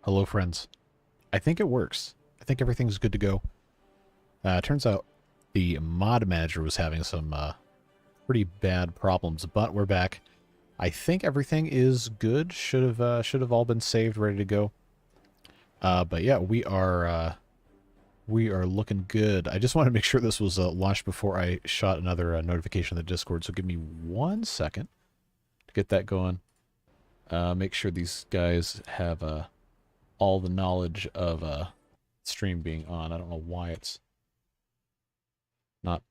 Hello, friends. I think it works. I think everything's good to go. Turns out the mod manager was having some pretty bad problems, but we're back. I think everything is good. Should have all been saved, ready to go. But yeah, we are looking good. I just want to make sure this was launched before I shot another notification in the Discord. So give me 1 second to get that going. Make sure these guys have all the knowledge of stream being on. I don't know why it's not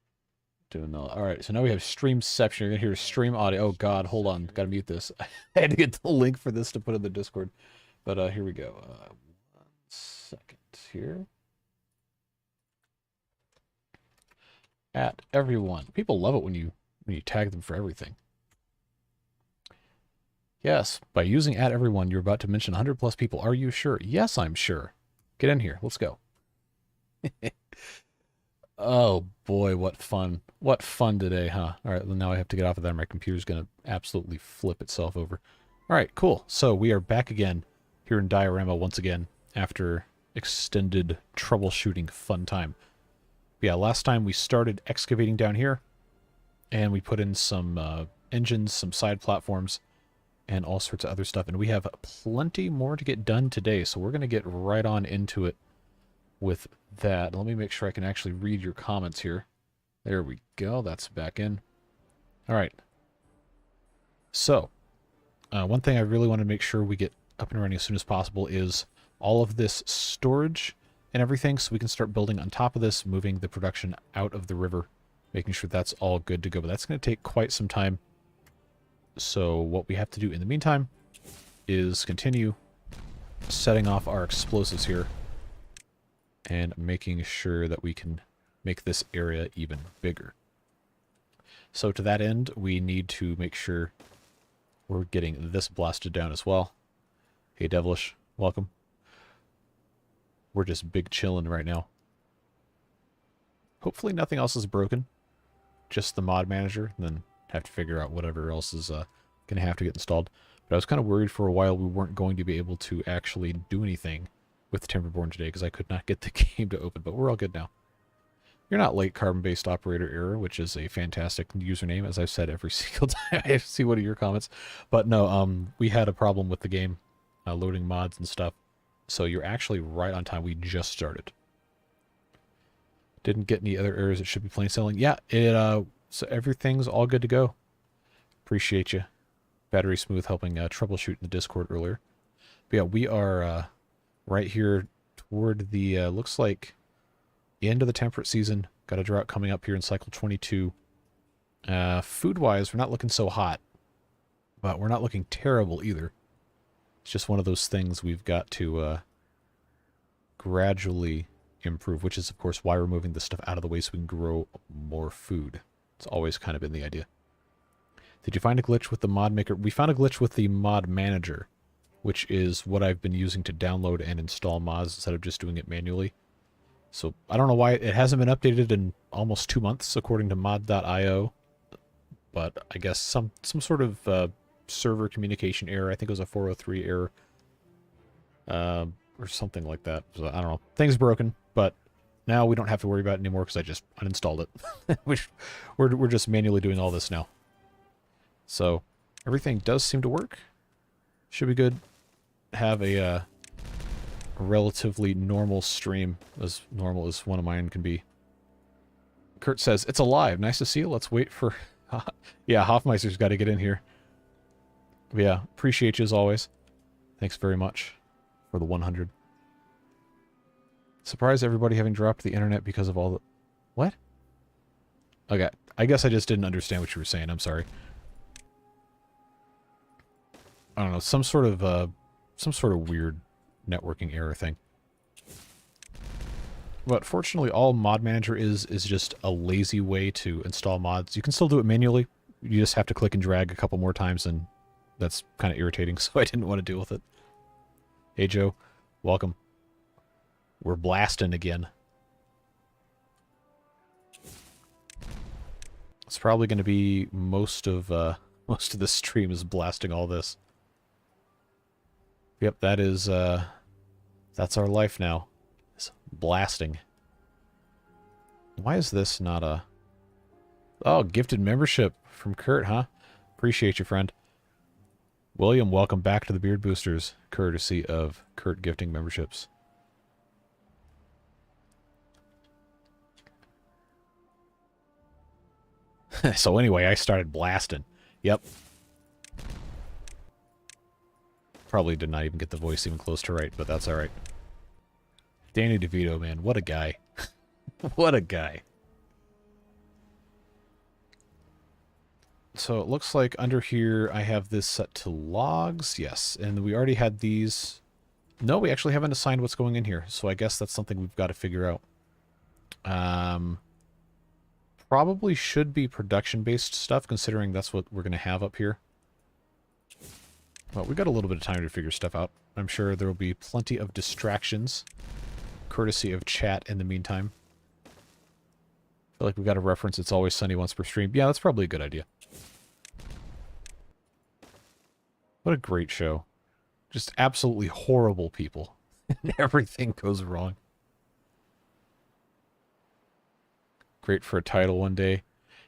doing that. All right, so now we have streamception. You're gonna hear stream audio. Oh God, hold on, gotta mute this. I had to get the link for this to put in the Discord, but here we go. 1 second here. At everyone, people love it when you tag them for everything. Yes, by using at everyone, you're about to mention 100 plus people. Are you sure? Yes, I'm sure. Get in here. Let's go. Oh boy, what fun. What fun today, huh? All right, well, now I have to get off of that. My computer's going to absolutely flip itself over. All right, cool. So we are back again here in Diorama once again after extended troubleshooting fun time. But yeah, last time we started excavating down here, and we put in some engines, some side platforms, and all sorts of other stuff. And we have plenty more to get done today, so we're going to get right on into it with that. Let me make sure I can actually read your comments here. There we go. That's back in. All right. So, one thing I really want to make sure we get up and running as soon as possible is all of this storage and everything, so we can start building on top of this, moving the production out of the river, making sure that's all good to go. But that's going to take quite some time. So what we have to do in the meantime is continue setting off our explosives here and making sure that we can make this area even bigger. So to that end, we need to make sure we're getting this blasted down as well. Hey Devilish, welcome. We're just big chilling right now. Hopefully nothing else is broken. Just the mod manager, and then have to figure out whatever else is going to have to get installed. But I was kind of worried for a while we weren't going to be able to actually do anything with Timberborn today because I could not get the game to open, but we're all good now. You're not late, carbon-based operator error, which is a fantastic username, as I've said every single time I see one of your comments. But no, we had a problem with the game loading mods and stuff, so you're actually right on time. We just started. Didn't get any other errors. It should be plain sailing. Yeah, so everything's all good to go. Appreciate you. Battery Smooth helping troubleshoot in the Discord earlier. But yeah, we are right here toward the, looks like, the end of the temperate season. Got a drought coming up here in cycle 22. Food-wise, we're not looking so hot, but we're not looking terrible either. It's just one of those things we've got to gradually improve, which is, of course, why we're moving this stuff out of the way so we can grow more food. It's always kind of been the idea. Did you find a glitch with the mod maker? We found a glitch with the mod manager, which is what I've been using to download and install mods instead of just doing it manually. So I don't know why it hasn't been updated in almost 2 months, according to mod.io. But I guess some sort of server communication error. I think it was a 403 error. Or something like that. So I don't know. Thing's broken, but now we don't have to worry about it anymore because I just uninstalled it. We're just manually doing all this now. So everything does seem to work. Should be good. Have a relatively normal stream, as normal as one of mine can be. Kurt says, it's alive. Nice to see you. Let's wait for... yeah, Hoffmeister's got to get in here. But yeah, appreciate you as always. Thanks very much for the 100. Surprised everybody having dropped the internet because of all the... What? Okay, I guess I just didn't understand what you were saying. I'm sorry. I don't know, some sort of weird networking error thing. But fortunately, all Mod Manager is just a lazy way to install mods. You can still do it manually. You just have to click and drag a couple more times, and that's kind of irritating, so I didn't want to deal with it. Hey, Joe. Welcome. We're blasting again. It's probably going to be most of the stream is blasting all this. Yep, that is That's our life now. It's blasting. Why is this not a... Oh, gifted membership from Kurt, huh? Appreciate you, friend. William, welcome back to the Beard Boosters, courtesy of Kurt gifting memberships. So anyway, I started blasting. Yep. Probably did not even get the voice even close to right, but that's alright. Danny DeVito, man, what a guy. What a guy. So it looks like under here I have this set to logs. Yes, and we already had these. No, we actually haven't assigned what's going in here, so I guess that's something we've got to figure out. Probably should be production-based stuff, considering that's what we're going to have up here. Well, we got a little bit of time to figure stuff out. I'm sure there will be plenty of distractions, courtesy of chat in the meantime. I feel like we've got to reference It's Always Sunny once per stream. Yeah, that's probably a good idea. What a great show. Just absolutely horrible people. And everything goes wrong. Great for a title one day.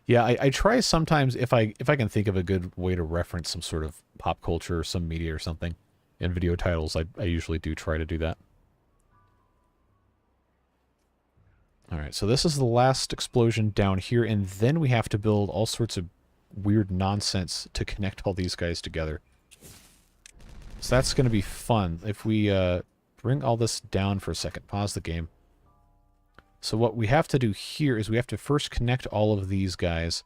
Yeah, I try sometimes, if I can think of a good way to reference some sort of pop culture or some media or something in video titles, I usually do try to do that. Alright, so this is the last explosion down here, and then we have to build all sorts of weird nonsense to connect all these guys together. So that's going to be fun. If we bring all this down for a second, pause the game. So what we have to do here is we have to first connect all of these guys,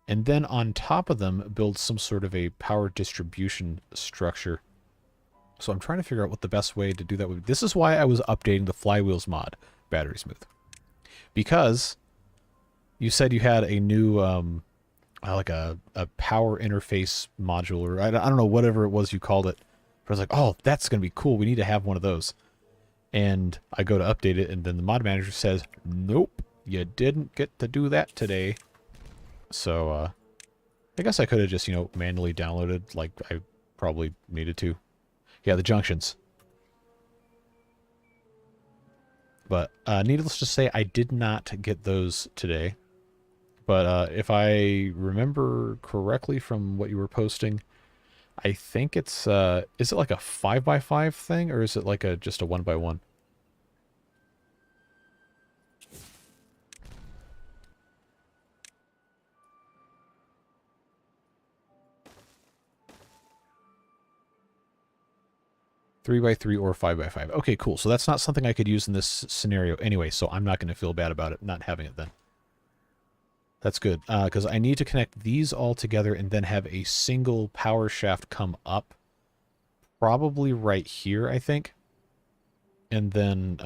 and then on top of them build some sort of a power distribution structure. So I'm trying to figure out what the best way to do that would be. This is why I was updating the Flywheels mod, Battery Smooth. Because you said you had a new, like a power interface module, or I don't know, whatever it was you called it. But I was like, oh, that's going to be cool. We need to have one of those. And I go to update it, and then the mod manager says, nope, you didn't get to do that today. So, I guess I could have just, you know, manually downloaded, like I probably needed to. Yeah, the junctions. But needless to say, I did not get those today. But if I remember correctly from what you were posting, I think it's, is it like a 5x5 thing, or is it like just a 1x1? Three by 3 or 5x5. Okay, cool. So that's not something I could use in this scenario anyway, so I'm not going to feel bad about it not having it then. That's good, because I need to connect these all together and then have a single power shaft come up. Probably right here, I think. And then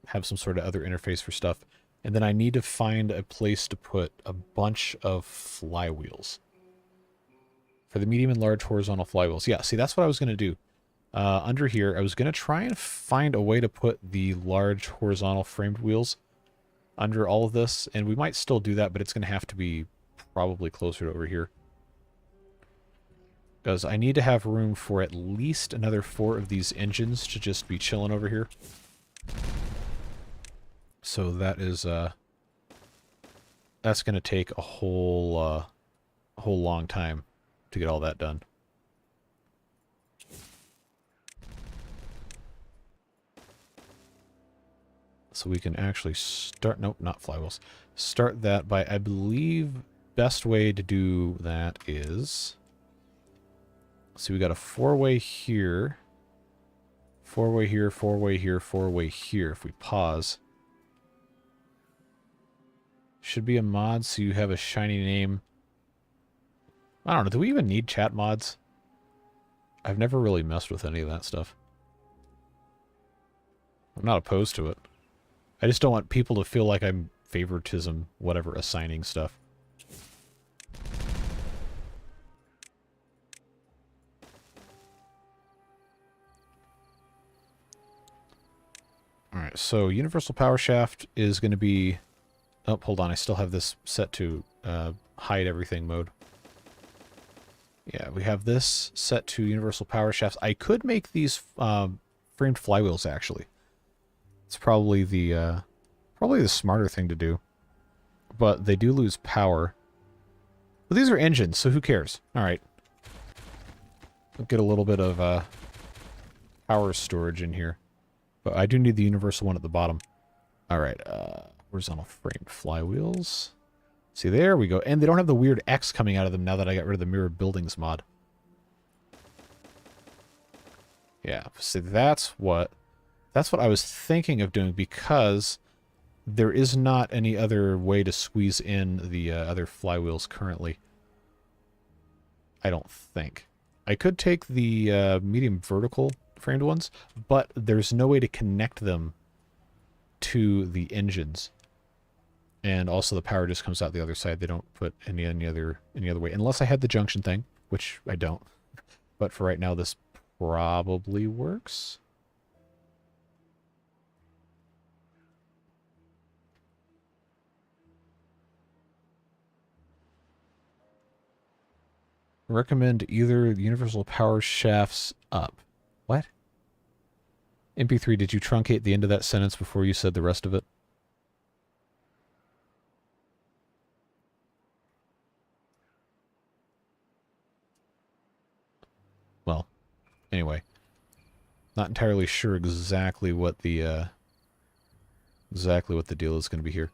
have some sort of other interface for stuff. And then I need to find a place to put a bunch of flywheels. For the medium and large horizontal flywheels. Yeah, see, that's what I was going to do. Under here, I was going to try and find a way to put the large horizontal framed wheels under all of this, and we might still do that, but it's going to have to be probably closer to over here. Because I need to have room for at least another 4 of these engines to just be chilling over here. So that is, that's going to take a whole long time to get all that done. So we can actually start, nope, not flywheels. Start that by, I believe, best way to do that is, so we got a 4-way here, 4-way here, 4-way here, 4-way here. If we pause, should be a mod so you have a shiny name. I don't know, do we even need chat mods? I've never really messed with any of that stuff. I'm not opposed to it. I just don't want people to feel like I'm favoritism, whatever, assigning stuff. Alright, so Universal Power Shaft is going to be... Oh, hold on, I still have this set to hide everything mode. Yeah, we have this set to Universal Power Shafts. I could make these framed flywheels, actually. It's probably the smarter thing to do. But they do lose power. But these are engines, so who cares? Alright. We'll get a little bit of power storage in here. But I do need the universal one at the bottom. Alright, horizontal framed flywheels. See, there we go. And they don't have the weird X coming out of them now that I got rid of the mirror buildings mod. Yeah, see, that's what I was thinking of doing, because there is not any other way to squeeze in the other flywheels currently. I don't think. I could take the medium vertical framed ones, but there's no way to connect them to the engines. And also the power just comes out the other side. They don't put any other way. Unless I had the junction thing, which I don't. But for right now, this probably works. Recommend either the universal power shafts up. What? MP3, did you truncate the end of that sentence before you said the rest of it? Well, anyway. Not entirely sure exactly what the deal is going to be here.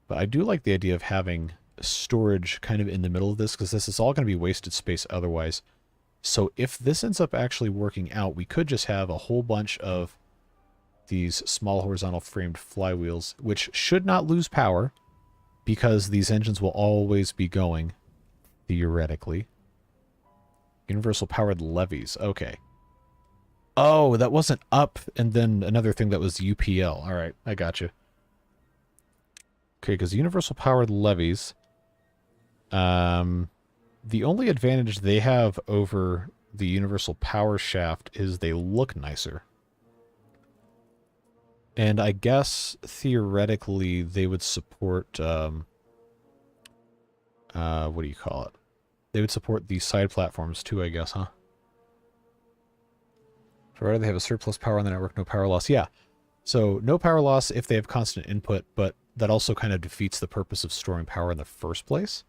But I do like the idea of having storage kind of in the middle of this, because this is all going to be wasted space otherwise. So if this ends up actually working out, we could just have a whole bunch of these small horizontal framed flywheels, which should not lose power, because these engines will always be going, theoretically. Universal powered levies. Okay. Oh, that wasn't up, and then another thing that was UPL. All right, I got you. Okay, because universal powered levies, the only advantage they have over the universal power shaft is they look nicer. And I guess theoretically they would support, what do you call it? They would support the side platforms too, I guess, huh? Provided they have a surplus power on the network, no power loss. Yeah. So no power loss if they have constant input, but that also kind of defeats the purpose of storing power in the first place.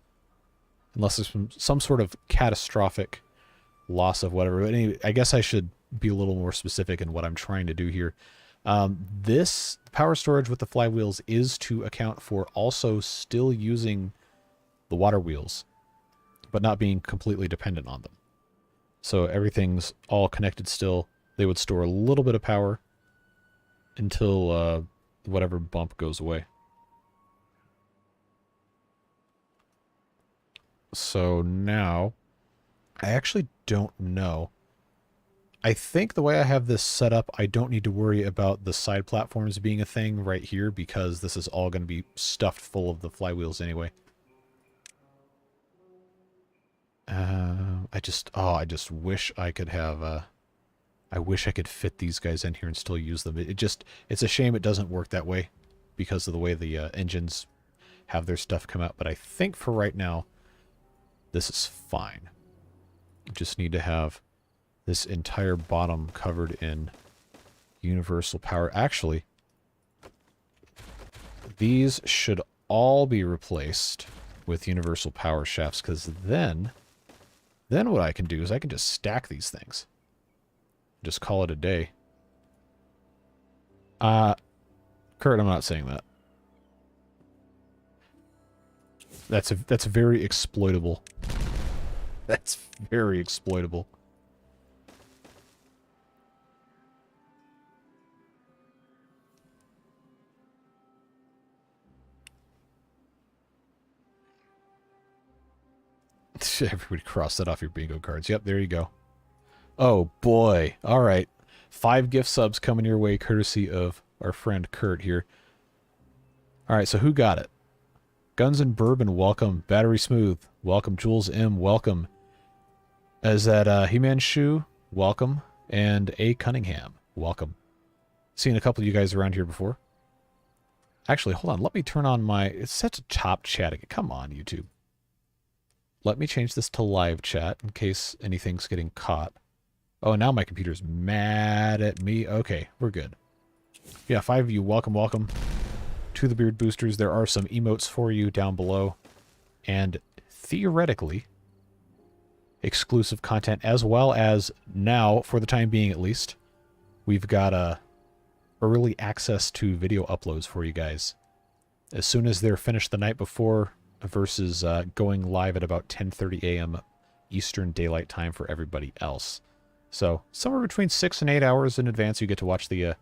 Unless there's some sort of catastrophic loss of whatever. But anyway, I guess I should be a little more specific in what I'm trying to do here. This power storage with the flywheels is to account for also still using the water wheels, but not being completely dependent on them. So everything's all connected still. They would store a little bit of power until whatever bump goes away. So now, I actually don't know. I think the way I have this set up, I don't need to worry about the side platforms being a thing right here, because this is all going to be stuffed full of the flywheels anyway. I just wish I could have, I wish I could fit these guys in here and still use them. It's a shame it doesn't work that way because of the way the engines have their stuff come out. But I think for right now, this is fine. Just need to have this entire bottom covered in universal power. Actually, these should all be replaced with universal power shafts, because then what I can do is I can just stack these things. Just call it a day. Kurt, I'm not saying that. That's very exploitable. That's very exploitable. Everybody cross that off your bingo cards. Yep, there you go. Oh, boy. All right. 5 gift subs coming your way, courtesy of our friend Kurt here. All right, so who got it? Guns and Bourbon, welcome. Battery Smooth, welcome. Jules M, welcome. Is that He-Man Shoe, welcome. And A. Cunningham, welcome. Seen a couple of you guys around here before. Actually, hold on. Let me turn on my... It's set to top chat again. Come on, YouTube. Let me change this to live chat in case anything's getting caught. Oh, now my computer's mad at me. Okay, we're good. Yeah, 5 of you, welcome, welcome to the Beard Boosters. There are some emotes for you down below. And theoretically, exclusive content, as well as now, for the time being at least, we've got early access to video uploads for you guys. As soon as they're finished the night before versus going live at about 10:30 a.m. Eastern Daylight Time for everybody else. So somewhere between 6 and 8 hours in advance, you get to watch the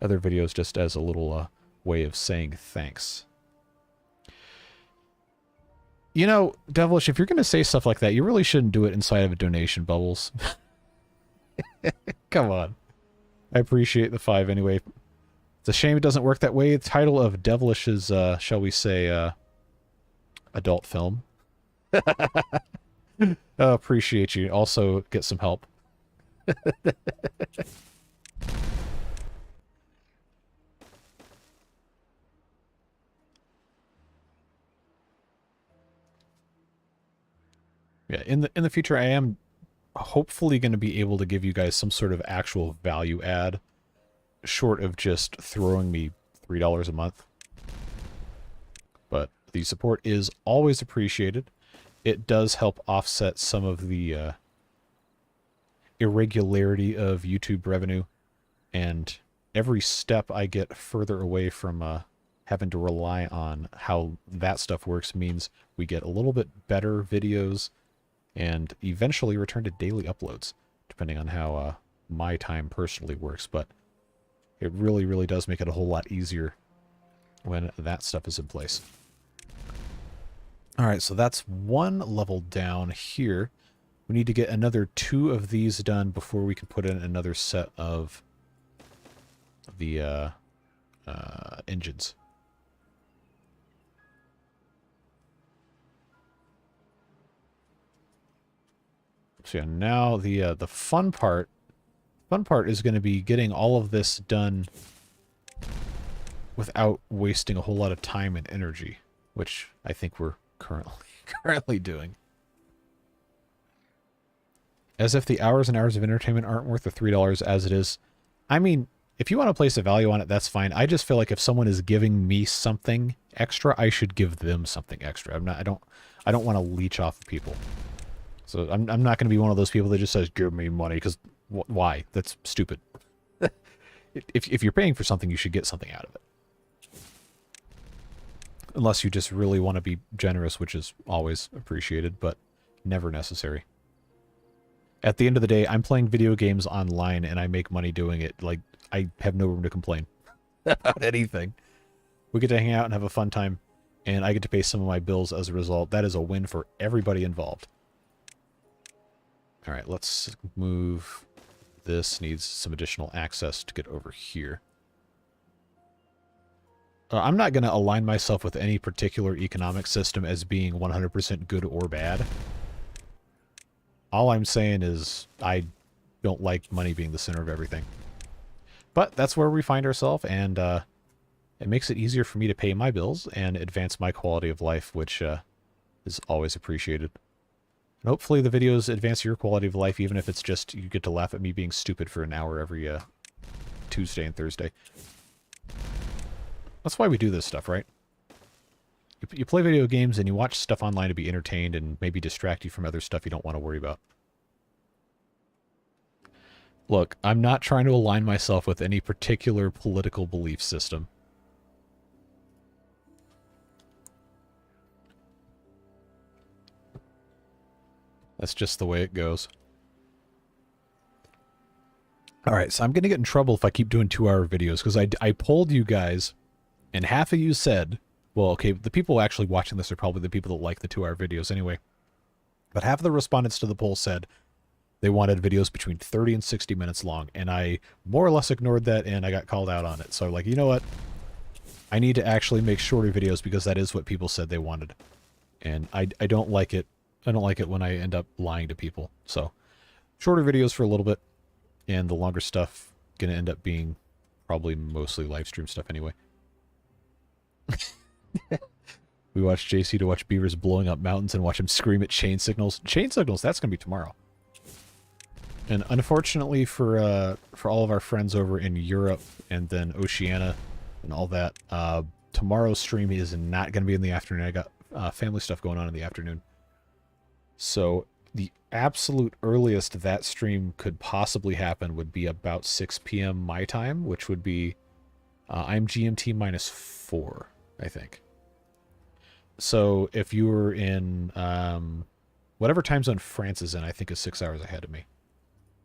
other videos just as a little way of saying thanks. You know, Devilish, if you're going to say stuff like that, you really shouldn't do it inside of a donation, Bubbles. Come on. I appreciate the 5 anyway. It's a shame it doesn't work that way. The title of Devilish is, shall we say, adult film. Appreciate you. Also, get some help. Yeah, in the future, I am hopefully going to be able to give you guys some sort of actual value add, short of just throwing me $3 a month. But the support is always appreciated. It does help offset some of the irregularity of YouTube revenue, and every step I get further away from having to rely on how that stuff works means we get a little bit better videos and eventually return to daily uploads, depending on how my time personally works. But it really, really does make it a whole lot easier when that stuff is in place. All right, so that's one level down here. We need to get another 2 of these done before we can put in another set of the engines. So yeah, now the fun part is going to be getting all of this done without wasting a whole lot of time and energy, which I think we're currently doing. As if the hours and hours of entertainment aren't worth the $3 as it is. I mean, if you want to place a value on it, that's fine. I just feel like if someone is giving me something extra, I should give them something extra. I don't want to leech off of people. So I'm not going to be one of those people that just says, give me money, because why? That's stupid. If you're paying for something, you should get something out of it. Unless you just really want to be generous, which is always appreciated, but never necessary. At the end of the day, I'm playing video games online, and I make money doing it. Like, I have no room to complain about anything. We get to hang out and have a fun time, and I get to pay some of my bills as a result. That is a win for everybody involved. All right, let's move. This needs some additional access to get over here. I'm not going to align myself with any particular economic system as being 100% good or bad. All I'm saying is I don't like money being the center of everything. But that's where we find ourselves, and it makes it easier for me to pay my bills and advance my quality of life, which is always appreciated. And hopefully the videos advance your quality of life, even if it's just you get to laugh at me being stupid for an hour every Tuesday and Thursday. That's why we do this stuff, right? You play video games and you watch stuff online to be entertained and maybe distract you from other stuff you don't want to worry about. Look, I'm not trying to align myself with any particular political belief system. That's just the way it goes. Alright, so I'm going to get in trouble if I keep doing 2-hour videos, because I polled you guys, and half of you said, well, okay, the people actually watching this are probably the people that like the 2-hour videos anyway, but half of the respondents to the poll said they wanted videos between 30 and 60 minutes long, and I more or less ignored that, and I got called out on it. So I'm like, you know what? I need to actually make shorter videos, because that is what people said they wanted. And I don't like it. I don't like it when I end up lying to people. So, shorter videos for a little bit, and the longer stuff going to end up being probably mostly live stream stuff anyway. We watched JC to watch beavers blowing up mountains and watch him scream at chain signals. Chain signals, that's going to be tomorrow. And unfortunately for all of our friends over in Europe and then Oceania and all that, tomorrow's stream is not going to be in the afternoon. I got family stuff going on in the afternoon. So the absolute earliest that stream could possibly happen would be about 6 p.m. my time, which would be, I'm GMT -4, I think. So if you were in, whatever time zone France is in, I think is 6 hours ahead of me.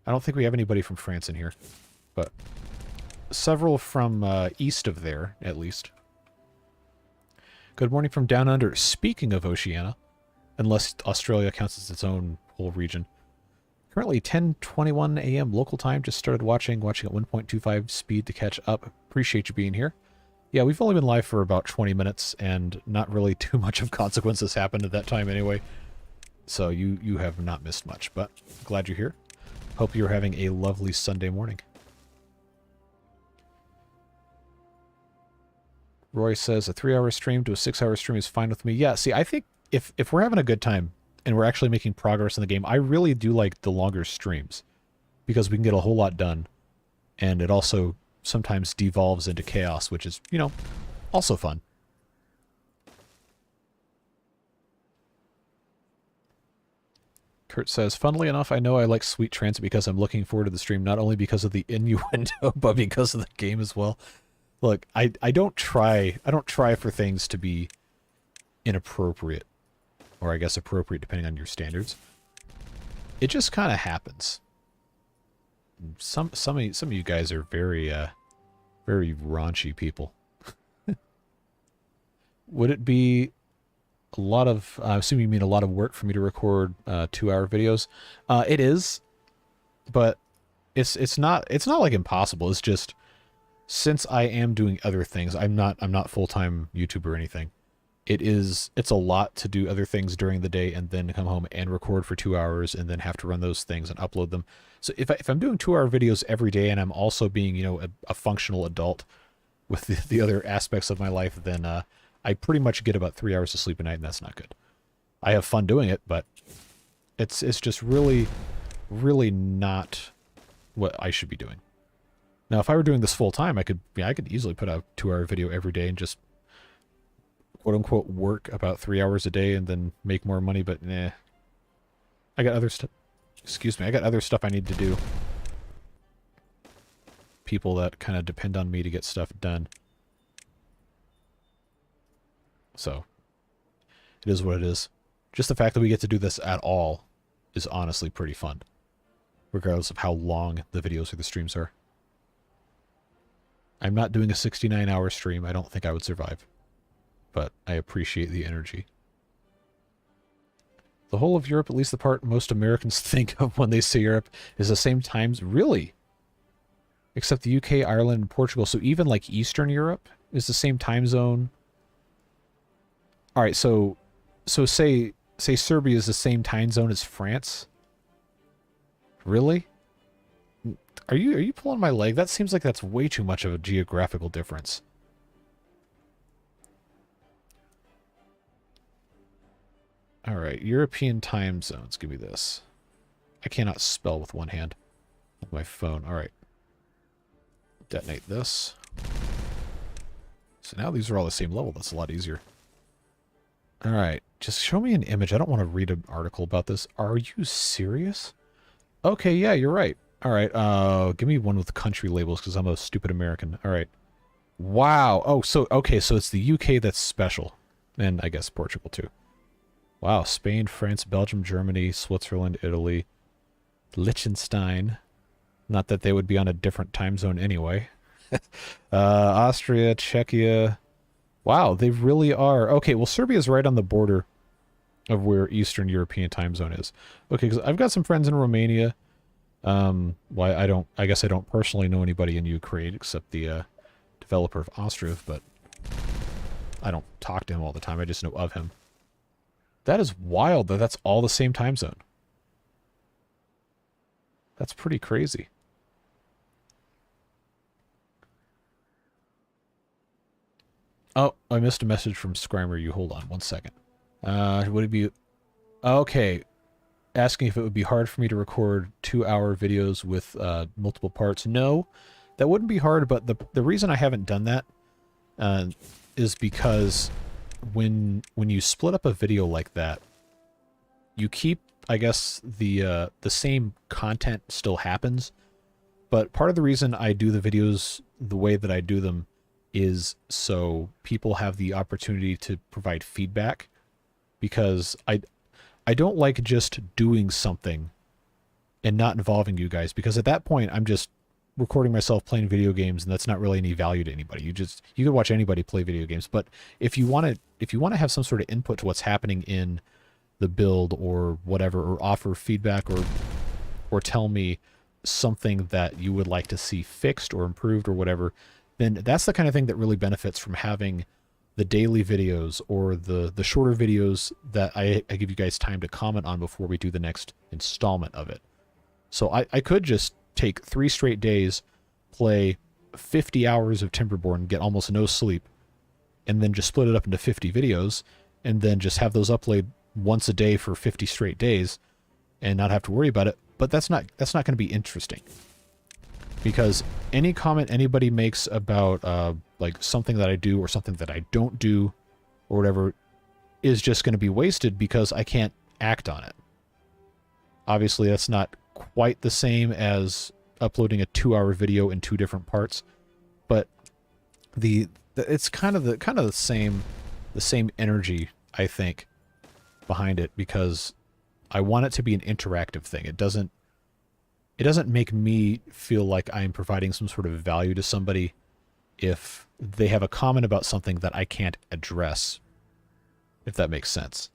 I don't think we have anybody from France in here, but several from east of there, at least. Good morning from down under. Speaking of Oceania, unless Australia counts as its own whole region. Currently 10:21 a.m. local time. Just started watching at 1.25 speed to catch up. Appreciate you being here. Yeah, we've only been live for about 20 minutes, and not really too much of consequences happened at that time anyway. So you have not missed much, but glad you're here. Hope you're having a lovely Sunday morning. Roy says a 3-hour stream to a 6-hour stream is fine with me. Yeah, see, I think if we're having a good time and we're actually making progress in the game, I really do like the longer streams because we can get a whole lot done, and it also sometimes devolves into chaos, which is, you know, also fun. Kurt says, funnily enough, I know I like Sweet Transit because I'm looking forward to the stream, not only because of the innuendo, but because of the game as well. Look, I don't try for things to be inappropriate, or I guess appropriate depending on your standards. It just kind of happens. Some of you guys are very very raunchy people. Would it be a lot of, I assume you mean a lot of work for me to record 2-hour videos? It is, but it's not like impossible. It's just, since I am doing other things, I'm not full-time YouTuber or anything. It's a lot to do other things during the day and then come home and record for 2 hours and then have to run those things and upload them. So if I'm doing 2-hour videos every day and I'm also being, you know, a functional adult with the other aspects of my life, then I pretty much get about 3 hours of sleep a night, and that's not good. I have fun doing it, but it's just really, really not what I should be doing. Now, if I were doing this full time, I could easily put out a 2-hour video every day and just quote unquote work about 3 hours a day and then make more money, but nah. I got other stuff. Excuse me, I got other stuff I need to do. People that kind of depend on me to get stuff done. So, it is what it is. Just the fact that we get to do this at all is honestly pretty fun, regardless of how long the videos or the streams are. I'm not doing a 69-hour stream. I don't think I would survive. But I appreciate the energy. The whole of Europe, at least the part most Americans think of when they say Europe, is the same times. Really? Except the UK, Ireland, and Portugal. So even like Eastern Europe is the same time zone. All right, so say Serbia is the same time zone as France. Really? Are you pulling my leg? That seems like that's way too much of a geographical difference. All right, European time zones. Give me this. I cannot spell with one hand with my phone. All right. Detonate this. So now these are all the same level. That's a lot easier. All right, just show me an image. I don't want to read an article about this. Are you serious? Okay, yeah, you're right. All right, give me one with country labels because I'm a stupid American. All right. Wow. Oh, so, okay, so it's the UK that's special. And I guess Portugal, too. Wow, Spain, France, Belgium, Germany, Switzerland, Italy, Liechtenstein. Not that they would be on a different time zone anyway. Austria, Czechia. Wow, they really are. Okay, well, Serbia's right on the border of where Eastern European time zone is. Okay, because I've got some friends in Romania. Well, I guess I don't personally know anybody in Ukraine except the developer of Ostriv, but I don't talk to him all the time. I just know of him. That is wild that that's all the same time zone. That's pretty crazy. Oh, I missed a message from Skrymer. You hold on one second. Would it be... Okay. asking if it would be hard for me to record 2-hour videos with multiple parts. No, that wouldn't be hard, but the reason I haven't done that is because when you split up a video like that, you keep, I guess, the same content still happens, but part of the reason I do the videos the way that I do them is so people have the opportunity to provide feedback, because I don't like just doing something and not involving you guys, because at that point I'm just recording myself playing video games, and that's not really any value to anybody. You can watch anybody play video games, but if you want to have some sort of input to what's happening in the build or whatever, or offer feedback, or tell me something that you would like to see fixed or improved or whatever, then that's the kind of thing that really benefits from having the daily videos or the shorter videos that I give you guys time to comment on before we do the next installment of it. So I could just take 3 straight days, play 50 hours of Timberborn, get almost no sleep, and then just split it up into 50 videos, and then just have those upload once a day for 50 straight days and not have to worry about it. But that's not going to be interesting, because any comment anybody makes about like something that I do or something that I don't do or whatever is just going to be wasted because I can't act on it. Obviously, that's not quite the same as uploading a 2-hour video in 2 different parts, but it's kind of the same energy, I think, behind it, because I want it to be an interactive thing. It doesn't make me feel like I'm providing some sort of value to somebody if they have a comment about something that I can't address, if that makes sense.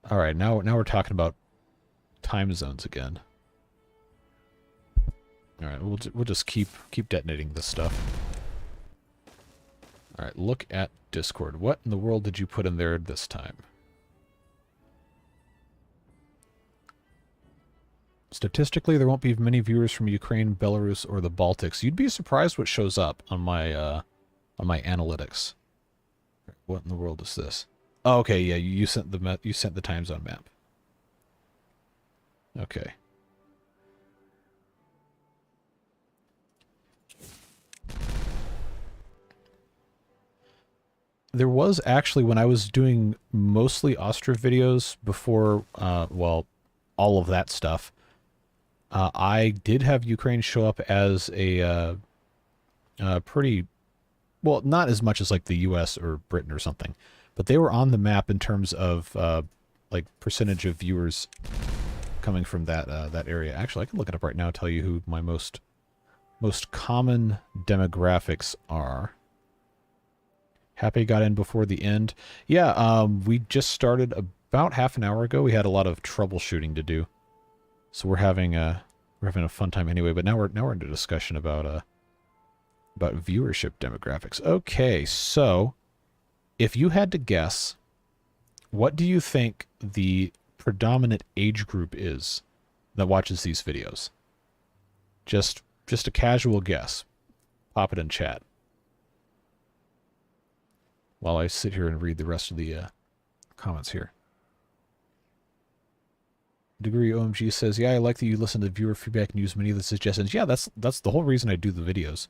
All right, now we're talking about time zones again. All right, we'll just keep detonating this stuff. All right, look at Discord. What in the world did you put in there this time? Statistically, there won't be many viewers from Ukraine, Belarus, or the Baltics. You'd be surprised what shows up on my analytics. What in the world is this? Oh, okay, yeah, you sent the time zone map. Okay. There was actually, when I was doing mostly Austria videos before, well, all of that stuff, I did have Ukraine show up as a pretty, well, not as much as like the US or Britain or something, but they were on the map in terms of like percentage of viewers coming from that that area. Actually, I can look it up right now, tell you who my most common demographics are. Happy got in before the end. Yeah, we just started about half an hour ago. We had a lot of troubleshooting to do, so we're having a fun time anyway. But now we're into discussion about viewership demographics. Okay, so if you had to guess, what do you think the predominant age group is that watches these videos? Just a casual guess. Pop it in chat while I sit here and read the rest of the comments here. Degree OMG says, yeah, I like that you listen to viewer feedback and use many of the suggestions. Yeah, that's the whole reason I do the videos.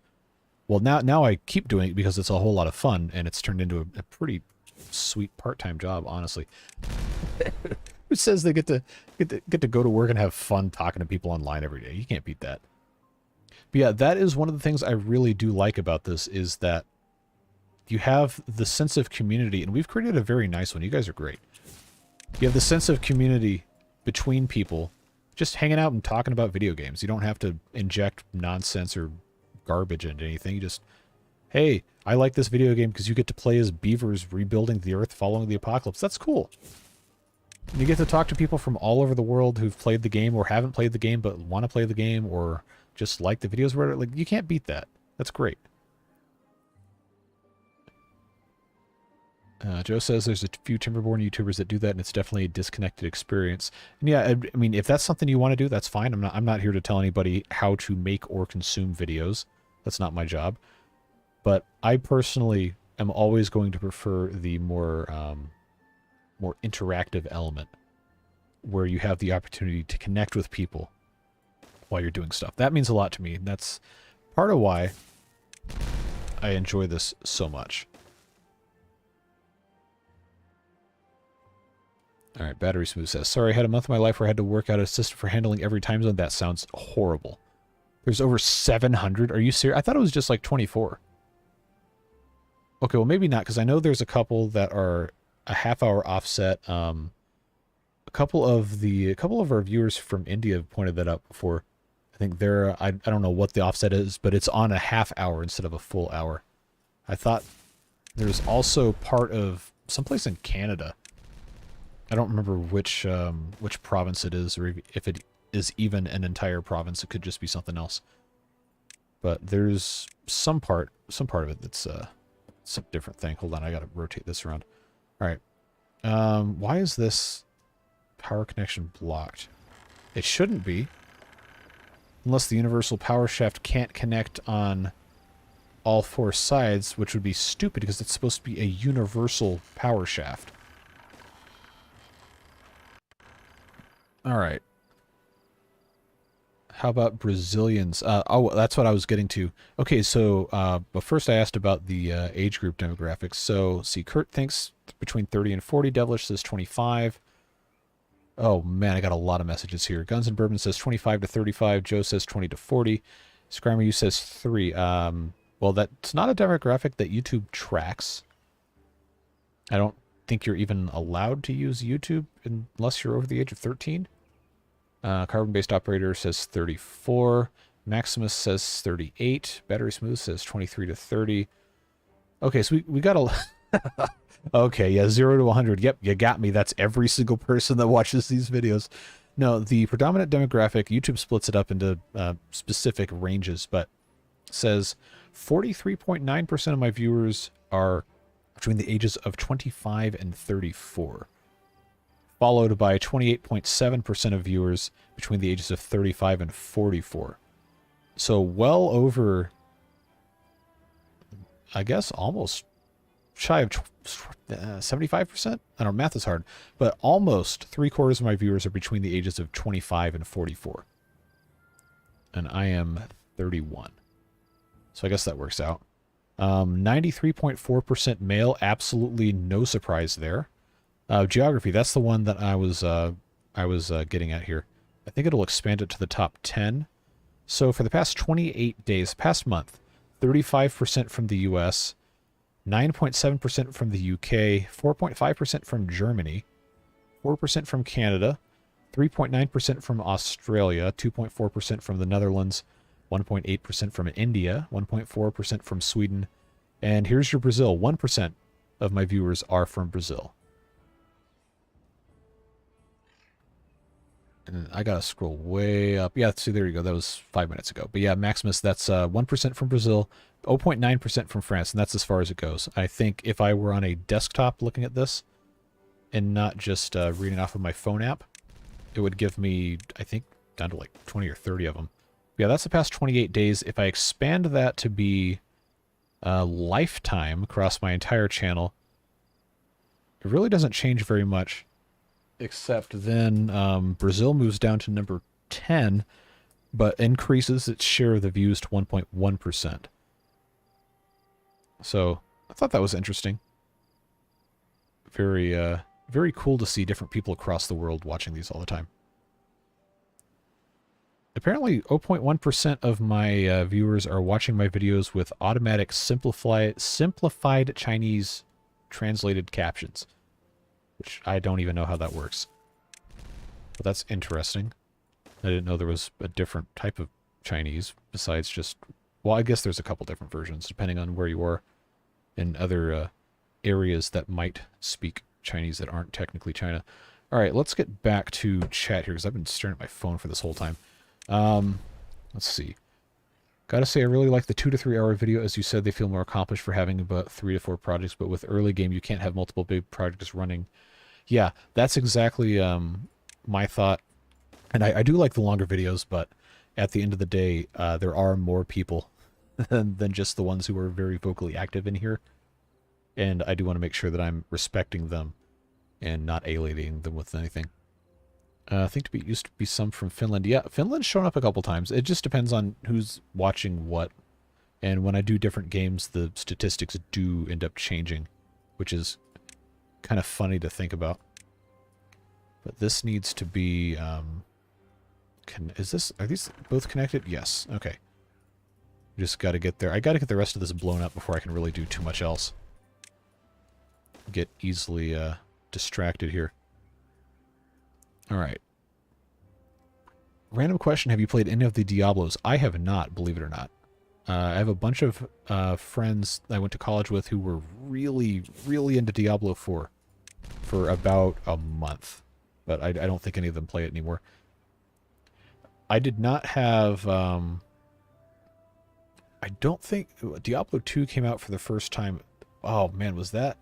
Well, now I keep doing it because it's a whole lot of fun, and it's turned into a pretty sweet part-time job, honestly. Who says they get to go to work and have fun talking to people online every day? You can't beat that. But yeah, that is one of the things I really do like about this, is that you have the sense of community, and we've created a very nice one. You guys are great. You have the sense of community between people just hanging out and talking about video games. You don't have to inject nonsense or garbage into anything. You just, hey, I like this video game because you get to play as beavers rebuilding the earth following the apocalypse. That's cool. You get to talk to people from all over the world who've played the game or haven't played the game but want to play the game or just like the videos. Where, like, you can't beat that. That's great. Joe says there's a few Timberborn YouTubers that do that, and it's definitely a disconnected experience. And yeah, I mean, if that's something you want to do, that's fine. I'm not here to tell anybody how to make or consume videos. That's not my job. But I personally I'm always going to prefer the more more interactive element where you have the opportunity to connect with people while you're doing stuff. That means a lot to me. That's part of why I enjoy this so much. All right, Battery Smooth says, sorry, I had a month of my life where I had to work out a system for handling every time zone. That sounds horrible. There's over 700? Are you serious? I thought it was just like 24. Okay, well, maybe not, because I know there's a couple that are a half-hour offset. A couple of our viewers from India have pointed that out before. I think they're, I don't know what the offset is, but it's on a half hour instead of a full hour. I thought there's also part of someplace in Canada. I don't remember which province it is, or if it is even an entire province. It could just be something else. But there's some part of it that's some different thing. Hold on, I gotta rotate this around. All right. Why is this power connection blocked? It shouldn't be. Unless the universal power shaft can't connect on all four sides, which would be stupid because it's supposed to be a universal power shaft. All right. How about Brazilians? Oh, that's what I was getting to. Okay, so, but first I asked about the age group demographics. So, see, Kurt thinks between 30 and 40. Devilish says 25. Oh, man, I got a lot of messages here. Guns and Bourbon says 25 to 35. Joe says 20 to 40. Skrymer, you says 3. Well, that's not a demographic that YouTube tracks. I don't think you're even allowed to use YouTube unless you're over the age of 13. Carbon-based operator says 34. Maximus says 38. Battery Smooth says 23 to 30. Okay, so we got a... Okay, yeah, 0 to 100. Yep, you got me. That's every single person that watches these videos. No, the predominant demographic, YouTube splits it up into specific ranges, but says 43.9% of my viewers are between the ages of 25 and 34. Followed by 28.7% of viewers between the ages of 35 and 44. So well over, I guess, almost shy of 75%? I don't know, math is hard. But almost 3/4 of my viewers are between the ages of 25 and 44. And I am 31. So I guess that works out. 93.4% male, absolutely no surprise there. Geography, that's the one that I was getting at here. I think it'll expand it to the top 10. So for the past 28 days, past month, 35% from the US, 9.7% from the UK, 4.5% from Germany, 4% from Canada, 3.9% from Australia, 2.4% from the Netherlands, 1.8% from India, 1.4% from Sweden, and here's your Brazil. 1% of my viewers are from Brazil. And I gotta scroll way up. Yeah, see, there you go. That was 5 minutes ago. But yeah, Maximus, that's 1% from Brazil, 0.9% from France, and that's as far as it goes. I think if I were on a desktop looking at this, and not just reading off of my phone app, it would give me, I think, down to like 20 or 30 of them. But yeah, that's the past 28 days. If I expand that to be lifetime across my entire channel, it really doesn't change very much. Except then Brazil moves down to number 10, but increases its share of the views to 1.1%. So I thought that was interesting. Very, very cool to see different people across the world watching these all the time. Apparently 0.1% of my viewers are watching my videos with automatic simplified Chinese translated captions. Which I don't even know how that works. But that's interesting. I didn't know there was a different type of Chinese besides just... Well, I guess there's a couple different versions depending on where you are in other areas that might speak Chinese that aren't technically China. Alright, let's get back to chat here because I've been staring at my phone for this whole time. Let's see. Gotta say, I really like the 2 to 3 hour video. As you said, they feel more accomplished for having about 3 to 4 projects, but with early game, you can't have multiple big projects running. Yeah, that's exactly my thought. And I do like the longer videos, but at the end of the day, there are more people than just the ones who are very vocally active in here. And I do want to make sure that I'm respecting them and not alienating them with anything. I think used to be some from Finland. Yeah, Finland's shown up a couple times. It just depends on who's watching what. And when I do different games, the statistics do end up changing, which is kind of funny to think about. But this needs to be... are these both connected? Yes. Okay. Just got to get there. I got to get the rest of this blown up before I can really do too much else. Get easily distracted here. Alright. Random question, have you played any of the Diablos? I have not, believe it or not. I have a bunch of friends I went to college with who were really, really into Diablo 4 for about a month. But I don't think any of them play it anymore. I did not have... I don't think... Diablo 2 came out for the first time... Oh, man, was that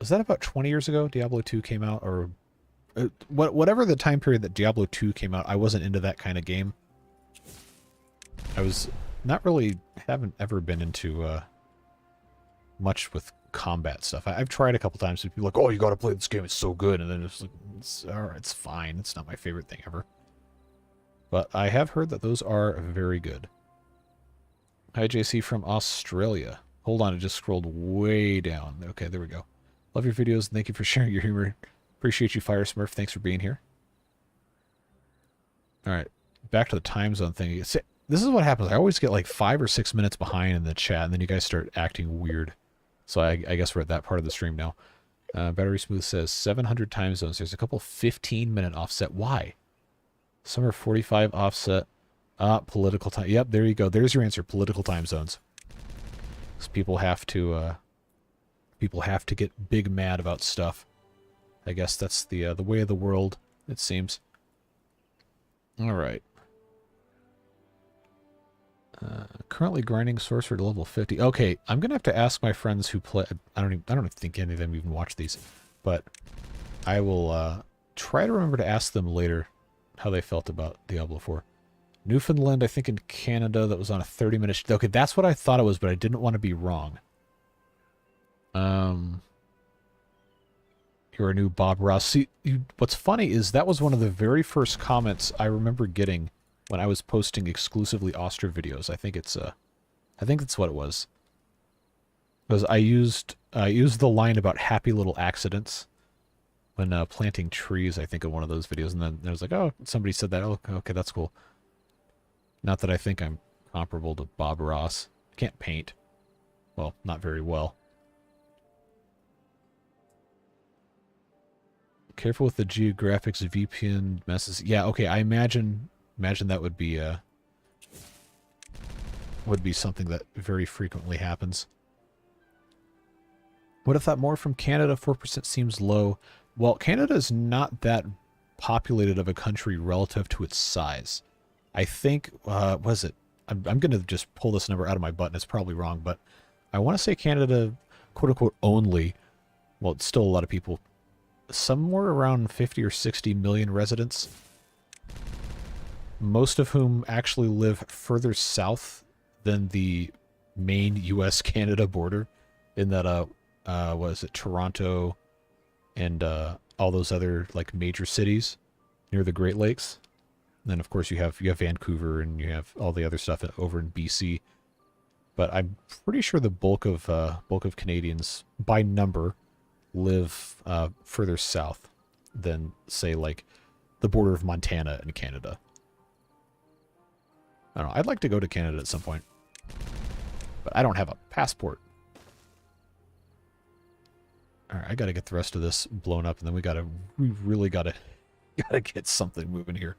about 20 years ago Diablo 2 came out? Or... whatever the time period that Diablo 2 came out, I wasn't into that kind of game. I was not really... haven't ever been into much with combat stuff. I've tried a couple times, and people are like, oh, you gotta play this game, it's so good. And then it's like, alright, it's fine. It's not my favorite thing ever. But I have heard that those are very good. Hi, JC from Australia. Hold on, it just scrolled way down. Okay, there we go. Love your videos, and thank you for sharing your humor. Appreciate you, Fire Smurf. Thanks for being here. Alright, back to the time zone thing. This is what happens. I always get like 5 or 6 minutes behind in the chat, and then you guys start acting weird. So I guess we're at that part of the stream now. Battery Smooth says 700 time zones. There's a couple 15-minute offset. Why? Some are 45 offset. Political time. Yep, there you go. There's your answer. Political time zones. Because people have to get big mad about stuff. I guess that's the way of the world, it seems. All right. Currently grinding sorcerer to level 50. Okay, I'm gonna have to ask my friends who play. I don't think any of them even watch these, but I will try to remember to ask them later how they felt about Diablo 4. Newfoundland, I think in Canada, that was on a 30-minute... Okay, that's what I thought it was, but I didn't want to be wrong. You're a new Bob Ross. See, what's funny is that was one of the very first comments I remember getting when I was posting exclusively Austria videos. I think that's what it was. Because I used the line about happy little accidents when planting trees, I think, in one of those videos, and then I was like, oh, somebody said that. Oh, okay, that's cool. Not that I think I'm comparable to Bob Ross. I can't paint. Well, not very well. Careful with the geographics VPN messes. Yeah, okay, I imagine that would be something that very frequently happens. What if that more from Canada? 4% seems low. Well, Canada is not that populated of a country relative to its size. I think, was it? I'm going to just pull this number out of my butt, and it's probably wrong, but I want to say Canada, quote-unquote, only, well, it's still a lot of people, somewhere around 50 or 60 million residents, most of whom actually live further south than the main U.S.-Canada border, in that, what is it, Toronto and all those other, like, major cities near the Great Lakes. And then, of course, you have Vancouver, and you have all the other stuff over in BC. But I'm pretty sure the bulk of Canadians, by number, live further south than, say, like, the border of Montana and Canada. I don't know. I'd like to go to Canada at some point. But I don't have a passport. Alright, I gotta get the rest of this blown up, and then we really gotta get something moving here.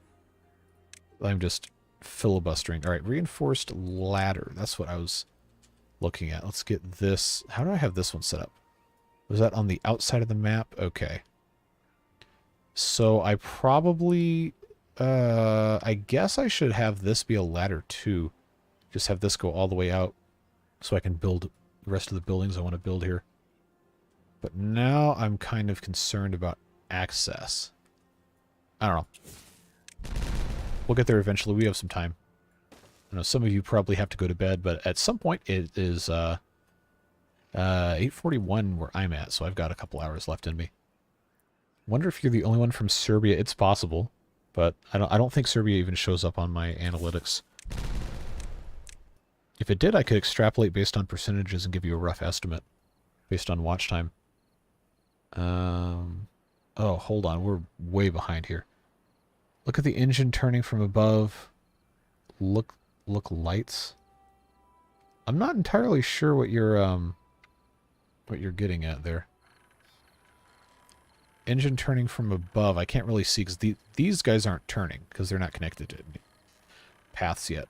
I'm just filibustering. Alright, reinforced ladder. That's what I was looking at. Let's get this. How do I have this one set up? Was that on the outside of the map? Okay. So I probably... I guess I should have this be a ladder too. Just have this go all the way out so I can build the rest of the buildings I want to build here. But now I'm kind of concerned about access. I don't know. We'll get there eventually. We have some time. I know some of you probably have to go to bed, but at some point it is 8:41 where I'm at, so I've got a couple hours left in me. Wonder if you're the only one from Serbia. It's possible, but I don't think Serbia even shows up on my analytics. If it did, I could extrapolate based on percentages and give you a rough estimate based on watch time. Oh, hold on. We're way behind here. Look at the engine turning from above. Look lights. I'm not entirely sure what you're getting at there. Engine turning from above. I can't really see because these guys aren't turning because they're not connected to paths yet.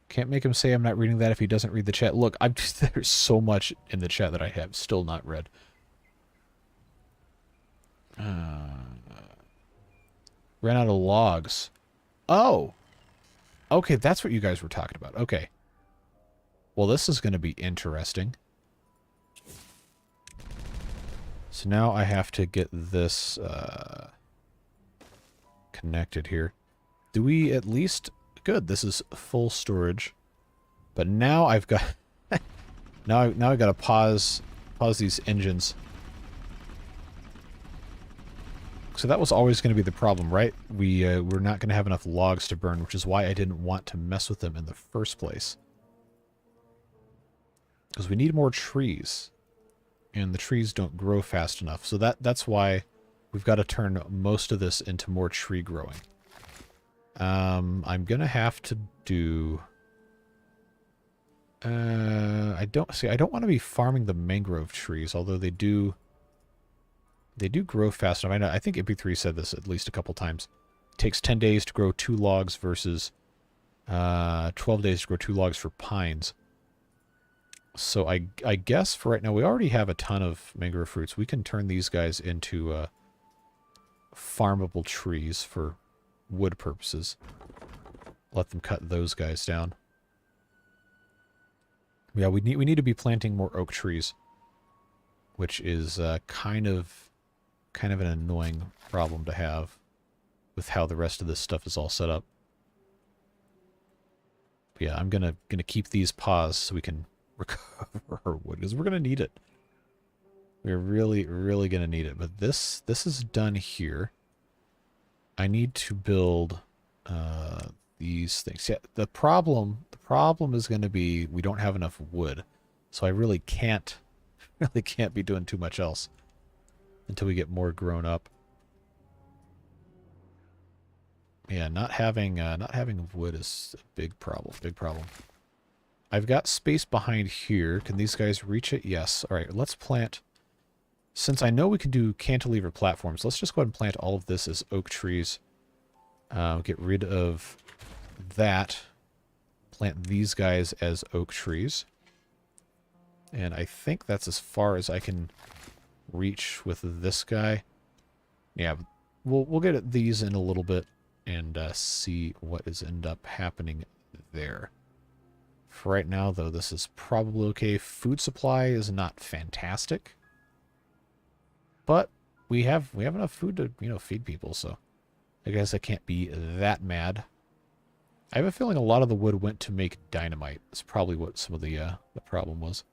Can't make him say I'm not reading that if he doesn't read the chat. Look, there's so much in the chat that I have still not read. Ran out of logs. Oh! Okay, that's what you guys were talking about. Okay. Well, this is going to be interesting. So now I have to get this connected here. Do we at least... Good, this is full storage. But now I've got... now I've got to pause these engines. So that was always going to be the problem, right? We're not going to have enough logs to burn, which is why I didn't want to mess with them in the first place. Because we need more trees. And the trees don't grow fast enough. So that's why we've got to turn most of this into more tree growing. I'm going to have to do... I don't want to be farming the mangrove trees, although they do grow fast enough. I think MP3 said this at least a couple times. It takes 10 days to grow 2 logs versus 12 days to grow 2 logs for pines. So I guess for right now, we already have a ton of mangrove fruits. We can turn these guys into farmable trees for wood purposes. Let them cut those guys down. Yeah, we need to be planting more oak trees, which is kind of an annoying problem to have with how the rest of this stuff is all set up. But yeah, I'm gonna keep these paused so we can recover our wood, because we're gonna need it. We're really gonna need it. But this is done here. I need to build these things. Yeah, the problem is going to be we don't have enough wood, so I really can't be doing too much else until we get more grown up. Yeah, not having wood is a big problem. Big problem. I've got space behind here. Can these guys reach it? Yes. All right. Let's plant. Since I know we can do cantilever platforms, let's just go ahead and plant all of this as oak trees. Get rid of that. Plant these guys as oak trees. And I think that's as far as I can reach with this guy. Yeah, we'll get at these in a little bit and see what is end up happening there. For right now, though, this is probably okay. Food supply is not fantastic. But we have enough food to, feed people, so I guess I can't be that mad. I have a feeling a lot of the wood went to make dynamite. That's probably what some of the problem was.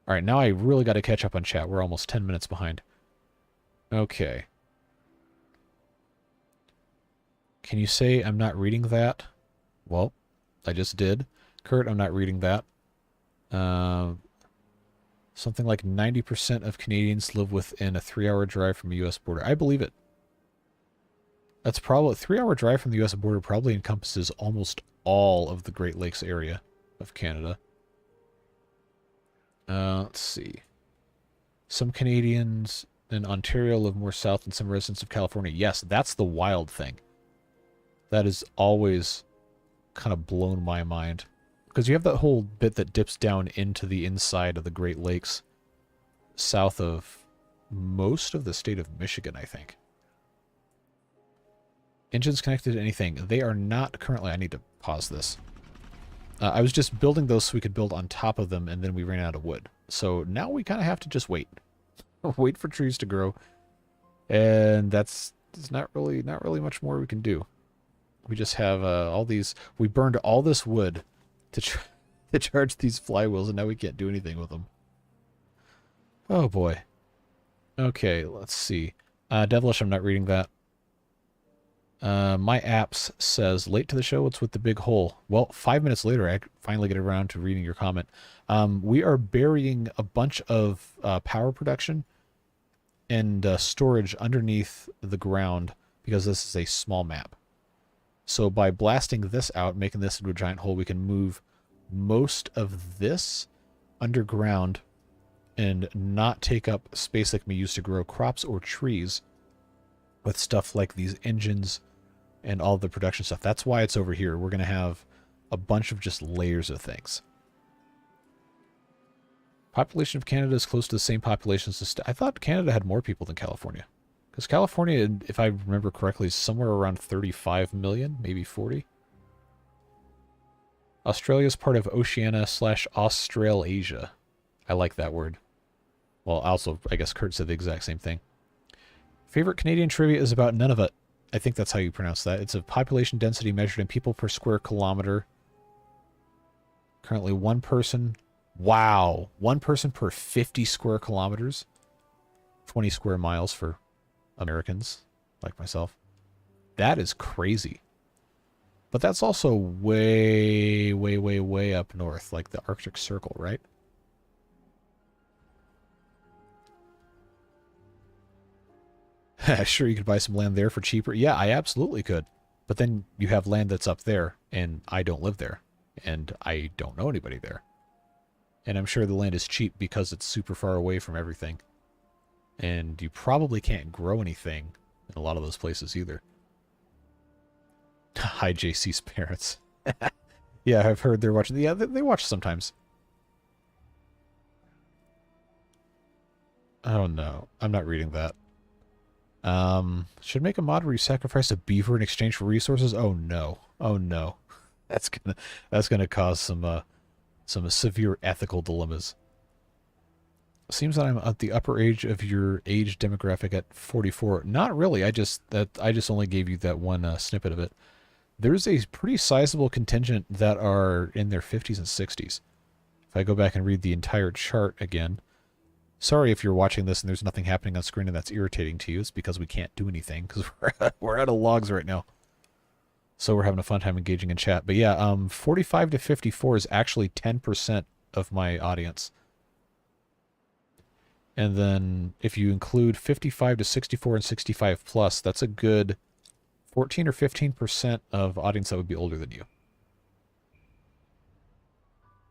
All right, now I really got to catch up on chat. We're almost 10 minutes behind. Okay. Can you say I'm not reading that? Well, I just did. Kurt, I'm not reading that. Something like 90% of Canadians live within a 3-hour drive from a U.S. border. I believe it. That's probably a 3-hour drive from the U.S. border probably encompasses almost all of the Great Lakes area of Canada. Let's see. Some Canadians in Ontario live more south than some residents of California. Yes, that's the wild thing. That has always kind of blown my mind. Because you have that whole bit that dips down into the inside of the Great Lakes, south of most of the state of Michigan, I think. Engines connected to anything. They are not currently. I need to pause this. I was just building those so we could build on top of them, and then we ran out of wood. So now we kind of have to just wait. Wait for trees to grow. And that's there's not really much more we can do. We just have all these. We burned all this wood to to charge these flywheels, and now we can't do anything with them. Oh boy. Okay, let's see. Devilish, I'm not reading that. My apps says, late to the show, what's with the big hole? Well, 5 minutes later, I finally get around to reading your comment. We are burying a bunch of power production and storage underneath the ground because this is a small map. So by blasting this out, making this into a giant hole, we can move most of this underground and not take up space that can be used to grow crops or trees with stuff like these engines and all the production stuff. That's why it's over here. We're going to have a bunch of just layers of things. Population of Canada is close to the same population as I thought Canada had more people than California. Because California, if I remember correctly, is somewhere around 35 million, maybe 40. Australia is part of Oceania/Australasia. I like that word. Well, also, I guess Kurt said the exact same thing. Favorite Canadian trivia is about Nunavut. I think that's how you pronounce that. It's a population density measured in people per square kilometer. Currently 1 person. Wow. 1 person per 50 square kilometers. 20 square miles for Americans like myself. That is crazy. But that's also way, way, way, way up north, like the Arctic Circle, right? Sure, you could buy some land there for cheaper. Yeah, I absolutely could. But then you have land that's up there, and I don't live there. And I don't know anybody there. And I'm sure the land is cheap because it's super far away from everything. And you probably can't grow anything in a lot of those places either. Hi, JC's parents. Yeah, I've heard they're watching. Yeah, they watch sometimes. Oh no, I'm not reading that. Should make a mod where you sacrifice a beaver in exchange for resources? Oh no. Oh no. That's gonna cause some severe ethical dilemmas. Seems that I'm at the upper age of your age demographic at 44. Not really. I just only gave you that one snippet of it. There's a pretty sizable contingent that are in their 50s and 60s. If I go back and read the entire chart again. Sorry if you're watching this and there's nothing happening on screen and that's irritating to you. It's because we can't do anything because we're out of logs right now. So we're having a fun time engaging in chat. But yeah, 45 to 54 is actually 10% of my audience. And then if you include 55 to 64 and 65 plus, that's a good 14 or 15% of audience that would be older than you.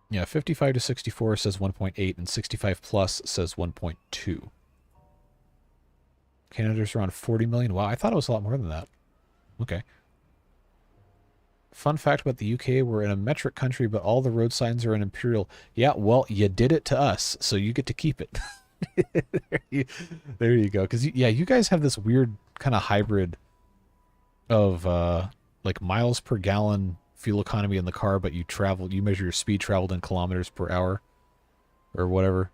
Yeah, 55 to 64 says 1.8 and 65 plus says 1.2. Canada's around 40 million. Wow, I thought it was a lot more than that. Okay. Fun fact about the UK, we're in a metric country, but all the road signs are in imperial. Yeah, well, you did it to us, so you get to keep it. There you go. Because, yeah, you guys have this weird kind of hybrid of, like, miles per gallon fuel economy in the car, but you measure your speed traveled in kilometers per hour or whatever.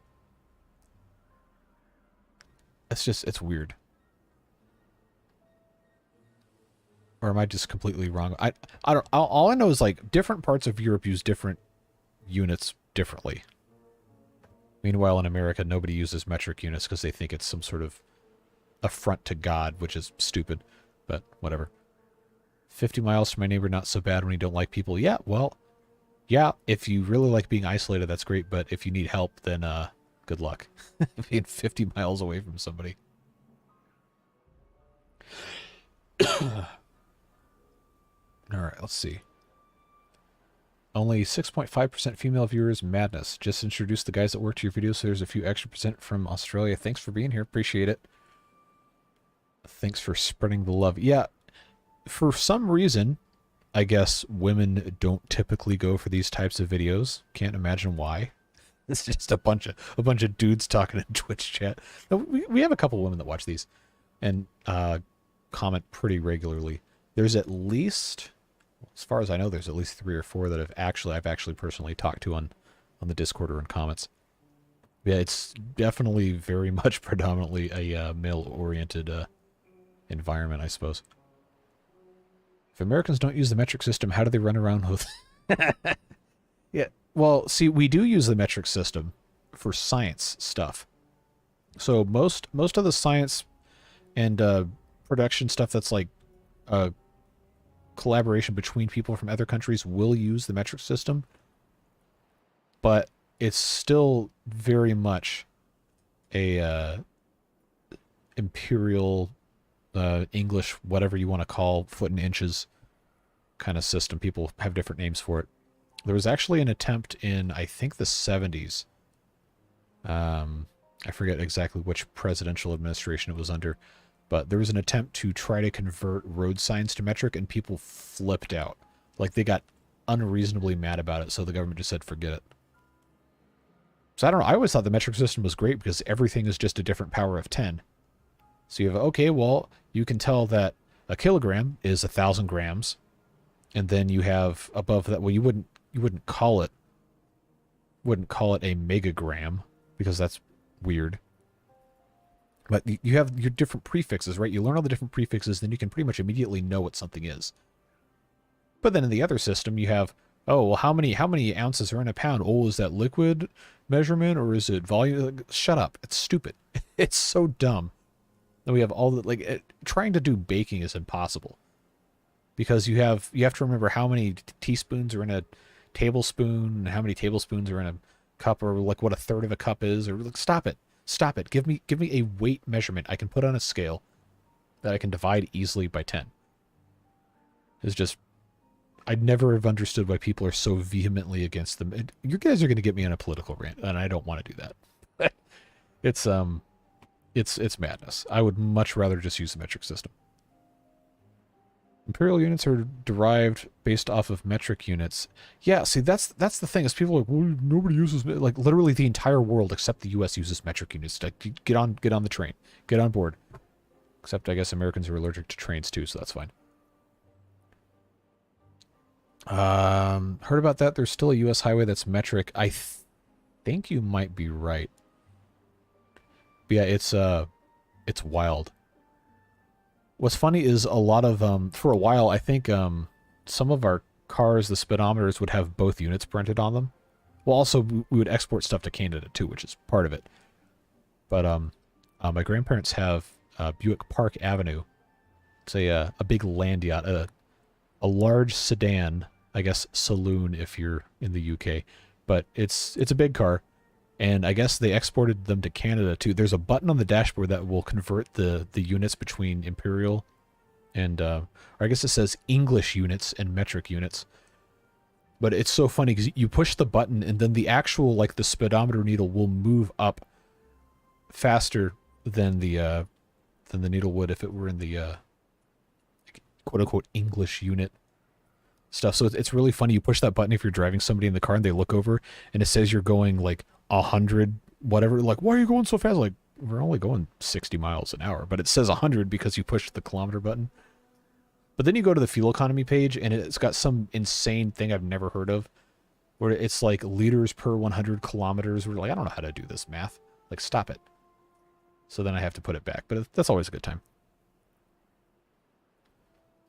It's weird. Or am I just completely wrong? I don't. All I know is like different parts of Europe use different units differently. Meanwhile, in America, nobody uses metric units because they think it's some sort of affront to God, which is stupid. But whatever. 50 miles from my neighbor, not so bad when you don't like people. Yeah, well, yeah, if you really like being isolated, that's great. But if you need help, then good luck. Being 50 miles away from somebody. All right, let's see. Only 6.5% female viewers. Madness. Just introduce the guys that work to your video, so there's a few extra percent from Australia. Thanks for being here. Appreciate it. Thanks for spreading the love. Yeah. For some reason, I guess women don't typically go for these types of videos. Can't imagine why. It's just a bunch of dudes talking in Twitch chat. We have a couple of women that watch these and comment pretty regularly. There's at least, as far as I know, there's at least 3 or 4 that I've actually personally talked to on the Discord or in comments. Yeah, it's definitely very much predominantly a male-oriented environment, I suppose. If Americans don't use the metric system, how do they run around with... Yeah, well, see, we do use the metric system for science stuff. So most of the science and production stuff that's like collaboration between people from other countries will use the metric system, but it's still very much a imperial English, whatever you want to call, foot and inches kind of system. People have different names for it. There was actually an attempt in, I think, the 70s. I forget exactly which presidential administration it was under, but there was an attempt to try to convert road signs to metric, and people flipped out. Like, they got unreasonably mad about it, so the government just said, forget it. So I don't know, I always thought the metric system was great because everything is just a different power of 10. So you have, okay, well, you can tell that a kilogram is 1,000 grams, and then you have above that, well, you wouldn't call it a megagram because that's weird. But you have your different prefixes, right? You learn all the different prefixes, then you can pretty much immediately know what something is. But then in the other system, you have, oh, well, how many ounces are in a pound? Oh, is that liquid measurement or is it volume? Shut up. It's stupid. It's so dumb. Then we have all the, like, trying to do baking is impossible. Because you have to remember how many teaspoons are in a tablespoon, and how many tablespoons are in a cup, or like what a third of a cup is, or like, stop it. Stop it. Give me a weight measurement I can put on a scale that I can divide easily by 10. It's just, I never have understood why people are so vehemently against them. You guys are going to get me on a political rant, and I don't want to do that. It's madness. I would much rather just use the metric system. Imperial units are derived based off of metric units. Yeah, see, that's the thing, is people are like, well, nobody uses, like, literally the entire world except the US uses metric units. Like, get on the train. Get on board. Except, I guess, Americans are allergic to trains, too, so that's fine. Heard about that? There's still a US highway that's metric. I think you might be right. But yeah, it's wild. What's funny is a lot of, for a while, I think some of our cars, the speedometers, would have both units printed on them. Well, also, we would export stuff to Canada, too, which is part of it. But my grandparents have Buick Park Avenue. It's a big land yacht, a large sedan, I guess saloon if you're in the UK. But it's a big car. And I guess they exported them to Canada, too. There's a button on the dashboard that will convert the units between Imperial and, or I guess it says English units and metric units. But it's so funny because you push the button and then the actual, like, the speedometer needle will move up faster than the needle would if it were in the, quote-unquote English unit stuff. So it's really funny. You push that button if you're driving somebody in the car and they look over and it says you're going, like, 100 whatever, like, why are you going so fast? Like, we're only going 60 miles an hour, but it says 100 because you pushed the kilometer button. But then you go to the fuel economy page and it's got some insane thing I've never heard of where it's like liters per 100 kilometers. We're like, I don't know how to do this math. Like, stop it. So then I have to put it back, but that's always a good time.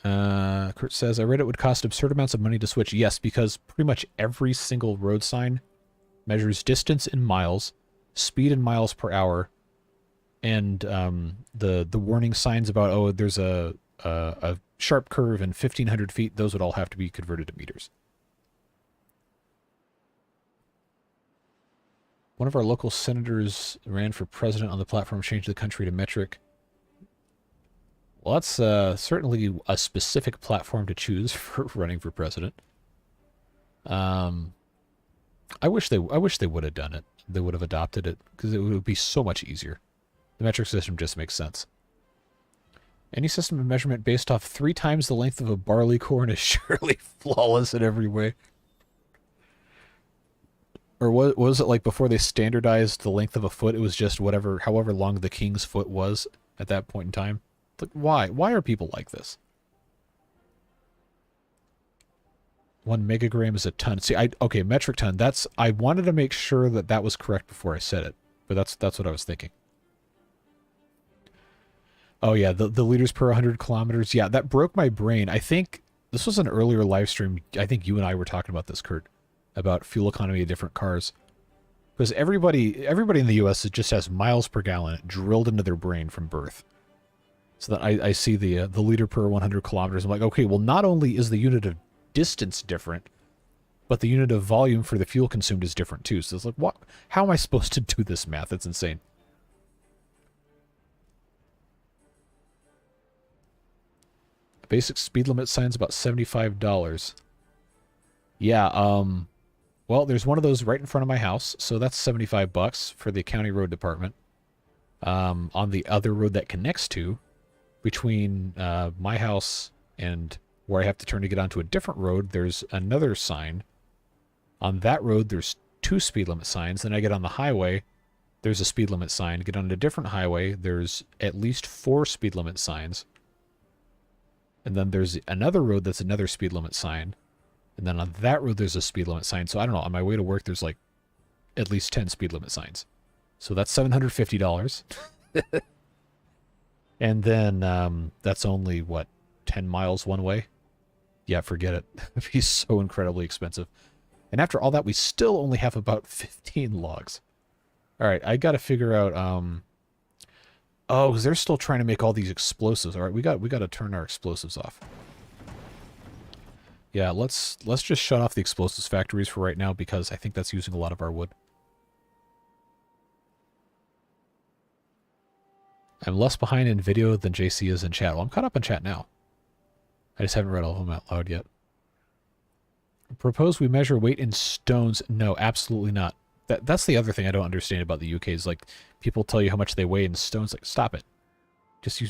Kurt says, I read it would cost absurd amounts of money to switch. Yes, because pretty much every single road sign measures distance in miles, speed in miles per hour, and the warning signs about, oh, there's a sharp curve in 1,500 feet, those would all have to be converted to meters. One of our local senators ran for president on the platform, changed the country to metric. Well, that's certainly a specific platform to choose for running for president. I wish they would have done it. They would have adopted it because it would be so much easier. The metric system just makes sense. Any system of measurement based off 3 times the length of a barley corn is surely flawless in every way. Or was it like before they standardized the length of a foot? It was just however long the king's foot was at that point in time. It's like, why? Why are people like this? 1 megagram is a ton. See, okay, metric ton. I wanted to make sure that was correct before I said it, but that's what I was thinking. Oh yeah, the liters per 100 kilometers. Yeah, that broke my brain. I think this was an earlier live stream. I think you and I were talking about this, Kurt, about fuel economy of different cars. Because everybody in the U.S. just has miles per gallon drilled into their brain from birth. So that I see the liter per 100 kilometers. I'm like, okay, well, not only is the unit of distance different, but the unit of volume for the fuel consumed is different too. So it's like, what? How am I supposed to do this math? That's insane. Basic speed limit sign's about $75. Yeah, well, there's one of those right in front of my house, so that's $75 for the county road department. On the other road that connects to, between my house and where I have to turn to get onto a different road, there's another sign. On that road, there's 2 speed limit signs. Then I get on the highway, there's a speed limit sign. Get on a different highway, there's at least 4 speed limit signs. And then there's another road that's another speed limit sign. And then on that road, there's a speed limit sign. So I don't know, on my way to work, there's like at least 10 speed limit signs. So that's $750. And then that's only, what, 10 miles one way? Yeah, forget it. It'd be so incredibly expensive. And after all that, we still only have about 15 logs. All right, I got to figure out... Oh, because they're still trying to make all these explosives. All right, we got to turn our explosives off. Yeah, let's just shut off the explosives factories for right now because I think that's using a lot of our wood. I'm less behind in video than JC is in chat. Well, I'm caught up in chat now. I just haven't read all of them out loud yet. Propose we measure weight in stones. No, absolutely not. That's the other thing I don't understand about the UK is like people tell you how much they weigh in stones. Like, stop it. Just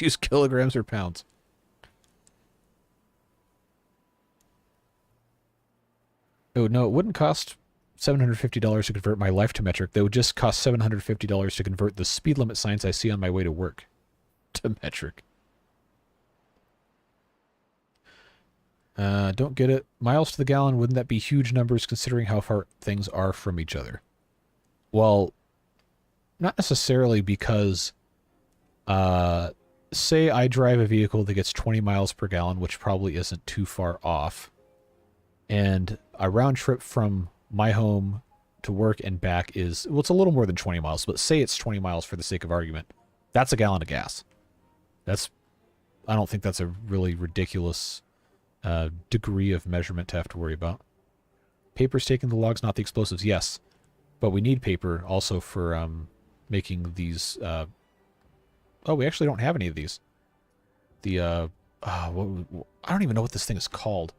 use kilograms or pounds. Oh no, it wouldn't cost $750 to convert my life to metric. They would just cost $750 to convert the speed limit signs I see on my way to work to metric. Don't get it. Miles to the gallon, wouldn't that be huge numbers considering how far things are from each other? Well, not necessarily because, say I drive a vehicle that gets 20 miles per gallon, which probably isn't too far off, and a round trip from my home to work and back is, well, it's a little more than 20 miles, but say it's 20 miles for the sake of argument. That's a gallon of gas. I don't think that's a really ridiculous degree of measurement to have to worry about. Paper's taking the logs, not the explosives. Yes, but we need paper also for making these. Oh, we actually don't have any of these. The I don't even know what this thing is called.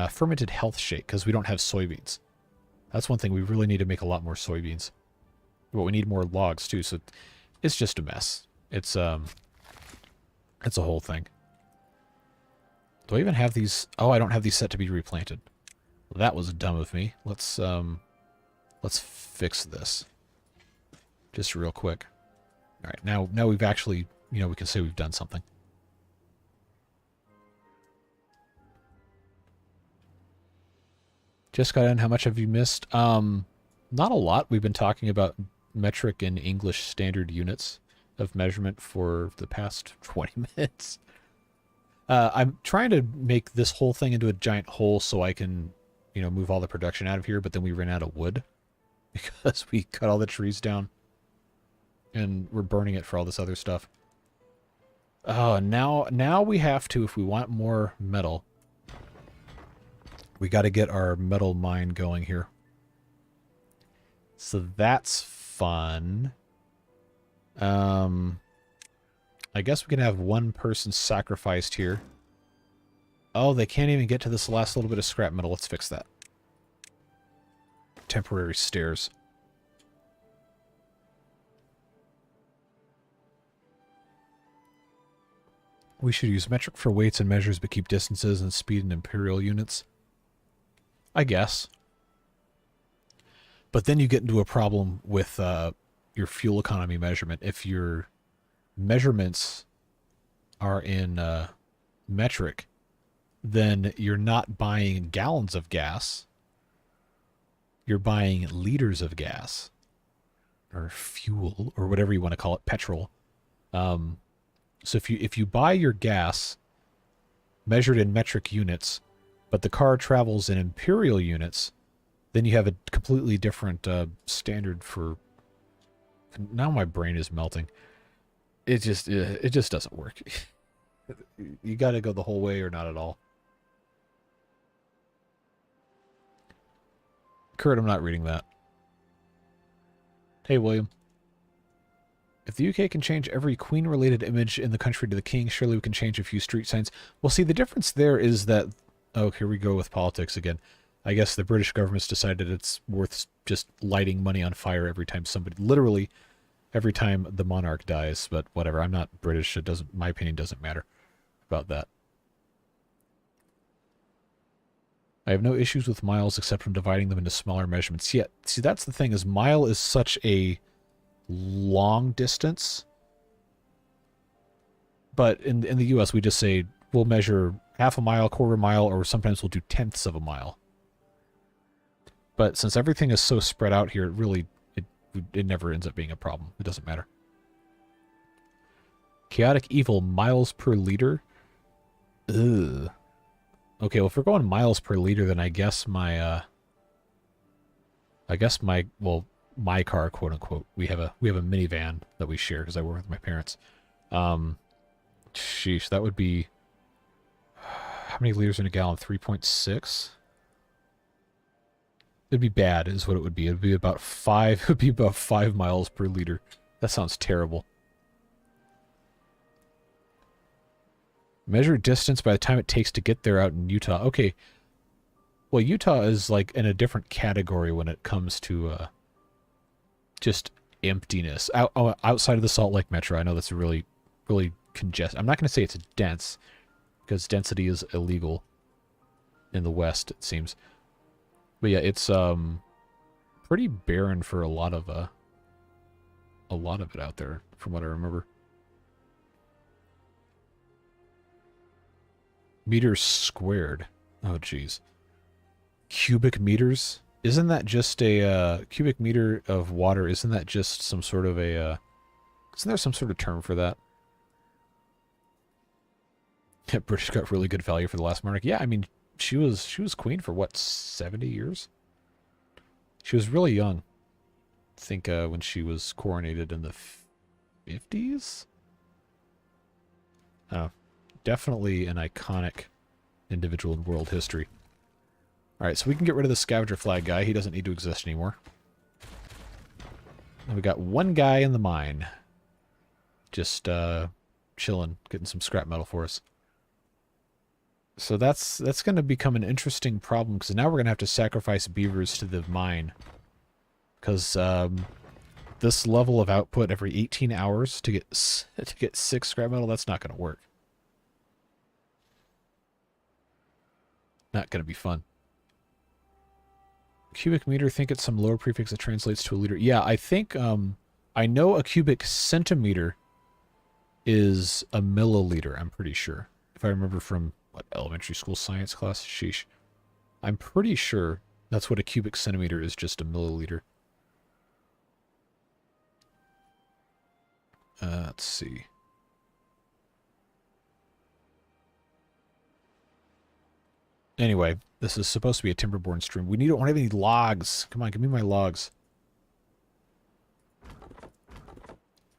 Fermented health shake, because we don't have soybeans. That's one thing we really need to make a lot more soybeans. But we need more logs too, so it's just a mess. It's a whole thing. Do I even have these? Oh, I don't have these set to be replanted. Well, that was dumb of me. Let's fix this. Just real quick. All right, now we've actually, we can say we've done something. Just got in. How much have you missed? Not a lot. We've been talking about metric and English standard units of measurement for the past 20 minutes. I'm trying to make this whole thing into a giant hole so I can, move all the production out of here, but then we ran out of wood because we cut all the trees down and we're burning it for all this other stuff. Oh, now we have to, if we want more metal, we got to get our metal mine going here. So that's fun. I guess we can have one person sacrificed here. Oh, they can't even get to this last little bit of scrap metal. Let's fix that. Temporary stairs. We should use metric for weights and measures, but keep distances and speed in imperial units. I guess. But then you get into a problem with your fuel economy measurement. If your measurements are in metric, then you're not buying gallons of gas. You're buying liters of gas. Or fuel, or whatever you want to call it, petrol. So if you buy your gas measured in metric units, but the car travels in imperial units, then you have a completely different standard for... Now my brain is melting. It just doesn't work. You got to go the whole way or not at all. Kurt, I'm not reading that. Hey, William. If the UK can change every Queen-related image in the country to the King, surely we can change a few street signs. Well, see, the difference there is that... Oh, here we go with politics again. I guess the British government's decided it's worth just lighting money on fire every time somebody... Literally, every time the monarch dies. But whatever, I'm not British. It doesn't... My opinion doesn't matter about that. I have no issues with miles except from dividing them into smaller measurements. Yeah, see, that's the thing, is mile is such a long distance. But in the US, we just say, we'll measure half a mile, quarter mile, or sometimes we'll do tenths of a mile. But since everything is so spread out here, it never ends up being a problem. It doesn't matter. Chaotic Evil, miles per liter? Ugh. Okay, well, if we're going miles per liter, then I guess my my car, quote unquote, we have a minivan that we share because I work with my parents. Sheesh, that would be, how many liters in a gallon? 3.6. It'd be bad, is what it would be. It'd be about 5. It would be about 5 miles per liter. That sounds terrible. Measure distance by the time it takes to get there out in Utah. Okay. Well, Utah is like in a different category when it comes to just emptiness. Outside of the Salt Lake Metro, I know that's a really, really congested. I'm not going to say it's dense, because density is illegal in the West, it seems. But yeah, it's pretty barren for a lot of it out there, from what I remember. Meters squared. Oh, jeez. Cubic meters? Isn't that just a cubic meter of water? Isn't that just some sort of a... isn't there some sort of term for that? Yeah, British got really good value for the last monarch. Yeah, I mean, she was queen for, what, 70 years? She was really young. I think when she was coronated in the 50s? Oh. Definitely an iconic individual in world history. Alright, so we can get rid of the scavenger flag guy. He doesn't need to exist anymore. And we got one guy in the mine. Just chilling, getting some scrap metal for us. So that's going to become an interesting problem, because now we're going to have to sacrifice beavers to the mine. Because this level of output every 18 hours to get 6 scrap metal, that's not going to work. Not going to be fun. Cubic meter, think it's some lower prefix that translates to a liter. Yeah, I think, I know a cubic centimeter is a milliliter, I'm pretty sure. If I remember from, what, elementary school science class? Sheesh. I'm pretty sure that's what a cubic centimeter is, just a milliliter. Let's see. Anyway, this is supposed to be a Timberborn stream. We don't have any logs. Come on, give me my logs.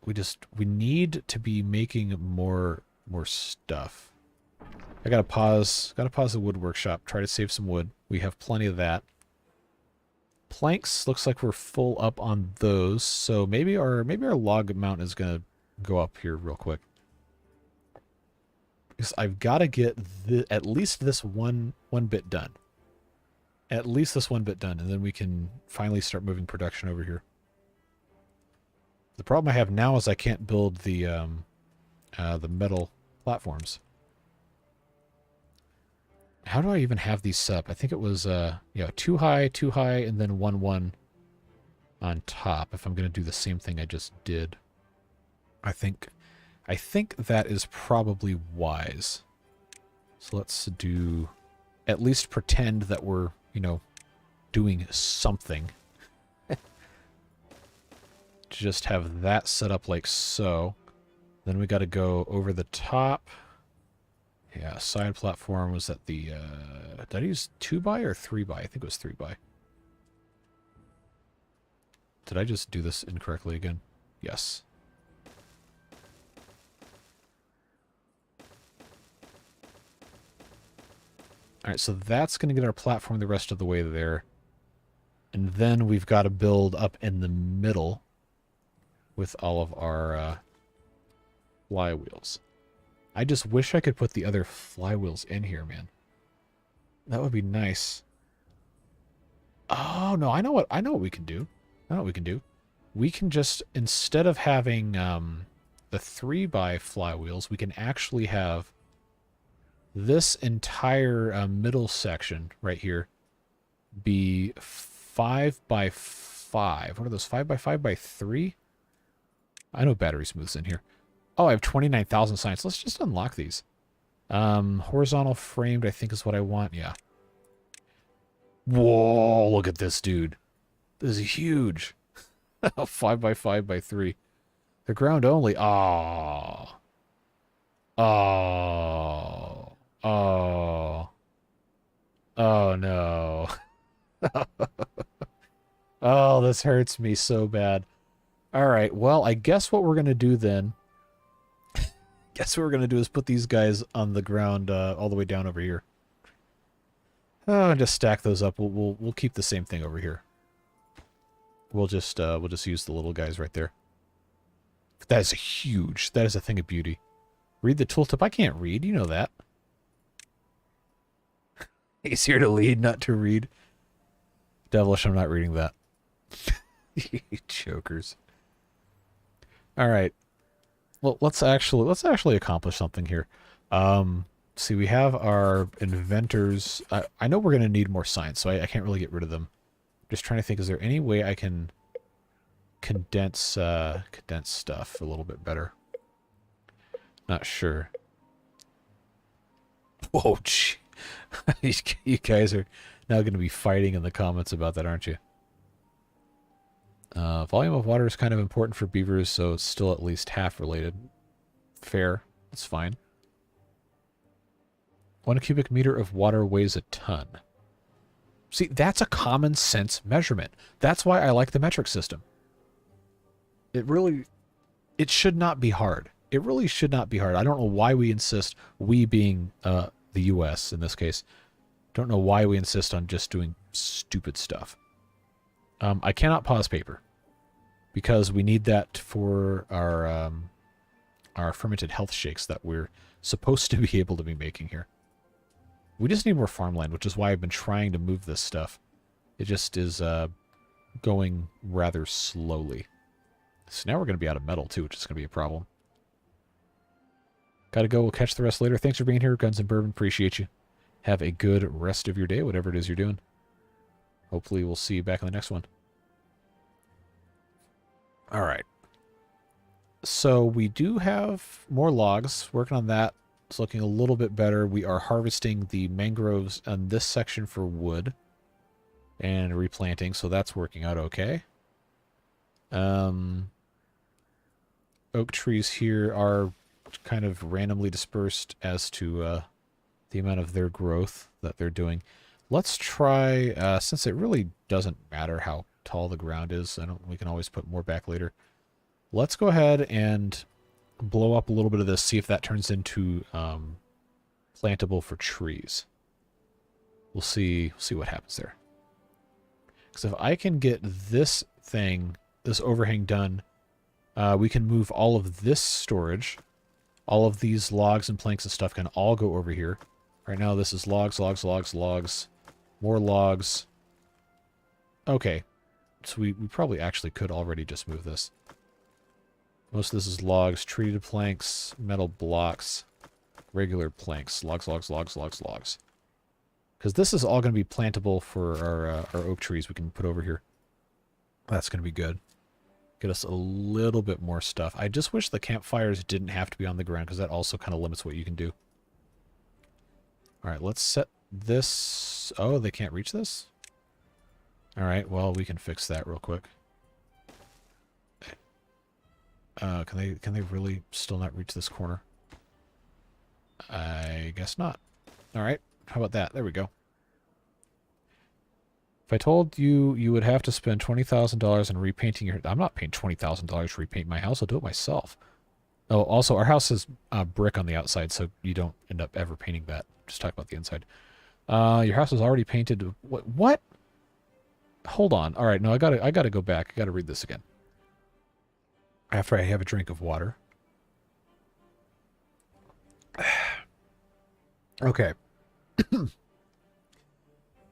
We need to be making more stuff. I gotta pause the wood workshop, try to save some wood. We have plenty of that. Planks, looks like we're full up on those, so maybe our log amount is gonna go up here real quick. Because I've got to get at least this one bit done. At least this one bit done, and then we can finally start moving production over here. The problem I have now is I can't build the metal platforms. How do I even have these set up? I think it was yeah, 2 high, and then 1 on top. If I'm going to do the same thing I just did, I think that is probably wise. So let's do, at least pretend that we're, doing something. Just have that set up like so. Then we got to go over the top. Yeah, side platform was at the, did I use 2x or 3x? I think it was 3x. Did I just do this incorrectly again? Yes. Alright, so that's going to get our platform the rest of the way there. And then we've got to build up in the middle with all of our flywheels. I just wish I could put the other flywheels in here, man. That would be nice. Oh, no, I know what we can do. I know what we can do. We can just, instead of having the 3x flywheels, we can actually have this entire middle section right here be 5x5. What are those? 5x5x3? I know battery smooth's in here. Oh, I have 29,000 science. Let's just unlock these. Horizontal framed, I think is what I want. Yeah. Whoa, look at this, dude. This is huge. 5x5x3. The ground only. Oh. Oh. Oh. Oh, no. Oh, this hurts me so bad. All right, well, I guess what we're going to do then... guess what we're going to do is put these guys on the ground all the way down over here. Oh, and just stack those up. We'll keep the same thing over here. We'll just use the little guys right there. That is huge. That is a thing of beauty. Read the tooltip. I can't read. You know that. He's here to lead, not to read. Devilish, I'm not reading that. You jokers. All right. Well, let's actually accomplish something here. See, we have our inventors. I know we're going to need more science, so I can't really get rid of them. Just trying to think, is there any way I can condense stuff a little bit better? Not sure. Whoa, gee. You guys are now going to be fighting in the comments about that, aren't you? Volume of water is kind of important for beavers, so it's still at least half related. Fair. That's fine. 1 cubic meter of water weighs a ton. See, that's a common sense measurement. That's why I like the metric system. It should not be hard. It really should not be hard. I don't know why we insist, we being the US in this case, don't know why we insist on just doing stupid stuff. I cannot pause paper because we need that for our fermented health shakes that we're supposed to be able to be making here. We just need more farmland, which is why I've been trying to move this stuff. It just is going rather slowly. So now we're going to be out of metal, too, which is going to be a problem. Gotta go. We'll catch the rest later. Thanks for being here, Guns and Bourbon. Appreciate you. Have a good rest of your day, whatever it is you're doing. Hopefully we'll see you back on the next one. All right. So we do have more logs. Working on that. It's looking a little bit better. We are harvesting the mangroves on this section for wood and replanting, so that's working out okay. Oak trees here are kind of randomly dispersed as to the amount of their growth that they're doing. Let's try, since it really doesn't matter how tall the ground is, we can always put more back later. Let's go ahead and blow up a little bit of this, see if that turns into plantable for trees. We'll see what happens there. Because if I can get this thing, this overhang done, we can move all of this storage. All of these logs and planks and stuff can all go over here. Right now this is logs, logs, logs, logs. More logs. Okay. So we probably actually could already just move this. Most of this is logs, treated planks, metal blocks, regular planks, logs, logs, logs, logs, logs. Because this is all going to be plantable for our oak trees we can put over here. That's going to be good. Get us a little bit more stuff. I just wish the campfires didn't have to be on the ground, because that also kind of limits what you can do. Alright, let's set this... Oh, they can't reach this? Alright, well, we can fix that real quick. Can they really still not reach this corner? I guess not. All right. How about that? There we go. If I told you you would have to spend $20,000 on repainting your... I'm not paying $20,000 to repaint my house. I'll do it myself. Oh, also, our house is brick on the outside, so you don't end up ever painting that. Just talk about the inside. Your house is already painted. What? Hold on. All right, no, I gotta go back. I gotta read this again. After I have a drink of water. Okay.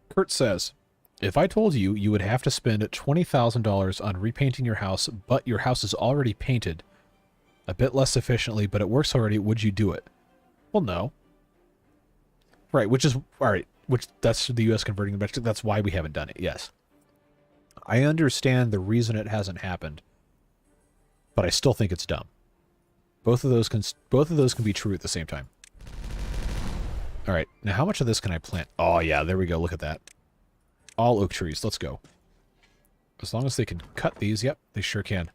Kurt says, if I told you you would have to spend $20,000 on repainting your house, but your house is already painted, a bit less efficiently, but it works already, would you do it? Well, no. Right, which is, all right, which that's the U.S. converting the metric. That's why we haven't done it, yes. I understand the reason it hasn't happened, but I still think it's dumb. Both of those can be true at the same time. All right, now how much of this can I plant? Oh, yeah, there we go. Look at that. All oak trees. Let's go. As long as they can cut these. Yep, they sure can.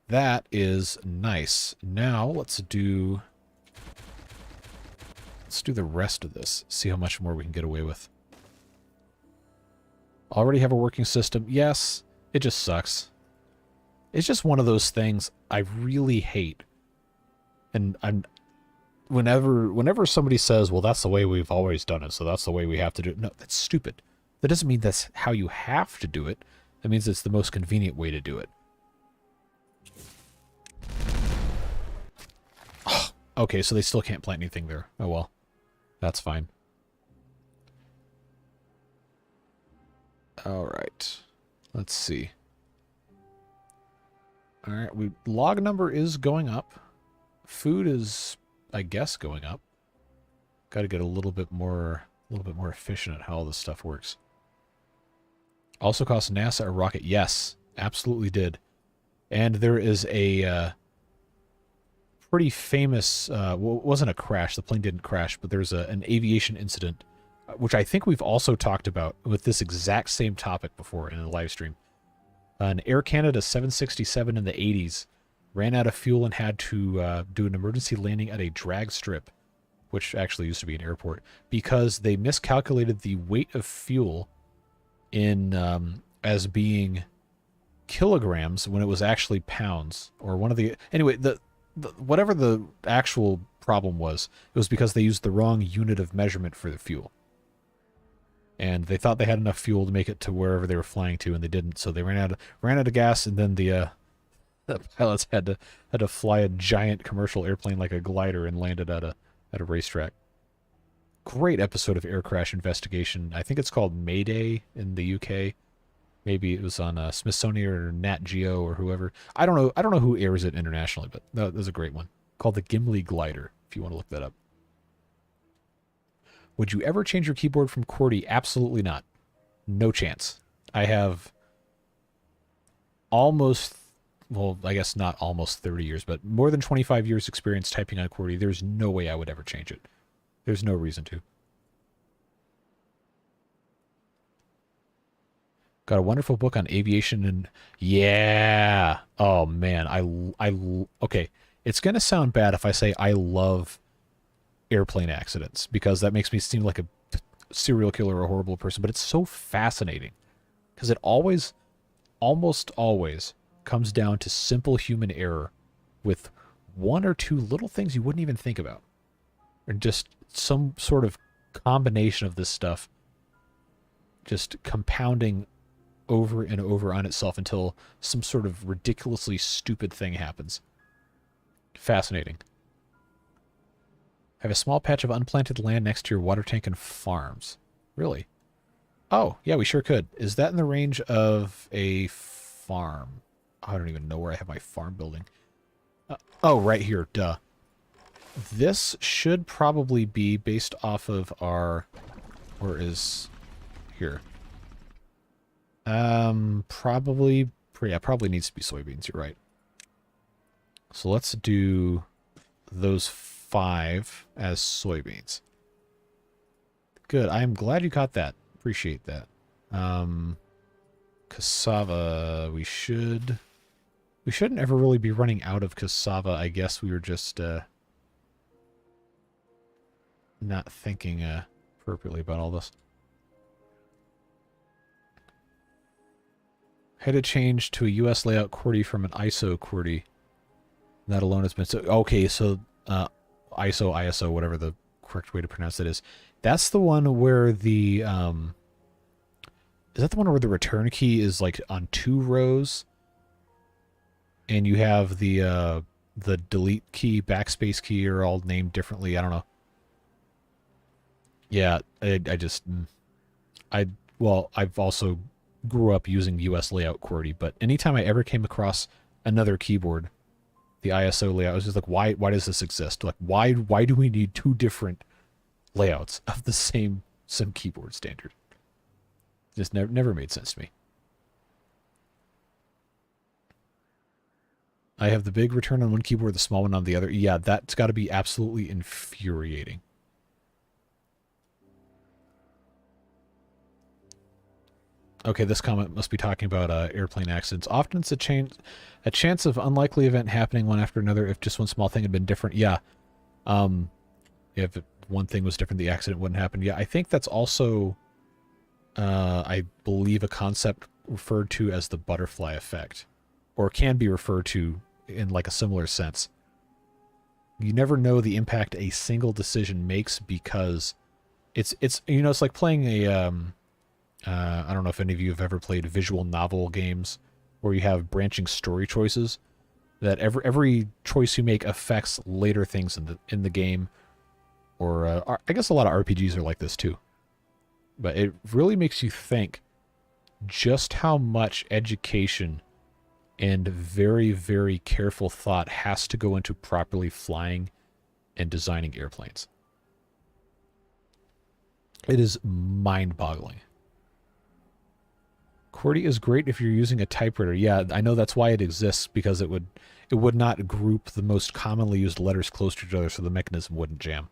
That is nice. Now let's do the rest of this. See how much more we can get away with. Already have a working system. Yes, it just sucks. It's just one of those things I really hate. And whenever somebody says, well, that's the way we've always done it, so that's the way we have to do it. No, that's stupid. That doesn't mean that's how you have to do it. That means it's the most convenient way to do it. Oh, okay, so they still can't plant anything there. Oh, well. That's fine. All right. Let's see. All right, log number is going up. Food is, I guess, going up. Got to get a little bit more efficient at how all this stuff works. Also cost NASA a rocket. Yes, absolutely did. And there is a pretty famous, well, it wasn't a crash. The plane didn't crash, but there's an aviation incident, which I think we've also talked about with this exact same topic before in a live stream. An Air Canada 767 in the 80s ran out of fuel and had to do an emergency landing at a drag strip, which actually used to be an airport, because they miscalculated the weight of fuel in as being kilograms when it was actually pounds, or one of the... Anyway, whatever the actual problem was, it was because they used the wrong unit of measurement for the fuel. And they thought they had enough fuel to make it to wherever they were flying to, and they didn't. So they ran out of gas, and then the pilots had to fly a giant commercial airplane like a glider and landed at a racetrack. Great episode of Air Crash Investigation. I think it's called Mayday in the UK. Maybe it was on Smithsonian or Nat Geo or whoever. I don't know who airs it internationally, but that was a great one. Called the Gimli Glider, if you want to look that up. Would you ever change your keyboard from QWERTY? Absolutely not. No chance. I have almost, well, I guess not almost 30 years, but more than 25 years experience typing on QWERTY. There's no way I would ever change it. There's no reason to. Got a wonderful book on aviation and... Yeah! Oh, man. Okay. It's going to sound bad if I say I love airplane accidents, because that makes me seem like a serial killer or a horrible person, but it's so fascinating. Because it almost always comes down to simple human error with one or two little things you wouldn't even think about. Or just some sort of combination of this stuff just compounding over and over on itself until some sort of ridiculously stupid thing happens. Fascinating. Have a small patch of unplanted land next to your water tank and farms. Really? Oh, yeah, we sure could. Is that in the range of a farm? I don't even know where I have my farm building. Oh, right here. Duh. This should probably be based off of our... Where is... Here. Probably needs to be soybeans. You're right. So let's do those 5 as soybeans. Good. I am glad you caught that. Appreciate that. Cassava, we should We shouldn't ever really be running out of cassava. I guess we were just not thinking appropriately about all this. Had to change to a US layout QWERTY from an ISO QWERTY. That alone has been so okay. So ISO, whatever the correct way to pronounce that is. That's the one where the is that the one where the return key is like on 2 rows, and you have the delete key, backspace key are all named differently. I don't know. Yeah, I've also grew up using US layout QWERTY, but anytime I ever came across another keyboard, the ISO layout, I was just like, why does this exist? Like, why do we need 2 different layouts of the same keyboard standard? Just never made sense to me. I have the big return on one keyboard, the small one on the other. Yeah, that's got to be absolutely infuriating. Okay, this comment must be talking about airplane accidents. Often it's a chance of unlikely event happening one after another if just one small thing had been different. Yeah. If one thing was different, the accident wouldn't happen. Yeah, I think that's also, I believe, a concept referred to as the butterfly effect, or can be referred to in like a similar sense. You never know the impact a single decision makes because it's you know, it's like playing a I don't know if any of you have ever played visual novel games where you have branching story choices, that every choice you make affects later things in the game, or I guess a lot of RPGs are like this too. But it really makes you think just how much education and very, very careful thought has to go into properly flying and designing airplanes. It is mind-boggling. QWERTY is great if you're using a typewriter. Yeah, I know that's why it exists, because it would not group the most commonly used letters close to each other so the mechanism wouldn't jam.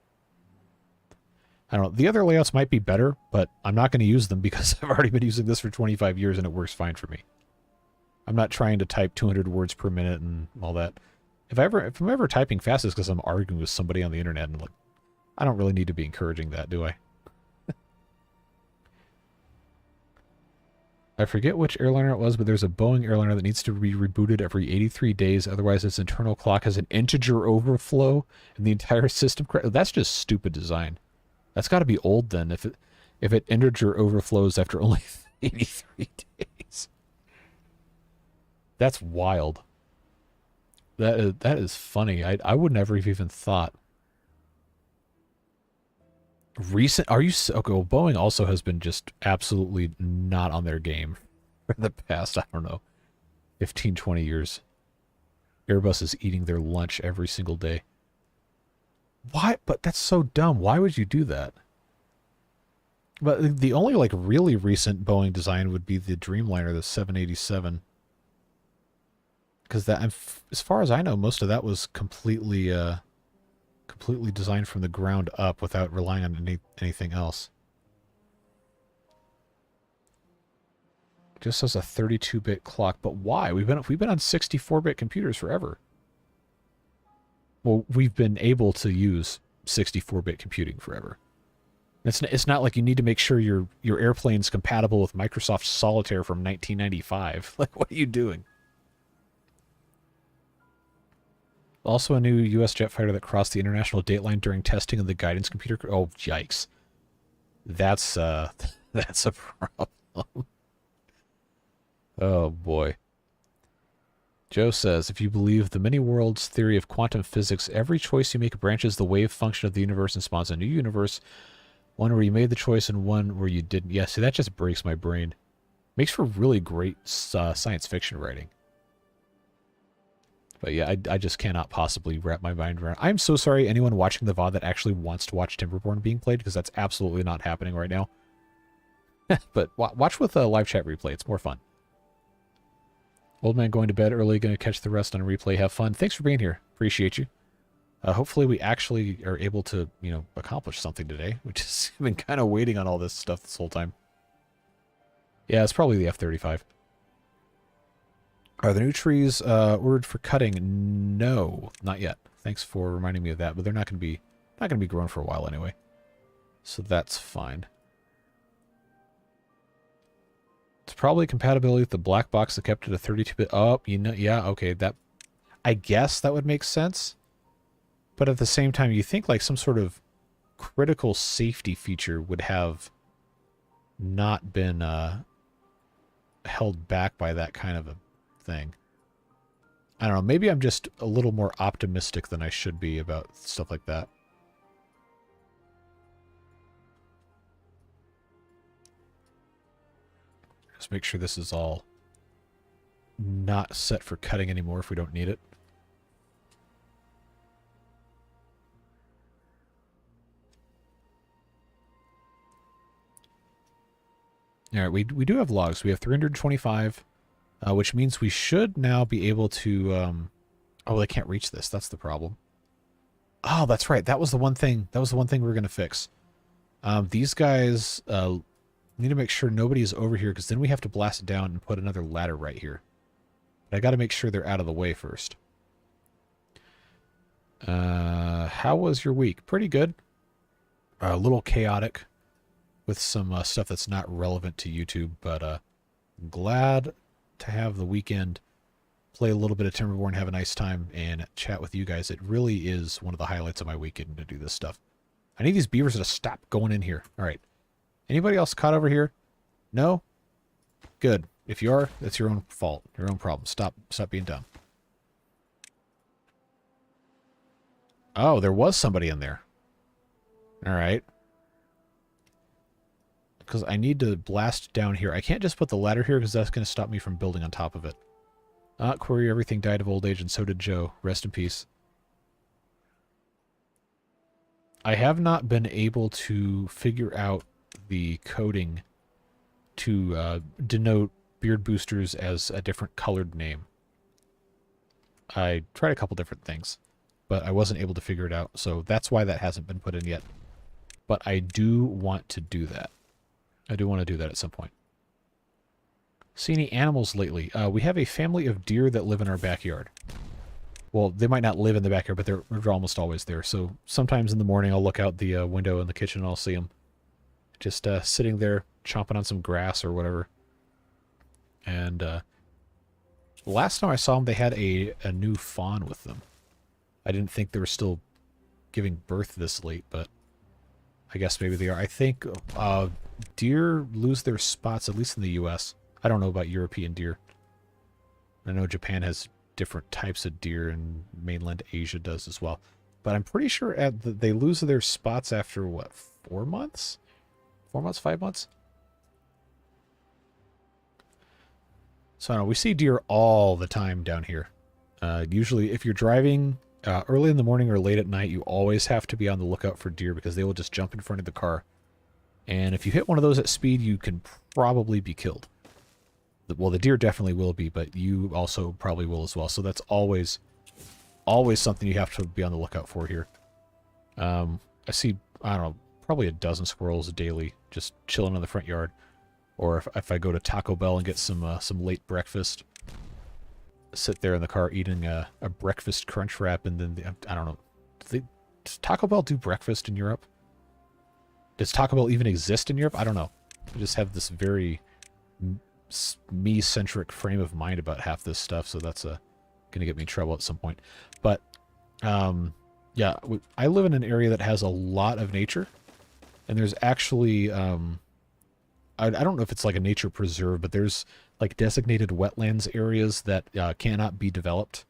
I don't know. The other layouts might be better, but I'm not going to use them because I've already been using this for 25 years and it works fine for me. I'm not trying to type 200 words per minute and all that. If I'm ever typing fast, it's because I'm arguing with somebody on the internet, and like, I don't really need to be encouraging that, do I? I forget which airliner it was, but there's a Boeing airliner that needs to be rebooted every 83 days. Otherwise, its internal clock has an integer overflow and the entire system crashes. That's just stupid design. That's got to be old then if it integer overflows after only 83 days. That's wild. That is funny. I would never have even thought. Are you okay? Well, Boeing also has been just absolutely not on their game for the past, I don't know, 15, 20 years. Airbus is eating their lunch every single day. Why? But that's so dumb. Why would you do that? But the only like really recent Boeing design would be the Dreamliner, the 787. Because that, as far as I know, most of that was completely designed from the ground up without relying on anything else. Just as a 32-bit clock, but why? We've been on 64-bit computers forever. Well, we've been able to use 64-bit computing forever. It's not like you need to make sure your airplane's compatible with Microsoft Solitaire from 1995. Like, what are you doing? Also, a new U.S. jet fighter that crossed the international date line during testing of the guidance computer. Oh, yikes! That's a problem. Oh boy. Joe says, if you believe the many worlds theory of quantum physics, every choice you make branches the wave function of the universe and spawns a new universe. One where you made the choice and one where you didn't. Yeah, see, that just breaks my brain. Makes for really great science fiction writing. But yeah, I just cannot possibly wrap my mind around. I'm so sorry anyone watching the VOD that actually wants to watch Timberborn being played, because that's absolutely not happening right now. But watch with a live chat replay. It's more fun. Old man going to bed early, going to catch the rest on a replay. Have fun. Thanks for being here. Appreciate you. Hopefully we actually are able to, you know, accomplish something today. We've just been kind of waiting on all this stuff this whole time. Yeah, it's probably the F-35. Are the new trees ordered for cutting? No, not yet. Thanks for reminding me of that. But they're not going to be growing for a while anyway, so that's fine. It's probably compatibility with the black box that kept it a 32-bit. Oh, you know, yeah, okay. That, I guess that would make sense. But at the same time, you think like some sort of critical safety feature would have not been held back by that kind of a thing. I don't know. Maybe I'm just a little more optimistic than I should be about stuff like that. Just make sure this is all not set for cutting anymore if we don't need it. All right, we do have logs. We have 325, which means we should now be able to... oh, they can't reach this. That's the problem. Oh, that's right. That was the one thing. That was the one thing we were going to fix. These guys need to make sure nobody's over here, because then we have to blast it down and put another ladder right here. But I got to make sure they're out of the way first. How was your week? Pretty good. A little chaotic with some stuff that's not relevant to YouTube, but glad to have the weekend, play a little bit of Timberborn, have a nice time, and chat with you guys. It really is one of the highlights of my weekend to do this stuff. I need these beavers to stop going in here. All right. Anybody else caught over here? No? Good. If you are, that's your own fault. Your own problem. Stop being dumb. Oh, there was somebody in there. All right. Because I need to blast down here. I can't just put the ladder here because that's going to stop me from building on top of it. Query, everything died of old age, and so did Joe. Rest in peace. I have not been able to figure out the coding to denote beard boosters as a different colored name. I tried a couple different things, but I wasn't able to figure it out, so that's why that hasn't been put in yet. But I do want to do that. I do want to do that at some point. See any animals lately? We have a family of deer that live in our backyard. Well, they might not live in the backyard, but they're almost always there. So sometimes in the morning I'll look out the window in the kitchen and I'll see them. Just sitting there chomping on some grass or whatever. And last time I saw them, they had a new fawn with them. I didn't think they were still giving birth this late, but I guess maybe they are. I think deer lose their spots, at least in the U.S. I don't know about European deer. I know Japan has different types of deer, and mainland Asia does as well. But I'm pretty sure they lose their spots after, what, 4 months? 4 months, 5 months? So I don't know, we see deer all the time down here. Usually if you're driving early in the morning or late at night, you always have to be on the lookout for deer because they will just jump in front of the car. And if you hit one of those at speed, you can probably be killed. Well, the deer definitely will be, but you also probably will as well. So that's always something you have to be on the lookout for here. I see, I don't know, probably a dozen squirrels daily just chilling in the front yard. Or if I go to Taco Bell and get some late breakfast, sit there in the car eating a breakfast crunch wrap, and then, I don't know, does Taco Bell do breakfast in Europe? Does Taco Bell even exist in Europe? I don't know. I just have this very me-centric frame of mind about half this stuff, so that's going to get me in trouble at some point. But, yeah, I live in an area that has a lot of nature, and there's actually, I don't know if it's like a nature preserve, but there's like designated wetlands areas that cannot be developed.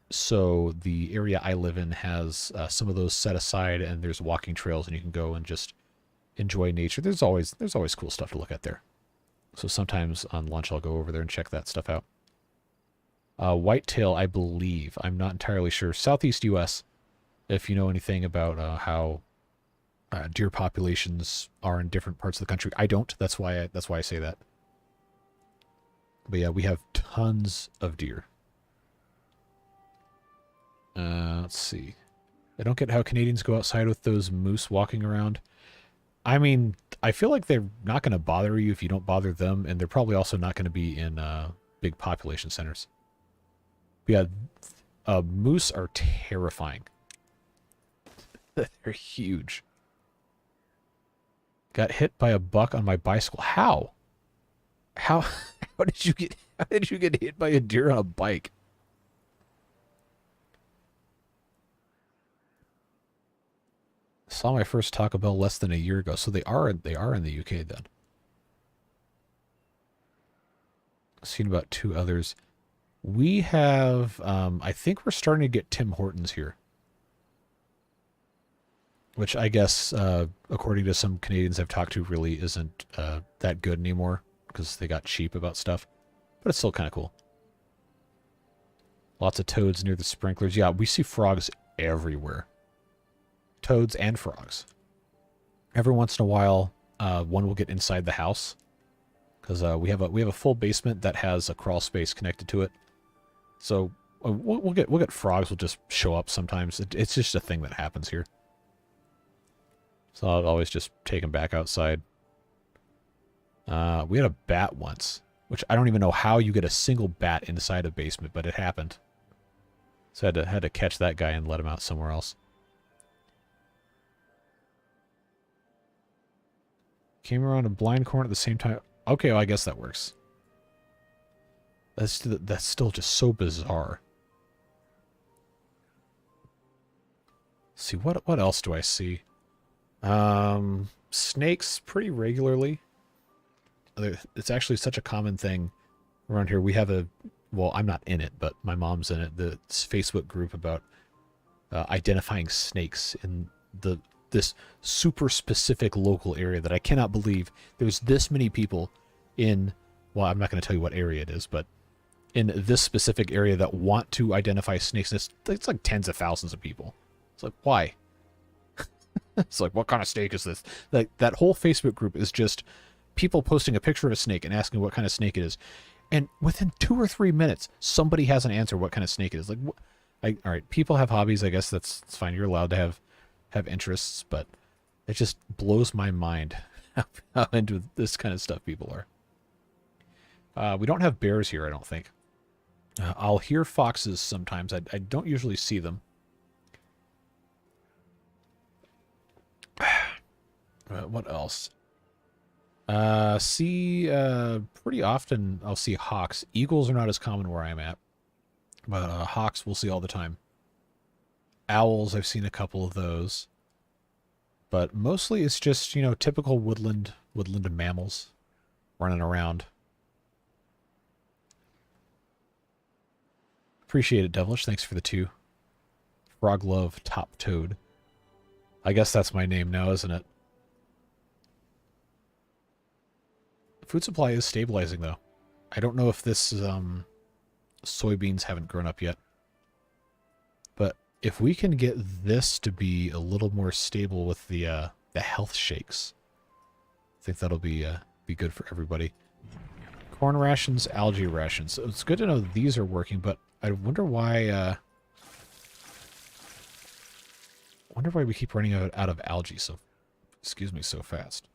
So the area I live in has some of those set aside, and there's walking trails, and you can go and just enjoy nature. There's always cool stuff to look at there. So sometimes on lunch I'll go over there and check that stuff out. Whitetail, I believe. I'm not entirely sure. Southeast U.S., if you know anything about how deer populations are in different parts of the country. I don't. That's why I say that. But yeah, we have tons of deer. Let's see. I don't get how Canadians go outside with those moose walking around. I mean, I feel like they're not going to bother you if you don't bother them, and they're probably also not going to be in big population centers. But yeah, moose are terrifying. They're huge. Got hit by a buck on my bicycle. How? How did you get hit by a deer on a bike? Saw my first Taco Bell less than a year ago, so they are in the UK then. Seen about 2 others. We have I think we're starting to get Tim Hortons here. Which I guess, according to some Canadians I've talked to, really isn't that good anymore because they got cheap about stuff. But it's still kind of cool. Lots of toads near the sprinklers. Yeah, we see frogs everywhere. Toads and frogs. Every once in a while, one will get inside the house because we have a full basement that has a crawl space connected to it. So we'll get frogs will just show up sometimes. It's just a thing that happens here. So I'll always just take them back outside. We had a bat once, which I don't even know how you get a single bat inside a basement, but it happened. So I had to catch that guy and let him out somewhere else. Came around a blind corner at the same time. Okay, well, I guess that works. That's still just so bizarre. Let's see, what else do I see? Snakes pretty regularly. It's actually such a common thing around here. We have well, I'm not in it, but my mom's in it. The Facebook group about identifying snakes in this super specific local area that I cannot believe there's this many people in. Well, I'm not going to tell you what area it is, but in this specific area that want to identify snakes. It's like tens of thousands of people. It's like, why? It's like, what kind of snake is this? Like, that whole Facebook group is just people posting a picture of a snake and asking what kind of snake it is. And within 2 or 3 minutes, somebody has an answer what kind of snake it is. Like, all right, people have hobbies. I guess that's fine. You're allowed to have interests, but it just blows my mind how into this kind of stuff people are. We don't have bears here, I don't think. I'll hear foxes sometimes. I don't usually see them. What else? Pretty often I'll see hawks. Eagles are not as common where I'm at, but hawks we'll see all the time. Owls, I've seen a couple of those, but mostly it's just, you know, typical woodland mammals running around. Appreciate it, Devilish. Thanks for the 2. Frog Love Top Toad. I guess that's my name now, isn't it? Food supply is stabilizing, though. I don't know if this soybeans haven't grown up yet. But if we can get this to be a little more stable with the health shakes, I think that'll be good for everybody. Corn rations, algae rations. So it's good to know these are working, but I wonder why we keep running out of algae so fast.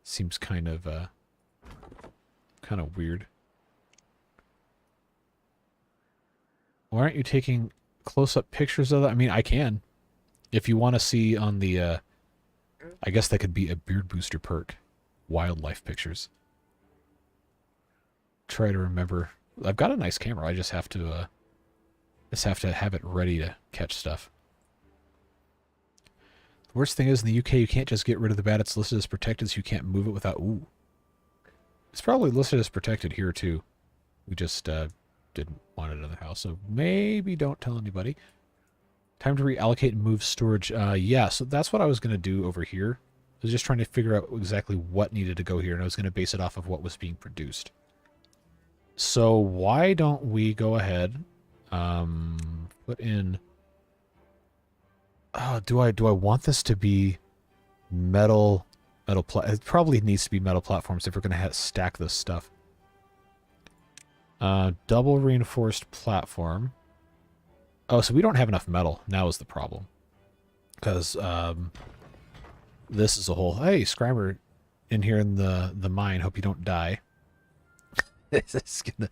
Seems kind of weird. Why aren't you taking close-up pictures of that? I mean, I can. If you want to see on the I guess that could be a beard booster perk. Wildlife pictures. Try to remember. I've got a nice camera. I just have to have it ready to catch stuff. The worst thing is in the UK you can't just get rid of the bat. It's listed as protected, so you can't move it without. Ooh. It's probably listed as protected here too. We just didn't want it in the house, so maybe don't tell anybody. Time to reallocate and move storage. Yeah, so that's what I was going to do over here. I was just trying to figure out exactly what needed to go here, and I was going to base it off of what was being produced. So why don't we go ahead, put in... Oh, do I want this to be metal it probably needs to be metal platforms if we're going to stack this stuff. Double reinforced platform. Oh, so we don't have enough metal. Now is the problem. Because this is a whole... Hey, Skrymer in here in the mine. Hope you don't die. It's gonna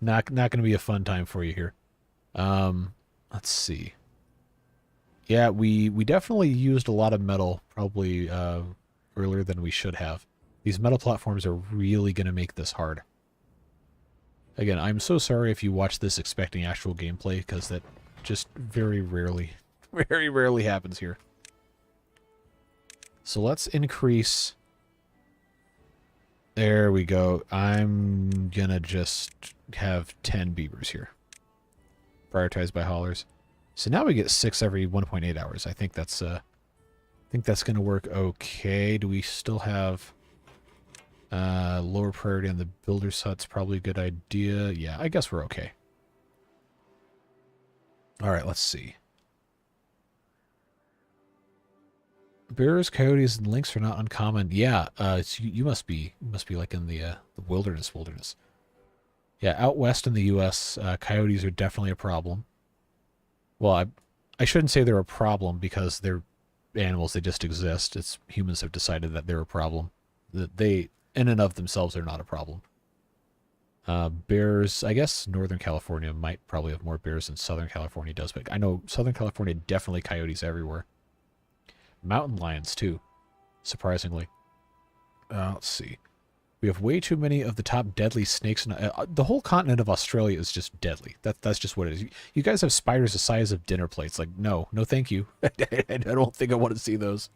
not gonna be a fun time for you here. Let's see. Yeah, we definitely used a lot of metal, probably earlier than we should have. These metal platforms are really gonna make this hard. Again, I'm so sorry if you watch this expecting actual gameplay, because that just very rarely happens here. So let's increase. There we go. I'm gonna just have 10 beavers here. Prioritized by haulers. So now we get 6 every 1.8 hours. I think that's gonna work okay. Do we still have lower priority on the builder's hut's probably a good idea. Yeah, I guess we're okay. Alright, let's see. Bears, coyotes, and lynx are not uncommon. Yeah, you must be like in the wilderness. Yeah, out west in the U.S., coyotes are definitely a problem. Well, I shouldn't say they're a problem because they're animals; they just exist. It's humans have decided that they're a problem. That they, in and of themselves, are not a problem. Bears, I guess Northern California might probably have more bears than Southern California does, but I know Southern California definitely coyotes everywhere. Mountain lions, too, surprisingly. Let's see. We have way too many of the top deadly snakes. The whole continent of Australia is just deadly. That's just what it is. You guys have spiders the size of dinner plates. Like, no thank you. I don't think I want to see those.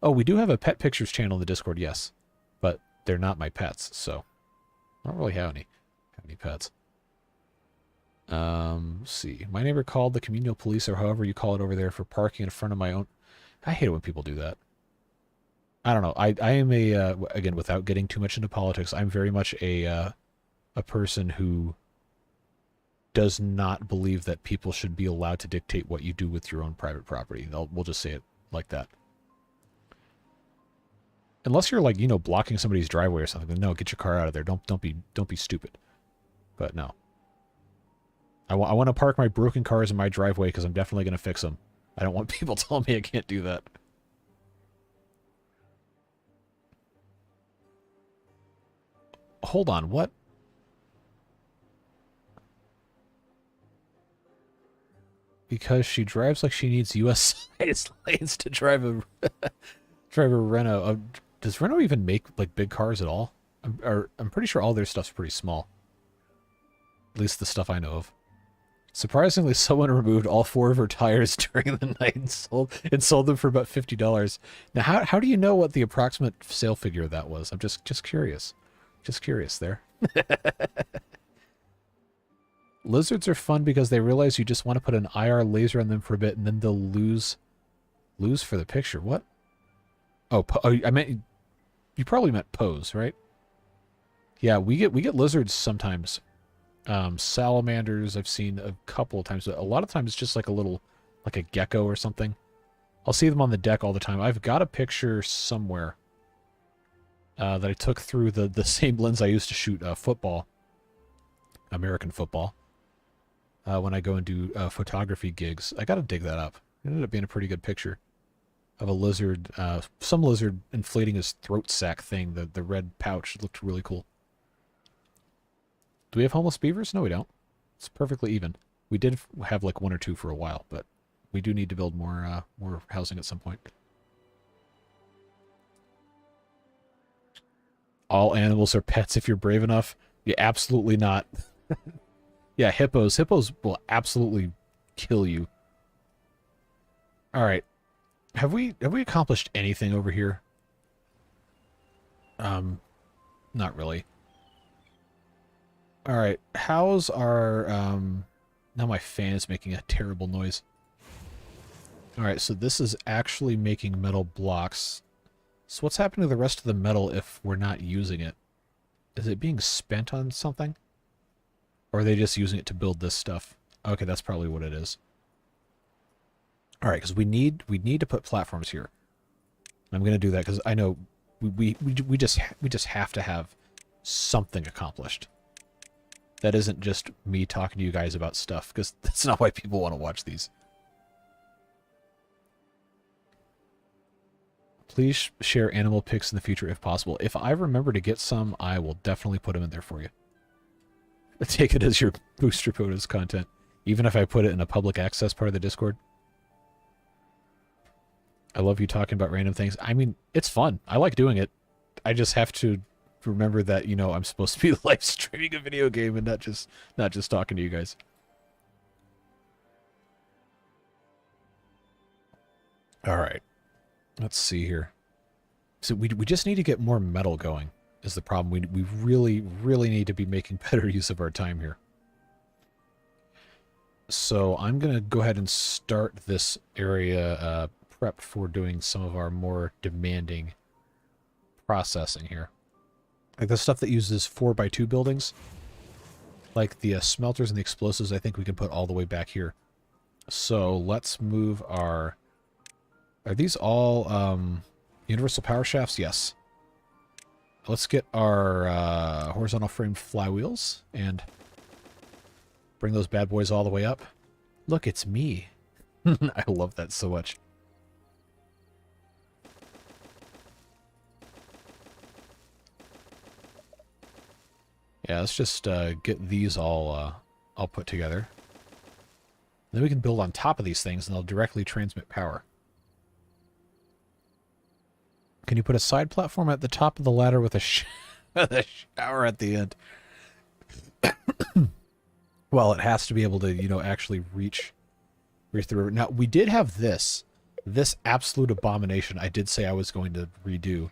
Oh, we do have a pet pictures channel in the Discord, yes. But they're not my pets, so I don't really have any pets. Let's see. My neighbor called the communal police, or however you call it over there, for parking in front of my own. I hate it when people do that. I don't know. I am again, without getting too much into politics, I'm very much a person who does not believe that people should be allowed to dictate what you do with your own private property. We'll just say it like that. Unless you're like, blocking somebody's driveway or something. No, get your car out of there. Don't be stupid. But no. I want to park my broken cars in my driveway because I'm definitely going to fix them. I don't want people telling me I can't do that. Hold on, what? Because she drives like she needs US size lanes to drive a Renault. Does Renault even make like big cars at all? I'm pretty sure all their stuff's pretty small. At least the stuff I know of. Surprisingly, someone removed all 4 of her tires during the night and sold them for about $50. Now, how do you know what the approximate sale figure of that was? I'm just curious. Just curious there. Lizards are fun because they realize you just want to put an IR laser on them for a bit and then they'll lose for the picture. What? Oh, I meant you probably meant pose, right? Yeah, we get lizards sometimes. Salamanders I've seen a couple of times. A lot of times it's just like like a gecko or something. I'll see them on the deck all the time. I've got a picture somewhere that I took through the same lens I used to shoot football, American football, when I go and do photography gigs. I got to dig that up. It ended up being a pretty good picture of a lizard, some lizard inflating his throat sac thing, the red pouch. It looked really cool. Do we have homeless beavers? No, we don't. It's perfectly even. We did have like 1 or 2 for a while, but we do need to build more housing at some point. All animals are pets if you're brave enough. Yeah, absolutely not. Yeah, hippos. Hippos will absolutely kill you. All right. Have we accomplished anything over here? Not really. All right. How's our now my fan is making a terrible noise. All right, so this is actually making metal blocks. So what's happening to the rest of the metal if we're not using it? Is it being spent on something? Or are they just using it to build this stuff? Okay, that's probably what it is. All right, because we need to put platforms here. I'm going to do that because I know we just have to have something accomplished. That isn't just me talking to you guys about stuff, because that's not why people want to watch these. Please share animal pics in the future if possible. If I remember to get some, I will definitely put them in there for you. Take it as your booster photos content, even if I put it in a public access part of the Discord. I love you talking about random things. I mean, it's fun. I like doing it. I just have to remember that, you know, I'm supposed to be live streaming a video game and not just talking to you guys. All right. Let's see here. So we just need to get more metal going is the problem. We really, really need to be making better use of our time here. So I'm going to go ahead and start this area prep for doing some of our more demanding processing here. Like the stuff that uses 4x2 buildings, like the smelters and the explosives, I think we can put all the way back here. So let's move our... Are these all universal power shafts? Yes. Let's get our horizontal frame flywheels and bring those bad boys all the way up. Look, it's me. I love that so much. Yeah, let's just get these all put together. Then we can build on top of these things and they'll directly transmit power. Can you put a side platform at the top of the ladder with a shower at the end? Well, it has to be able to, you know, actually reach through. Now, we did have this absolute abomination I did say I was going to redo.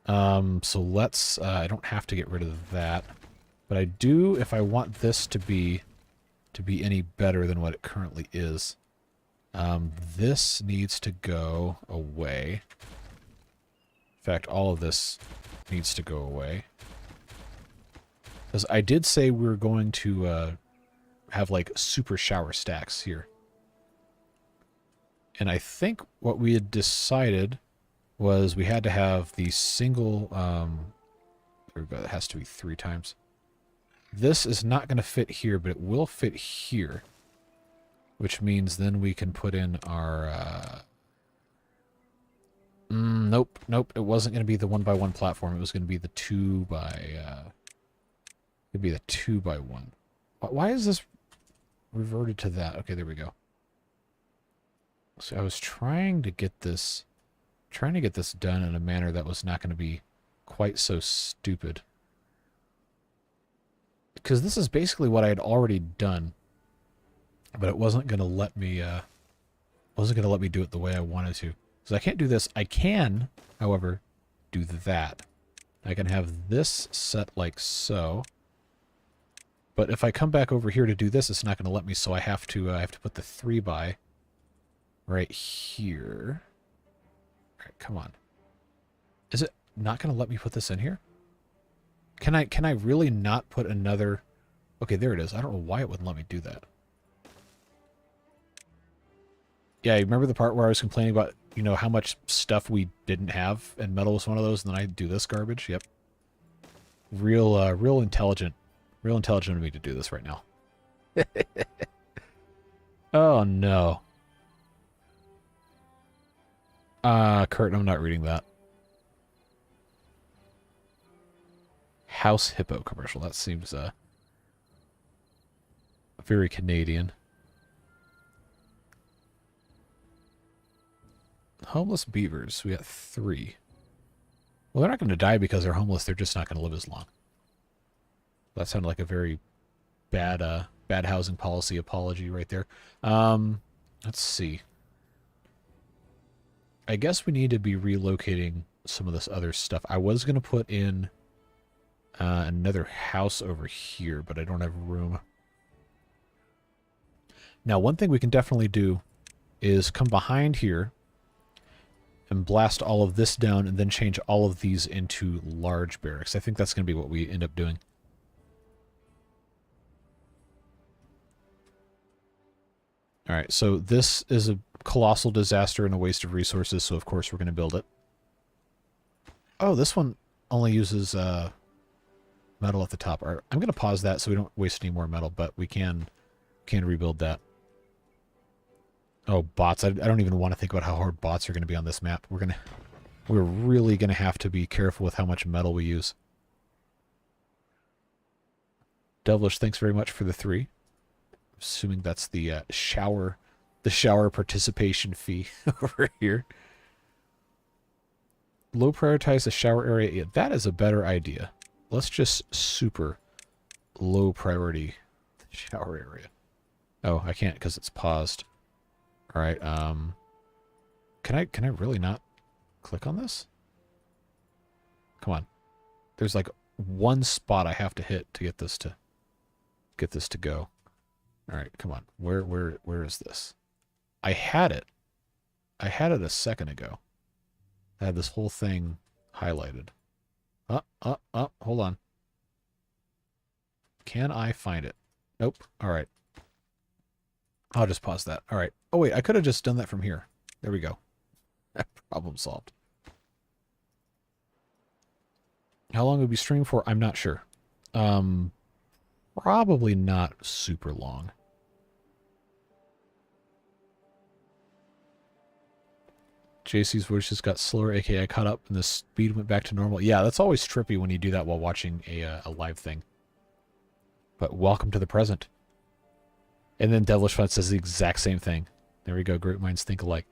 So let's, I don't have to get rid of that, but I do if I want this to be any better than what it currently is. This needs to go away. In fact, all of this needs to go away. Because I did say we were going to have like super shower stacks here. And I think what we had decided was we had to have the single, there we go, it has to be 3 times. This is not going to fit here, but it will fit here. Which means then we can put in our, nope, it wasn't going to be the 1x1 platform. It was going to be the 2x, it'd be the 2x1. Why is this reverted to that? Okay, there we go. So I was trying to get this done in a manner that was not going to be quite so stupid. Because this is basically what I had already done. But it wasn't going to let me do it the way I wanted to. So I can't do this. I can, however, do that. I can have this set like so. But if I come back over here to do this, it's not going to let me, so I have to put the 3x right here. All right, come on. Is it not going to let me put this in here? Can I really not put another... Okay, there it is. I don't know why it wouldn't let me do that. Yeah, you remember the part where I was complaining about, you know, how much stuff we didn't have, and metal was one of those, and then I do this garbage? Yep. Real intelligent of me to do this right now. Oh, no. Kurt, I'm not reading that. House Hippo commercial. That seems, very Canadian. Homeless beavers. We got 3. Well, they're not going to die because they're homeless. They're just not going to live as long. That sounded like a very bad housing policy apology right there. Let's see. I guess we need to be relocating some of this other stuff. I was going to put in another house over here, but I don't have room. Now, one thing we can definitely do is come behind here and blast all of this down and then change all of these into large barracks. I think that's going to be what we end up doing. Alright, so this is a colossal disaster and a waste of resources, so of course we're going to build it. Oh, this one only uses metal at the top. Right, I'm going to pause that so we don't waste any more metal, but we can rebuild that. Oh, bots. I don't even want to think about how hard bots are going to be on this map. We're really going to have to be careful with how much metal we use. Devilish, thanks very much for the 3. Assuming that's the shower participation fee over here. Low prioritize the shower area. Yeah, that is a better idea. Let's just super low priority the shower area. Oh, I can't because it's paused. All right. Can I really not click on this? Come on. There's like one spot I have to hit to get this to go. All right, come on. Where is this? I had it. I had it a second ago. I had this whole thing highlighted. Hold on. Can I find it? Nope. All right. I'll just pause that. All right. Oh, wait. I could have just done that from here. There we go. Problem solved. How long would we stream for? I'm not sure. Probably not super long. JC's voice just got slower, aka I caught up, and the speed went back to normal. Yeah, that's always trippy when you do that while watching a live thing. But welcome to the present. And then Devilish Fun says the exact same thing. There we go. Great minds think alike.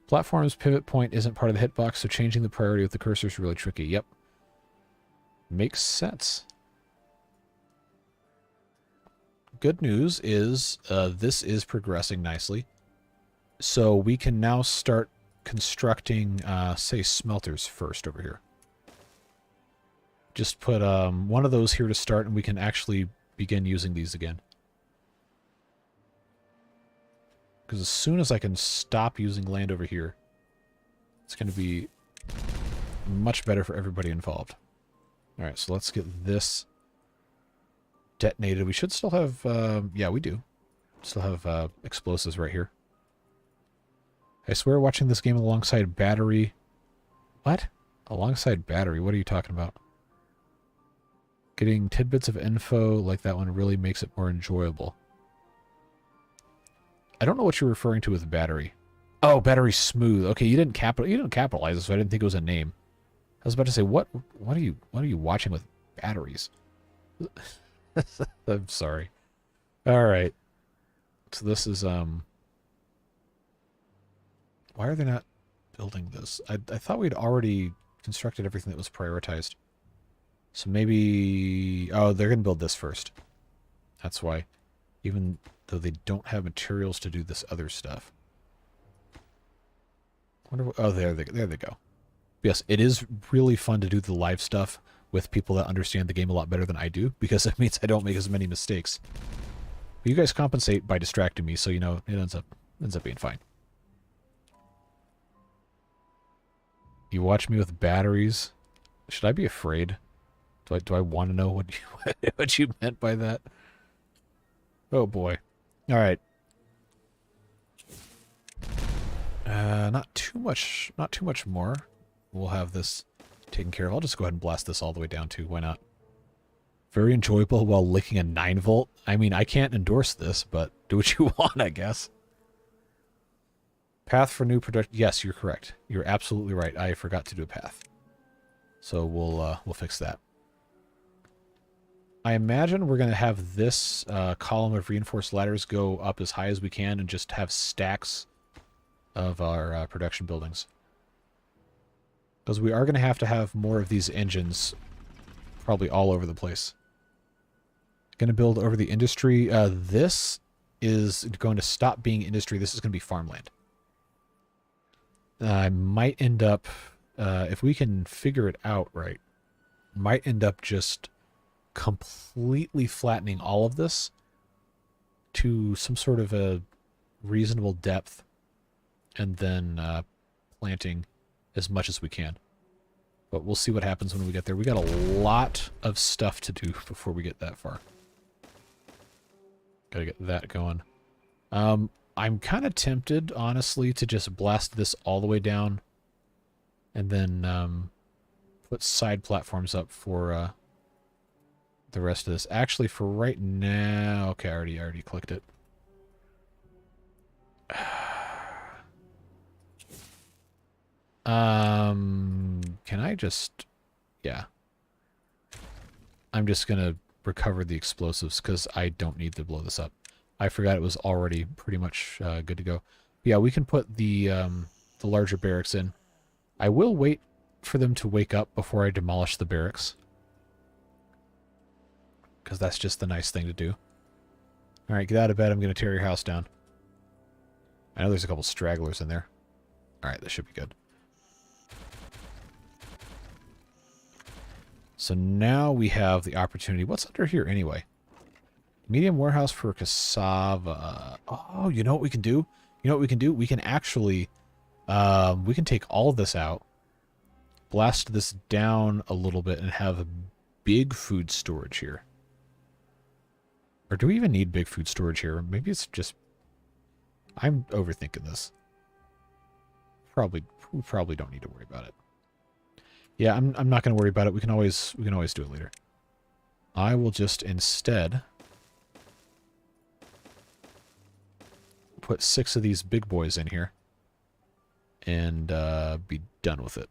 Platform's pivot point isn't part of the hitbox, so changing the priority with the cursor is really tricky. Yep. Makes sense. Good news is this is progressing nicely. So we can now start constructing, say, smelters first over here. Just put one of those here to start, and we can actually begin using these again. Because as soon as I can stop using land over here, it's going to be much better for everybody involved. Alright, so let's get this detonated. We should still have, yeah, we do. Still have explosives right here. I swear watching this game alongside battery... What? Alongside battery? What are you talking about? Getting tidbits of info like that one really makes it more enjoyable. I don't know what you're referring to with battery. Oh, battery smooth. Okay, you didn't capitalize it, so I didn't think it was a name. I was about to say, what are you watching with batteries? I'm sorry. All right. So this is why are they not building this? I thought we'd already constructed everything that was prioritized. So maybe... Oh, they're going to build this first. That's why. Even though they don't have materials to do this other stuff. Wonder what, oh, there they go. Yes, it is really fun to do the live stuff with people that understand the game a lot better than I do, because it means I don't make as many mistakes. But you guys compensate by distracting me, so you know it ends up being fine. You watch me with batteries. Should I be afraid? Do I want to know what you meant by that? Oh boy. All right. Not too much more. We'll have this taken care of. I'll just go ahead and blast this all the way down too. Why not? Very enjoyable while licking a 9-volt. I mean, I can't endorse this, but do what you want, I guess. Path for new production. Yes, you're correct. You're absolutely right. I forgot to do a path. So we'll fix that. I imagine we're going to have this column of reinforced ladders go up as high as we can and just have stacks of our production buildings. Because we are going to have more of these engines probably all over the place. Going to build over the industry. This is going to stop being industry. This is going to be farmland. I might end up, if we can figure it out right, might end up just completely flattening all of this to some sort of a reasonable depth and then planting as much as we can. But we'll see what happens when we get there. We got a lot of stuff to do before we get that far. Gotta get that going. I'm kind of tempted, honestly, to just blast this all the way down and then put side platforms up for the rest of this. Actually, for right now... Okay, I already clicked it. Can I just... Yeah. I'm just going to recover the explosives because I don't need to blow this up. I forgot it was already pretty much good to go. Yeah, we can put the larger barracks in. I will wait for them to wake up before I demolish the barracks. Because that's just the nice thing to do. Alright, get out of bed. I'm going to tear your house down. I know there's a couple stragglers in there. Alright, this should be good. So now we have the opportunity. What's under here anyway? Medium warehouse for cassava. Oh, you know what we can do? You know what we can do? We can actually... we can take all of this out. Blast this down a little bit and have a big food storage here. Or do we even need big food storage here? Maybe it's just... I'm overthinking this. We probably don't need to worry about it. Yeah, I'm not going to worry about it. We can always do it later. I will just instead put 6 of these big boys in here and be done with it.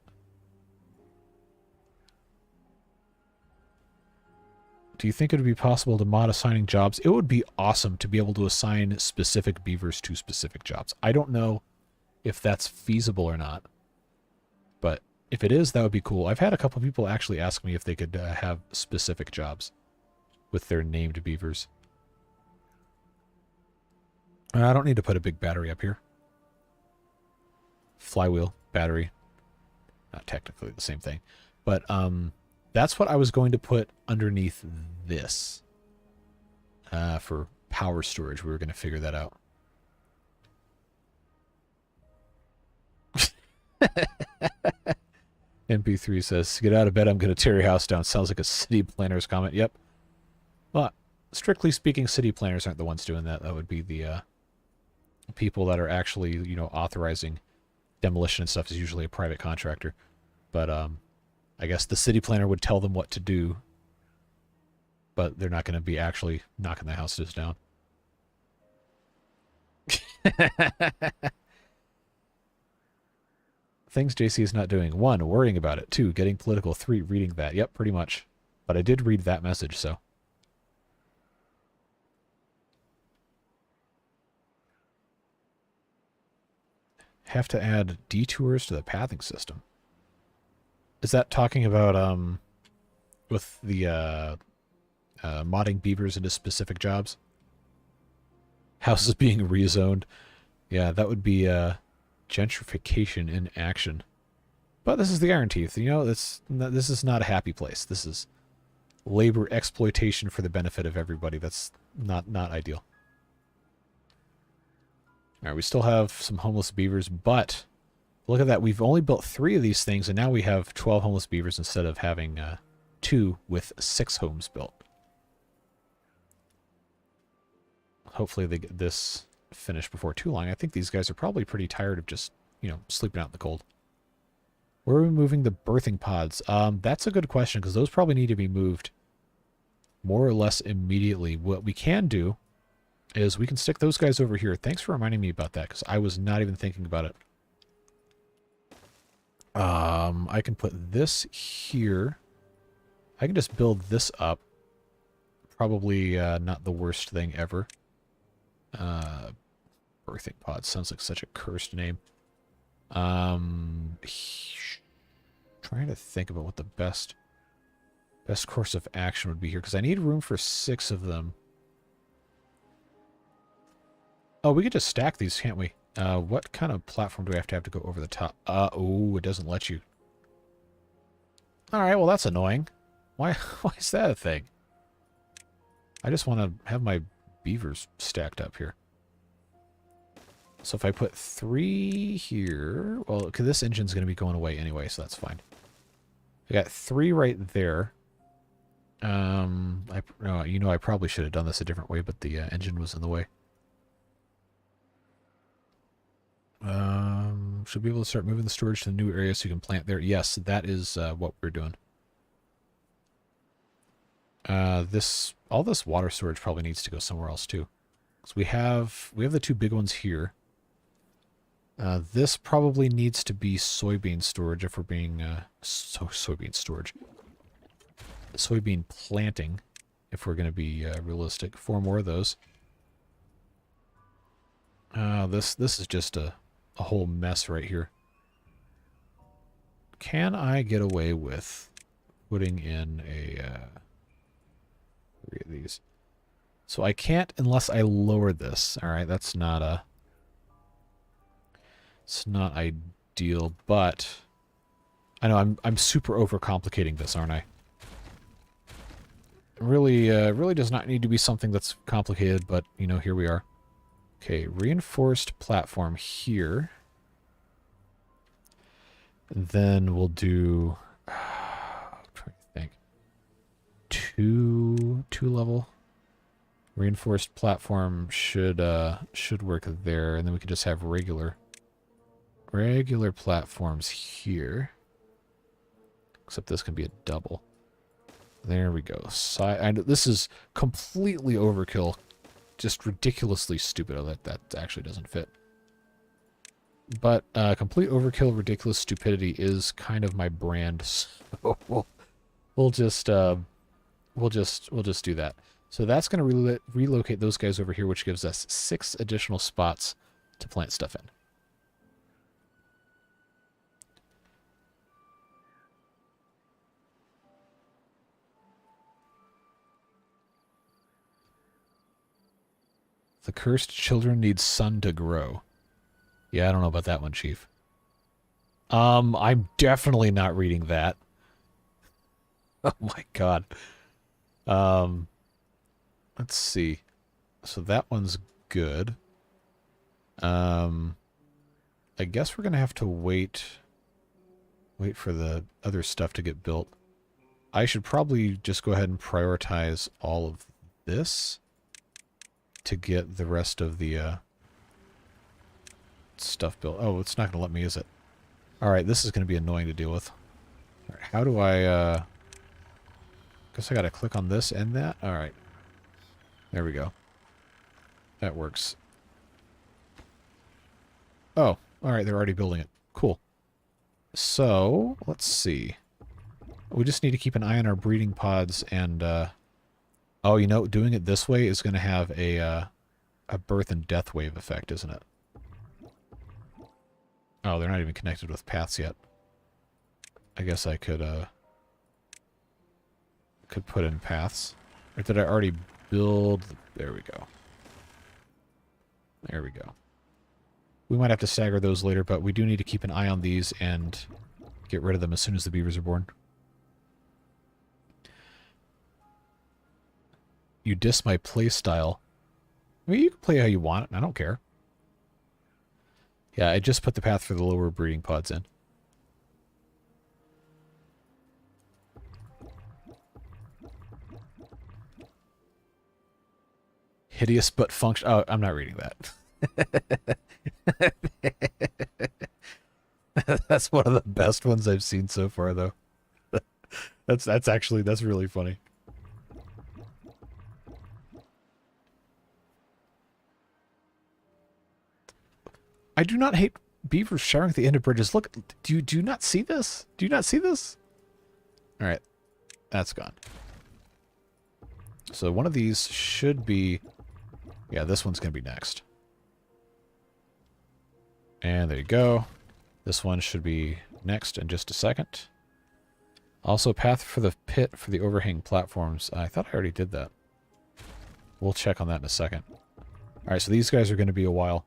Do you think it would be possible to mod assigning jobs? It would be awesome to be able to assign specific beavers to specific jobs. I don't know if that's feasible or not, but if it is, that would be cool. I've had a couple people actually ask me if they could have specific jobs with their named beavers. I don't need to put a big battery up here. Flywheel, battery. Not technically the same thing. But that's what I was going to put underneath this. For power storage, we were going to figure that out. MP3 says, get out of bed, I'm going to tear your house down. Sounds like a city planner's comment. Yep. Well, strictly speaking, city planners aren't the ones doing that. That would be the people that are actually, you know, authorizing demolition and stuff is usually a private contractor. But I guess the city planner would tell them what to do, but they're not going to be actually knocking the houses down. Things JC is not doing. 1, worrying about it. 2, getting political. 3, reading that. Yep, pretty much. But I did read that message, so. Have to add detours to the pathing system. Is that talking about, with the, modding beavers into specific jobs? Houses being rezoned. Yeah, that would be, gentrification in action. But this is the Iron Teeth. You know, this is not a happy place. This is labor exploitation for the benefit of everybody. That's not ideal. Alright, we still have some homeless beavers, but look at that. We've only built 3 of these things, and now we have 12 homeless beavers instead of having 2 with 6 homes built. Hopefully they get this finished before too long. I think these guys are probably pretty tired of just, you know, sleeping out in the cold. Where are we moving the birthing pods? That's a good question, because those probably need to be moved more or less immediately. What we can do is we can stick those guys over here. Thanks for reminding me about that, because I was not even thinking about it. I can put this here. I can just build this up. Probably not the worst thing ever. Birthing pod sounds like such a cursed name. Trying to think about what the best course of action would be here, because I need room for 6 of them. Oh, we could just stack these, can't we? What kind of platform do we have to go over the top? Oh, it doesn't let you. Alright, well that's annoying. Why is that a thing? I just want to have my beavers stacked up here. So if I put 3 here... Well, okay, this engine's going to be going away anyway, so that's fine. I got 3 right there. You know, I probably should have done this a different way, but the engine was in the way. Should be able to start moving the storage to the new area so you can plant there. Yes, that is what we're doing. All this water storage probably needs to go somewhere else too. So we have the 2 big ones here. This probably needs to be soybean storage if we're being... soybean storage. Soybean planting, if we're going to be realistic. 4 more of those. This is just a whole mess right here. Can I get away with putting in a... 3 of these? So I can't unless I lower this. Alright, that's not a... It's not ideal, but... I know I'm super overcomplicating this, aren't I? Really, really does not need to be something that's complicated, but, you know, here we are. Okay, reinforced platform here. And then we'll do... I'm trying to think. Two level. Reinforced platform should work there, and then we can just have regular platforms here. Except this can be a double. There we go. This is completely overkill. Just ridiculously stupid. Oh, that actually doesn't fit. But complete overkill, ridiculous stupidity is kind of my brand. So we'll just do that. So that's going to relocate those guys over here, which gives us 6 additional spots to plant stuff in. The cursed children need sun to grow. Yeah, I don't know about that one, Chief. I'm definitely not reading that. Oh my god. Let's see. So that one's good. I guess we're gonna have to wait for the other stuff to get built. I should probably just go ahead and prioritize all of this to get the rest of the stuff built. Oh, it's not going to let me, is it? Alright, this is going to be annoying to deal with. All right, how do I... guess I got to click on this and that? Alright. There we go. That works. Oh, alright, they're already building it. Cool. So, let's see. We just need to keep an eye on our breeding pods and... oh, you know, doing it this way is going to have a birth and death wave effect, isn't it? Oh, they're not even connected with paths yet. I guess I could put in paths. Or did I already build? There we go. There we go. We might have to stagger those later, but we do need to keep an eye on these and get rid of them as soon as the beavers are born. You diss my play style. I mean, you can play how you want. I don't care. Yeah, I just put the path for the lower breeding pods in. Hideous but function. Oh, I'm not reading that. That's one of the best ones I've seen so far, though. That's really funny. I do not hate beavers showering at the end of bridges. Look, do you not see this? Do you not see this? All right, that's gone. So one of these should be... Yeah, this one's going to be next. And there you go. This one should be next in just a second. Also, path for the pit for the overhang platforms. I thought I already did that. We'll check on that in a second. All right, so these guys are going to be a while.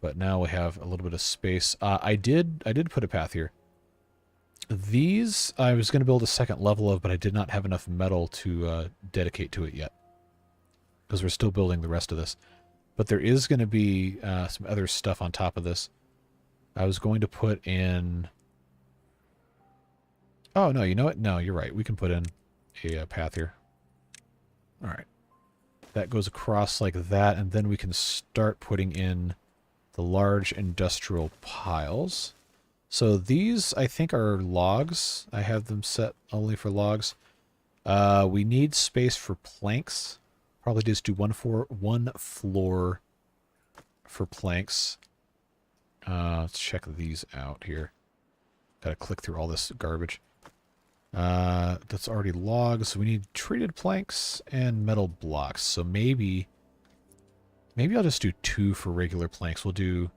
But now we have a little bit of space. I did put a path here. These I was going to build a second level of, but I did not have enough metal to dedicate to it yet. Because we're still building the rest of this. But there is going to be some other stuff on top of this. I was going to put in... Oh, no, you know what? No, you're right. We can put in a path here. All right. That goes across like that, and then we can start putting in the large industrial piles. So these, I think, are logs. I have them set only for logs. We need space for planks. Probably just do one floor for planks. Let's check these out here. Gotta click through all this garbage. That's already logs. We need treated planks and metal blocks. So maybe I'll just do 2 for regular planks. We'll do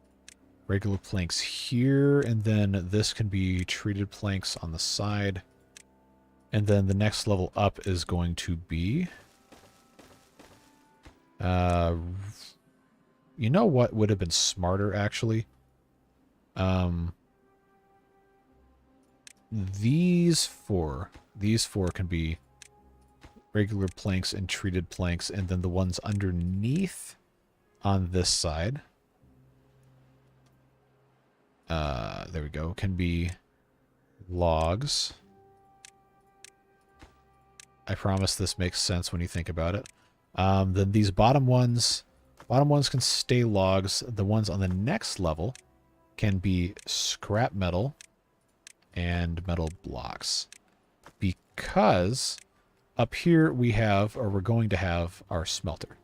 regular planks here, and then this can be treated planks on the side. And then the next level up is going to be... you know what would have been smarter, actually? These four can be regular planks and treated planks, and then the ones underneath on this side, there we go, can be logs. I promise this makes sense when you think about it. Then these bottom ones can stay logs. The ones on the next level can be scrap metal and metal blocks, because up here we have, or we're going to have, our smelter.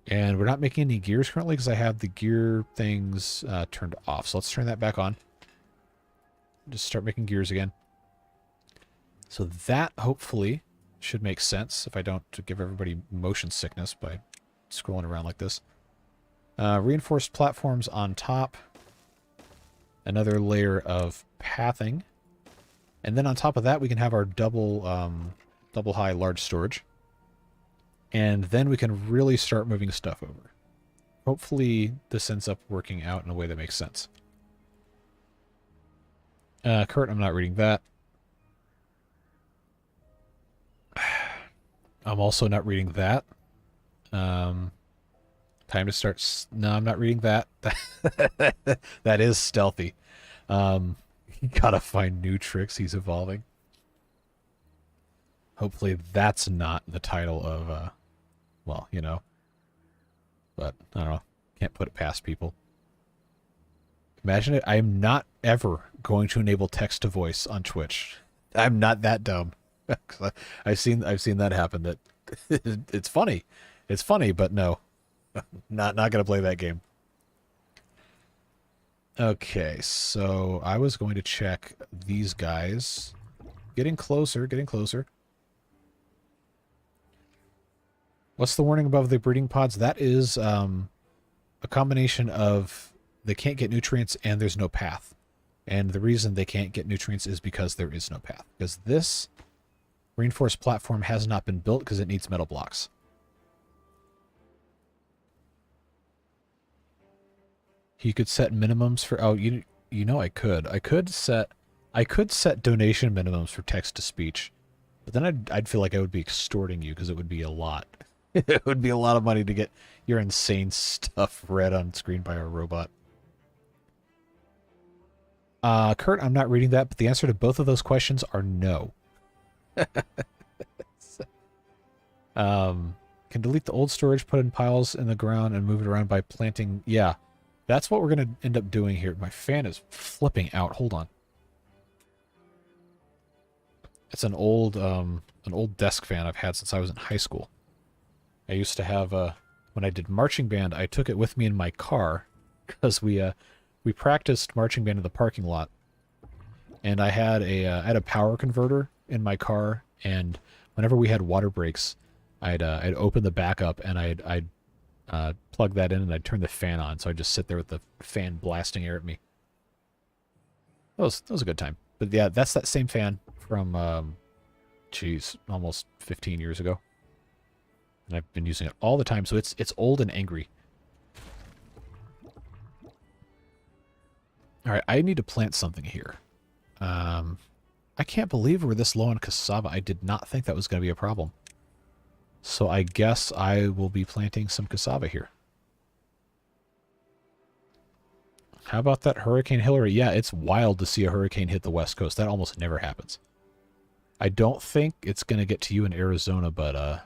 And we're not making any gears currently because I have the gear things turned off. So let's turn that back on. Just start making gears again. So that hopefully should make sense if I don't give everybody motion sickness by scrolling around like this. Reinforced platforms on top. Another layer of pathing. And then on top of that, we can have our double high large storage. And then we can really start moving stuff over. Hopefully this ends up working out in a way that makes sense. Kurt, I'm not reading that. I'm also not reading that. Time to start... No, I'm not reading that. That is stealthy. You gotta find new tricks. He's evolving. Hopefully that's not the title of, well, you know. But, I don't know. Can't put it past people. Imagine it. I am not ever going to enable text-to-voice on Twitch. I'm not that dumb. I've seen that happen. That it's funny. It's funny, but no. Not going to play that game. Okay, so I was going to check these guys. Getting closer, getting closer. What's the warning above the breeding pods? That is a combination of they can't get nutrients and there's no path. And the reason they can't get nutrients is because there is no path. Because this reinforced platform has not been built because it needs metal blocks. You could set minimums for... Oh, you know I could. I could set donation minimums for text-to-speech. But then I'd feel like I would be extorting you because it would be a lot. It would be a lot of money to get your insane stuff read on screen by a robot. Kurt, I'm not reading that, but the answer to both of those questions are no. Can delete the old storage, put in piles in the ground, and move it around by planting... Yeah, that's what we're going to end up doing here. My fan is flipping out. Hold on. It's an old desk fan I've had since I was in high school. I used to have when I did marching band, I took it with me in my car because we practiced marching band in the parking lot, and I had a power converter in my car, and whenever we had water breaks, I'd open the back up and I'd plug that in and I'd turn the fan on, so I'd just sit there with the fan blasting air at me. That was a good time. But yeah, that's that same fan from geez, almost 15 years ago. And I've been using it all the time, so it's old and angry. Alright, I need to plant something here. I can't believe we're this low on cassava. I did not think that was going to be a problem. So I guess I will be planting some cassava here. How about that Hurricane Hillary? Yeah, it's wild to see a hurricane hit the West Coast. That almost never happens. I don't think it's going to get to you in Arizona, but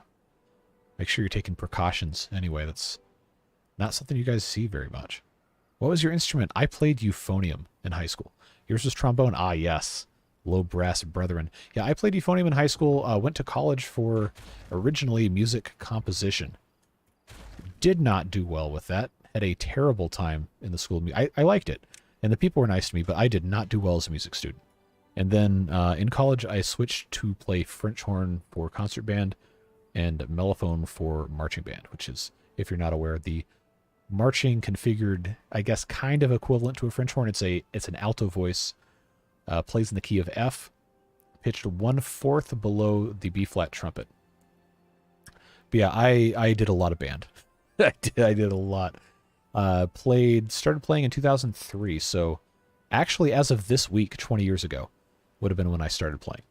make sure you're taking precautions. Anyway, that's not something you guys see very much. What was your instrument? I played euphonium in high school. Yours was trombone? Ah, yes. Low brass brethren. Yeah, I played euphonium in high school. Went to college for originally music composition. Did not do well with that. had a terrible time in the school. I liked it, and the people were nice to me, but I did not do well as a music student. And then in college, I switched to play French horn for concert band and mellophone for marching band, which is, if you're not aware, the marching configured, I guess, kind of equivalent to a French horn. It's an alto voice, plays in the key of F, pitched 1/4 below the B flat trumpet. But yeah, I did a lot of band. I did a lot. Started playing in 2003, so actually as of this week, 20 years ago, would have been when I started playing.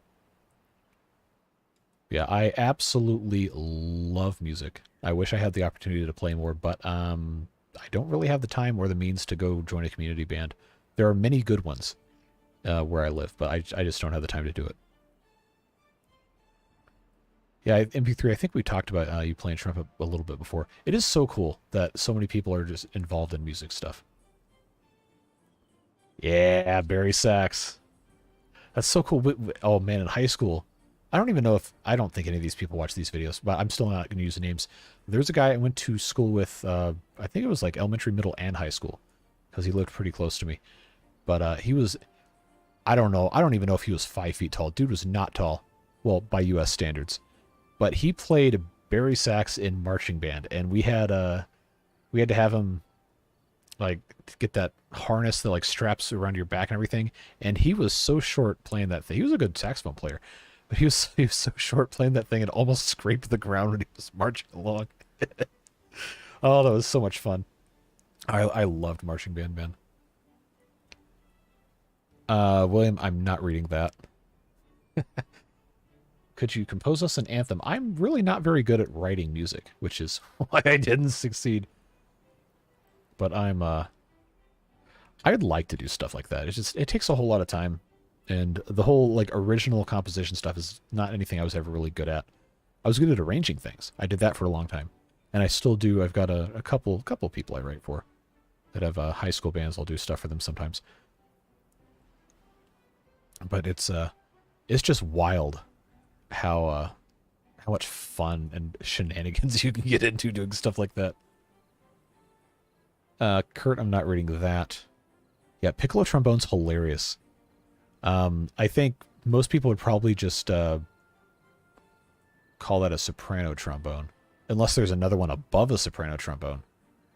Yeah, I absolutely love music. I wish I had the opportunity to play more, but I don't really have the time or the means to go join a community band. There are many good ones where I live, but I just don't have the time to do it. Yeah, MP3, I think we talked about you playing trumpet a little bit before. It is so cool that so many people are just involved in music stuff. Yeah, Barry sax. That's so cool. Oh, man, in high school, I don't think any of these people watch these videos, but I'm still not going to use the names. There's a guy I went to school with, I think it was like elementary, middle, and high school, because he lived pretty close to me. But he was, I don't even know if he was 5 feet tall. Dude was not tall, well, by U.S. standards. But he played Barry sax in marching band, and we had to have him like get that harness that like straps around your back and everything. And he was so short playing that thing. He was a good saxophone player, but he was so short playing that thing, it almost scraped the ground when he was marching along. Oh, that was so much fun. I loved marching band, man. William, I'm not reading that. Could you compose us an anthem? I'm really not very good at writing music, which is why I didn't succeed. But I'd like to do stuff like that. It takes a whole lot of time, and the whole like original composition stuff is not anything I was ever really good at. I was good at arranging things. I did that for a long time, and I still do. I've got a couple people I write for that have high school bands. I'll do stuff for them sometimes. But it's just wild how much fun and shenanigans you can get into doing stuff like that. Kurt, I'm not reading that. Yeah, piccolo trombone's hilarious. I think most people would probably just call that a soprano trombone, unless there's another one above a soprano trombone.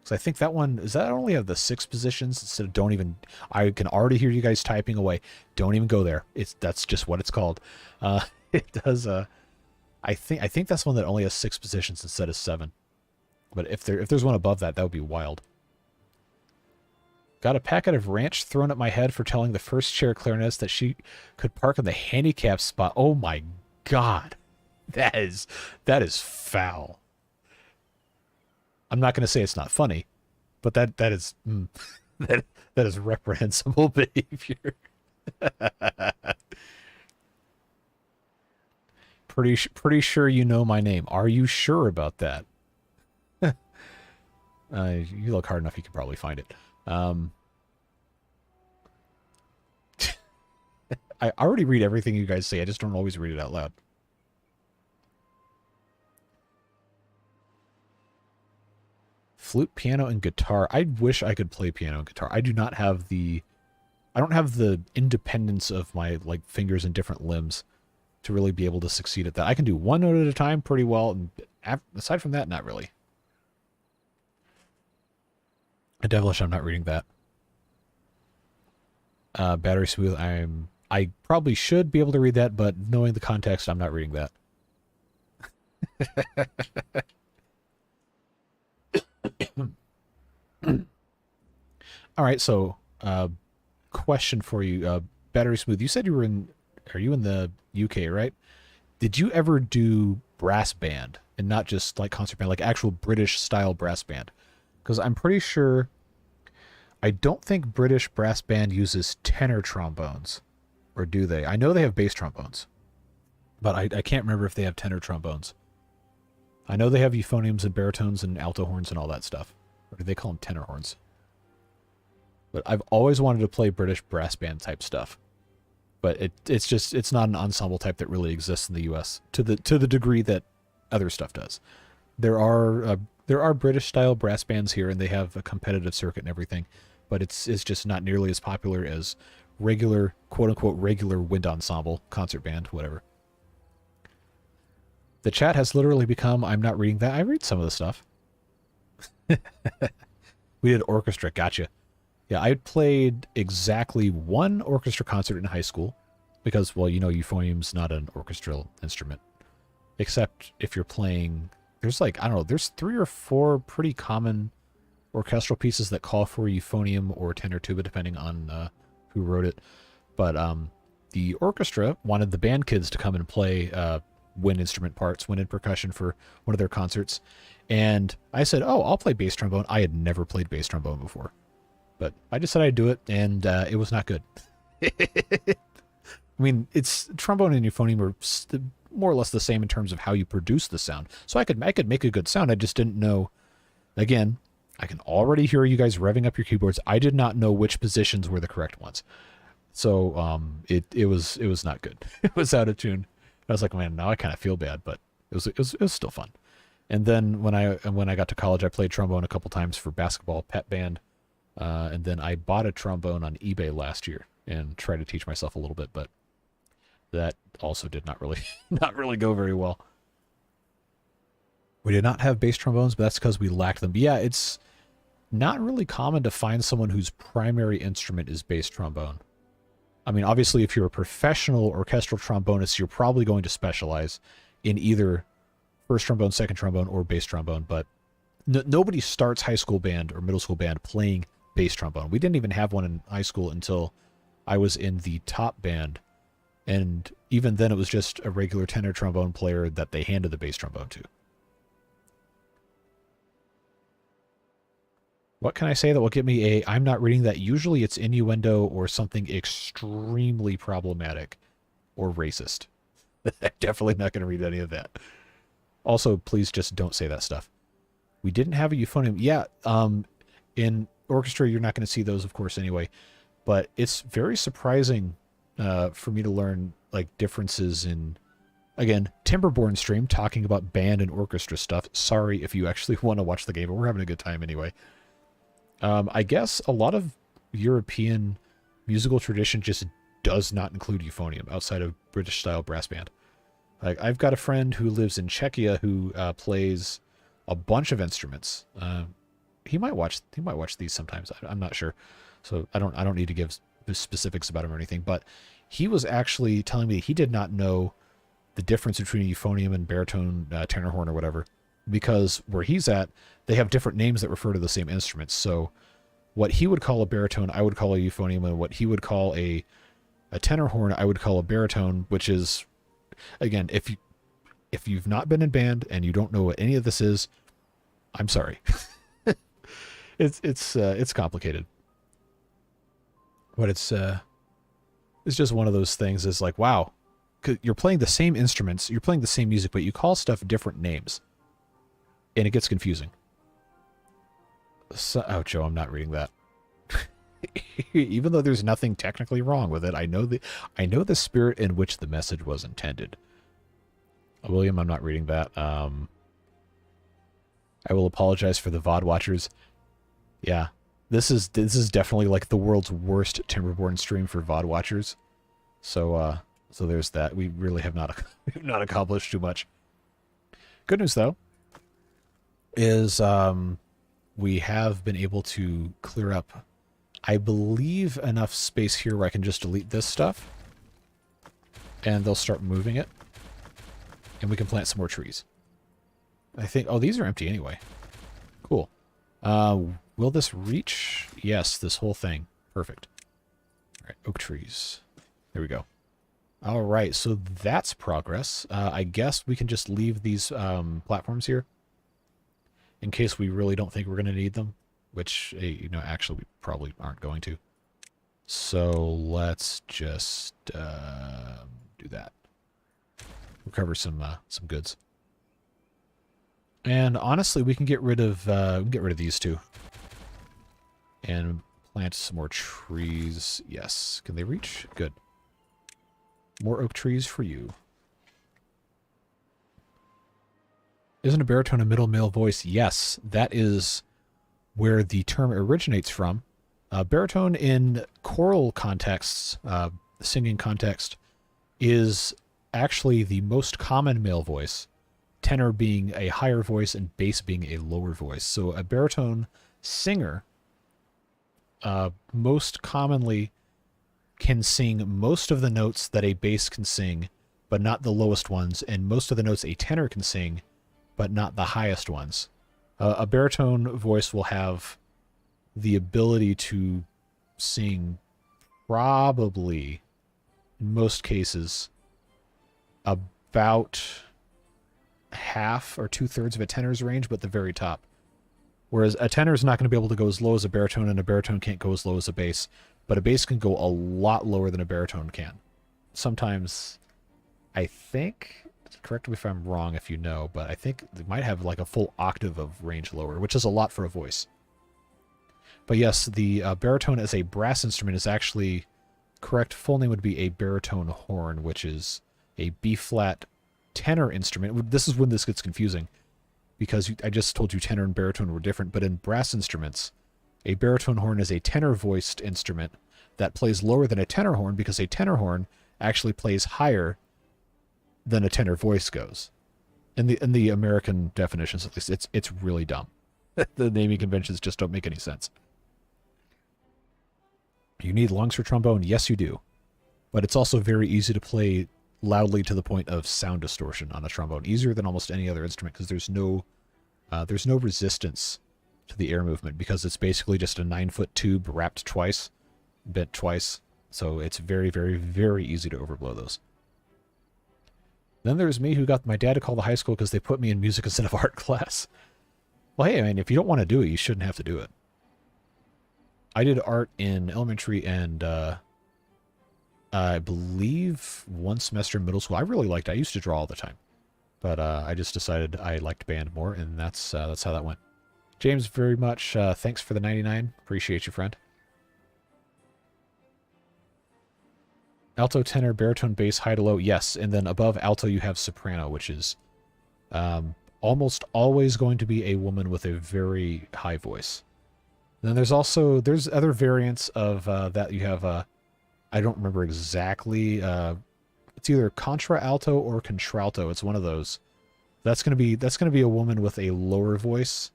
So I think that one, does that only have the 6 positions instead of I can already hear you guys typing away. Don't even go there. That's just what it's called. It does, I think that's one that only has 6 positions instead of 7. But if there's one above that, that would be wild. Got a packet of ranch thrown at my head for telling the first chair clarinetist that she could park in the handicap spot. Oh my God. That is foul. I'm not going to say it's not funny, but that is that is reprehensible behavior. Pretty sure you know my name. Are you sure about that? You look hard enough, you can probably find it. I already read everything you guys say. I just don't always read it out loud. Flute, piano, and guitar. I wish I could play piano and guitar. I don't have the independence of my like fingers and different limbs to really be able to succeed at that. I can do one note at a time pretty well, and aside from that, not really. A Devilish, I'm not reading that. Battery Smooth, I probably should be able to read that, but knowing the context, I'm not reading that. All right, so question for you, Battery Smooth. You said are you in the UK, right? Did you ever do brass band and not just like concert band, like actual British style brass band? Because I'm pretty sure, I don't think British brass band uses tenor trombones, or do they? I know they have bass trombones, but I can't remember if they have tenor trombones. I know they have euphoniums and baritones and alto horns and all that stuff. Or do they call them tenor horns? But I've always wanted to play British brass band type stuff. But it's not an ensemble type that really exists in the US to the degree that other stuff does. There are There are British-style brass bands here, and they have a competitive circuit and everything, but it's just not nearly as popular as regular, quote-unquote, regular wind ensemble, concert band, whatever. The chat has literally become, I'm not reading that. I read some of the stuff. We did orchestra, gotcha. Yeah, I played exactly one orchestra concert in high school because, well, you know, euphonium's not an orchestral instrument. Except if you're playing, there's like, I don't know, there's 3 or 4 pretty common orchestral pieces that call for euphonium or tenor tuba, depending on who wrote it. But the orchestra wanted the band kids to come and play wind instrument parts, wind and percussion for one of their concerts. And I said, oh, I'll play bass trombone. I had never played bass trombone before. But I just said I'd do it, and it was not good. I mean, it's trombone and euphonium are more or less the same in terms of how you produce the sound. So I could make a good sound. I just didn't know. Again, I can already hear you guys revving up your keyboards. I did not know which positions were the correct ones. So it was not good. It was out of tune. I was like, man, now I kind of feel bad, but it was still fun. And then when I got to college, I played trombone a couple times for basketball pep band. And then I bought a trombone on eBay last year and tried to teach myself a little bit, but that also did not really go very well. We did not have bass trombones, but that's because we lacked them. But yeah, it's not really common to find someone whose primary instrument is bass trombone. I mean, obviously, if you're a professional orchestral trombonist, you're probably going to specialize in either first trombone, second trombone, or bass trombone, but nobody starts high school band or middle school band playing bass trombone. We didn't even have one in high school until I was in the top band, and even then it was just a regular tenor trombone player that they handed the bass trombone to. What can I say that will get me a I'm not reading that? Usually it's innuendo or something extremely problematic or racist. I'm definitely not going to read any of that. Also, please just don't say that stuff. We didn't have a euphonium. Yeah, in orchestra, you're not going to see those, of course, anyway. But it's very surprising for me to learn like differences in, again, Timberborn stream talking about band and orchestra stuff. Sorry if you actually want to watch the game, but we're having a good time anyway. I guess a lot of European musical tradition just does not include euphonium outside of British-style brass band. Like, I've got a friend who lives in Czechia who plays a bunch of instruments. He might watch these sometimes. I'm not sure, so I don't need to give specifics about him or anything. But he was actually telling me he did not know the difference between a euphonium and baritone tenor horn or whatever, because where he's at, they have different names that refer to the same instruments. So what he would call a baritone, I would call a euphonium, and what he would call a tenor horn, I would call a baritone, which is, again, if you've not been in band and you don't know what any of this is, I'm sorry. It's complicated. But it's just one of those things. Is like, wow, you're playing the same instruments, you're playing the same music, but you call stuff different names, and it gets confusing. So, oh, Joe, I'm not reading that. Even though there's nothing technically wrong with it, I know the spirit in which the message was intended. William, I'm not reading that. I will apologize for the VOD watchers. Yeah, this is definitely like the world's worst Timberborn stream for VOD watchers. So so there's that. We really have not accomplished too much. Good news though is we have been able to clear up, I believe, enough space here where I can just delete this stuff, and they'll start moving it, and we can plant some more trees. I think, oh, these are empty anyway. Cool. Will this reach? Yes, this whole thing. Perfect. All right, oak trees. There we go. All right, so that's progress. I guess we can just leave these platforms here in case we really don't think we're going to need them, which, you know, actually we probably aren't going to. So let's just do that. Recover some goods. And honestly, we can get rid of these two and plant some more trees. Yes, can they reach? Good. More oak trees for you. Isn't a baritone a middle male voice? Yes, that is where the term originates from. Baritone in choral contexts, singing context, is actually the most common male voice, tenor being a higher voice and bass being a lower voice. So a baritone singer most commonly can sing most of the notes that a bass can sing, but not the lowest ones, and most of the notes a tenor can sing, but not the highest ones. A baritone voice will have the ability to sing probably, in most cases, about half or 2/3 of a tenor's range, but the very top. Whereas a tenor is not going to be able to go as low as a baritone, and a baritone can't go as low as a bass. But a bass can go a lot lower than a baritone can. Sometimes, I think, correct me if I'm wrong if you know, but I think they might have like a full octave of range lower, which is a lot for a voice. But yes, the baritone as a brass instrument is actually, correct full name would be a baritone horn, which is a B-flat tenor instrument. This is when this gets confusing, because I just told you tenor and baritone were different, but in brass instruments, a baritone horn is a tenor-voiced instrument that plays lower than a tenor horn, because a tenor horn actually plays higher than a tenor voice goes. In the American definitions, at least, it's really dumb. The naming conventions just don't make any sense. You need lungs for trombone? Yes, you do. But it's also very easy to play loudly to the point of sound distortion on a trombone. Easier than almost any other instrument, because there's no resistance to the air movement, because it's basically just a 9-foot tube wrapped twice, bent twice. So it's very, very, very easy to overblow those. Then there's me, who got my dad to call the high school because they put me in music instead of art class. Well, hey, I mean, if you don't want to do it, you shouldn't have to do it. I did art in elementary and I believe one semester in middle school. I really liked it. I used to draw all the time. But I just decided I liked band more, and that's how that went. James, very much thanks for the 99. Appreciate you, friend. Alto, tenor, baritone, bass, high to low. Yes, and then above alto you have soprano, which is almost always going to be a woman with a very high voice. Then there's other variants of that. You have I don't remember exactly. It's either contralto or contralto. It's one of those. That's gonna be a woman with a lower voice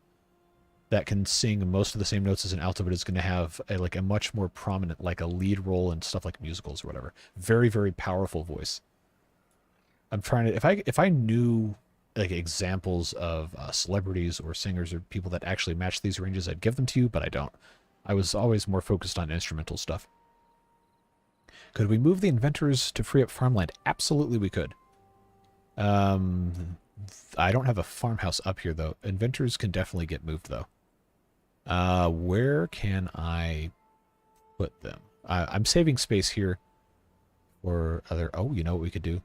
that can sing most of the same notes as an alto, but is going to have a much more prominent, like a lead role in stuff like musicals or whatever. Very, very powerful voice. I'm trying to, if I knew like examples of celebrities or singers or people that actually match these ranges, I'd give them to you, but I don't. I was always more focused on instrumental stuff. Could we move the inventors to free up farmland? Absolutely we could. I don't have a farmhouse up here, though. Inventors can definitely get moved, though. Where can I put them? I'm saving space here for other... Oh, you know what we could do?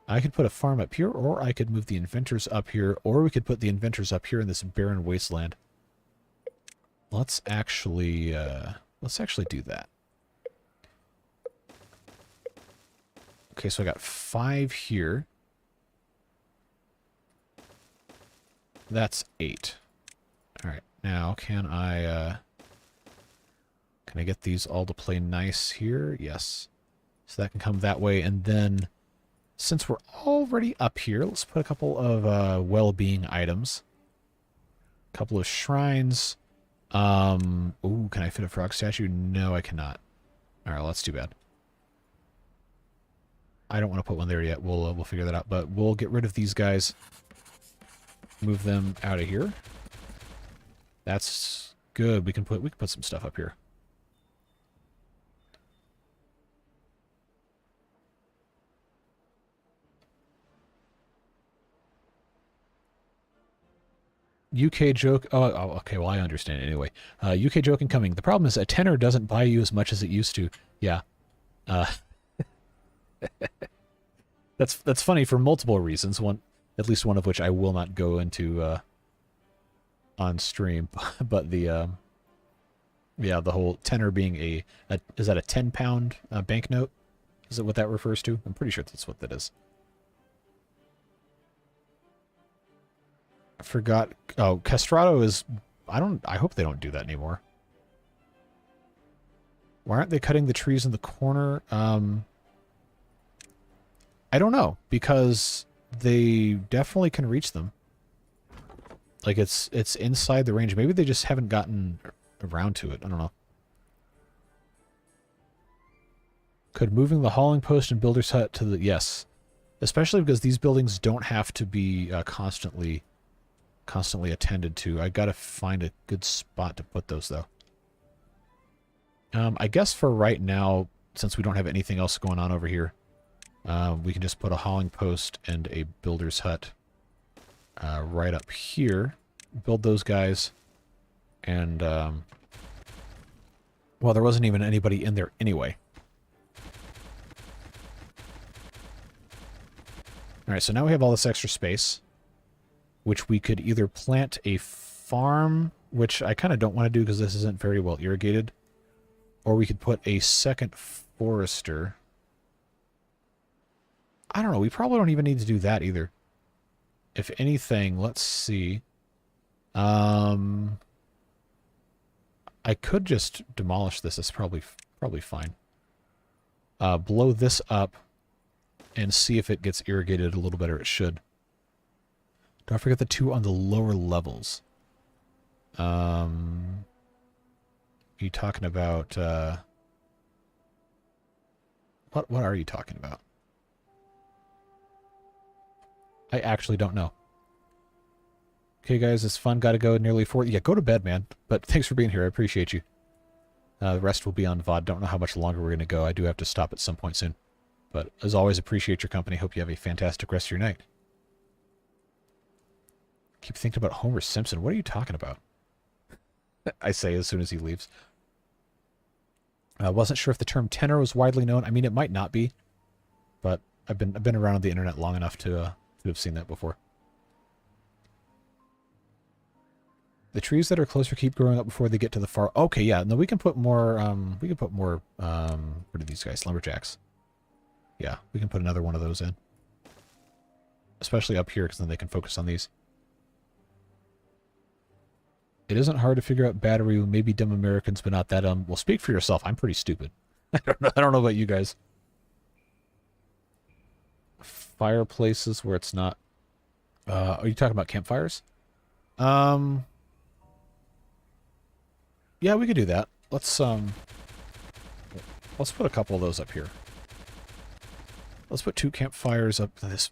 I could put a farm up here, or I could move the inventors up here, or we could put the inventors up here in this barren wasteland. Let's actually do that. Okay, so I got 5 here. That's 8. All right, now can I get these all to play nice here? Yes. So that can come that way, and then since we're already up here, let's put a couple of well-being items. A couple of shrines. Ooh, can I fit a frog statue? No, I cannot. All right, well, that's too bad. I don't want to put one there yet. We'll figure that out, but we'll get rid of these guys. Move them out of here. That's good. We can put some stuff up here. UK joke. Oh, okay. Well, I understand it anyway. UK joke incoming. The problem is a tenor doesn't buy you as much as it used to. Yeah. That's funny for multiple reasons. At least one of which I will not go into on stream. But the whole tenor being is that a 10-pound banknote? Is it what that refers to? I'm pretty sure that's what that is. forgot. Oh, Castrato is... I hope they don't do that anymore. Why aren't they cutting the trees in the corner? I don't know, because they definitely can reach them. Like, it's inside the range. Maybe they just haven't gotten around to it. I don't know. Could moving the hauling post and builder's hut to the... Yes. Especially because these buildings don't have to be constantly attended to. I gotta find a good spot to put those, though. I guess for right now, since we don't have anything else going on over here, we can just put a hauling post and a builder's hut right up here. Build those guys. And, well, there wasn't even anybody in there anyway. Alright, so now we have all this extra space, which we could either plant a farm, which I kind of don't want to do because this isn't very well irrigated, or we could put a second forester. I don't know, we probably don't even need to do that either. If anything, let's see. I could just demolish this. It's probably fine. Blow this up and see if it gets irrigated a little better. It should. Don't forget the two on the lower levels. Are you talking about... What are you talking about? I actually don't know. Okay, guys, it's fun. Gotta go nearly 4. Yeah, go to bed, man. But thanks for being here. I appreciate you. The rest will be on VOD. Don't know how much longer we're going to go. I do have to stop at some point soon. But as always, appreciate your company. Hope you have a fantastic rest of your night. Keep thinking about Homer Simpson. What are you talking about? I say as soon as he leaves. I wasn't sure if the term tenor was widely known. I mean, it might not be, but I've been around the internet long enough to have seen that before. The trees that are closer keep growing up before they get to the far... Okay, yeah. No, we can put more... what are these guys? Lumberjacks. Yeah, we can put another one of those in. Especially up here, because then they can focus on these. It isn't hard to figure out battery. Maybe dumb Americans, but not that dumb. Well, speak for yourself. I'm pretty stupid. I don't know about you guys. Fireplaces where it's not... are you talking about campfires? Yeah, we could do that. Let's put a couple of those up here. Let's put 2 campfires up. This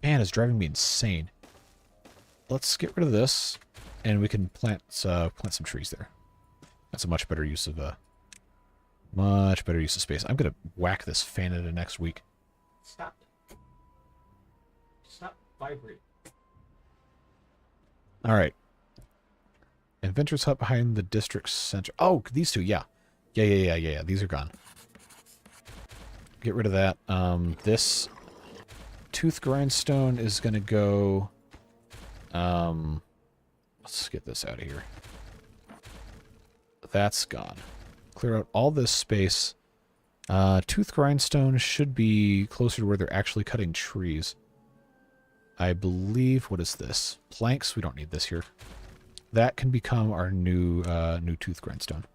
fan is driving me insane. Let's get rid of this, and we can plant some trees there. That's a much better use of space. I'm gonna whack this fan into next week. Stop vibrating. All right. Inventor's hut behind the district center. Oh, these two, yeah. Yeah. These are gone. Get rid of that. This tooth grindstone is going to go... let's get this out of here. That's gone. Clear out all this space. Tooth grindstone should be closer to where they're actually cutting trees. I believe... What is this? Planks? We don't need this here. That can become our new tooth grindstone.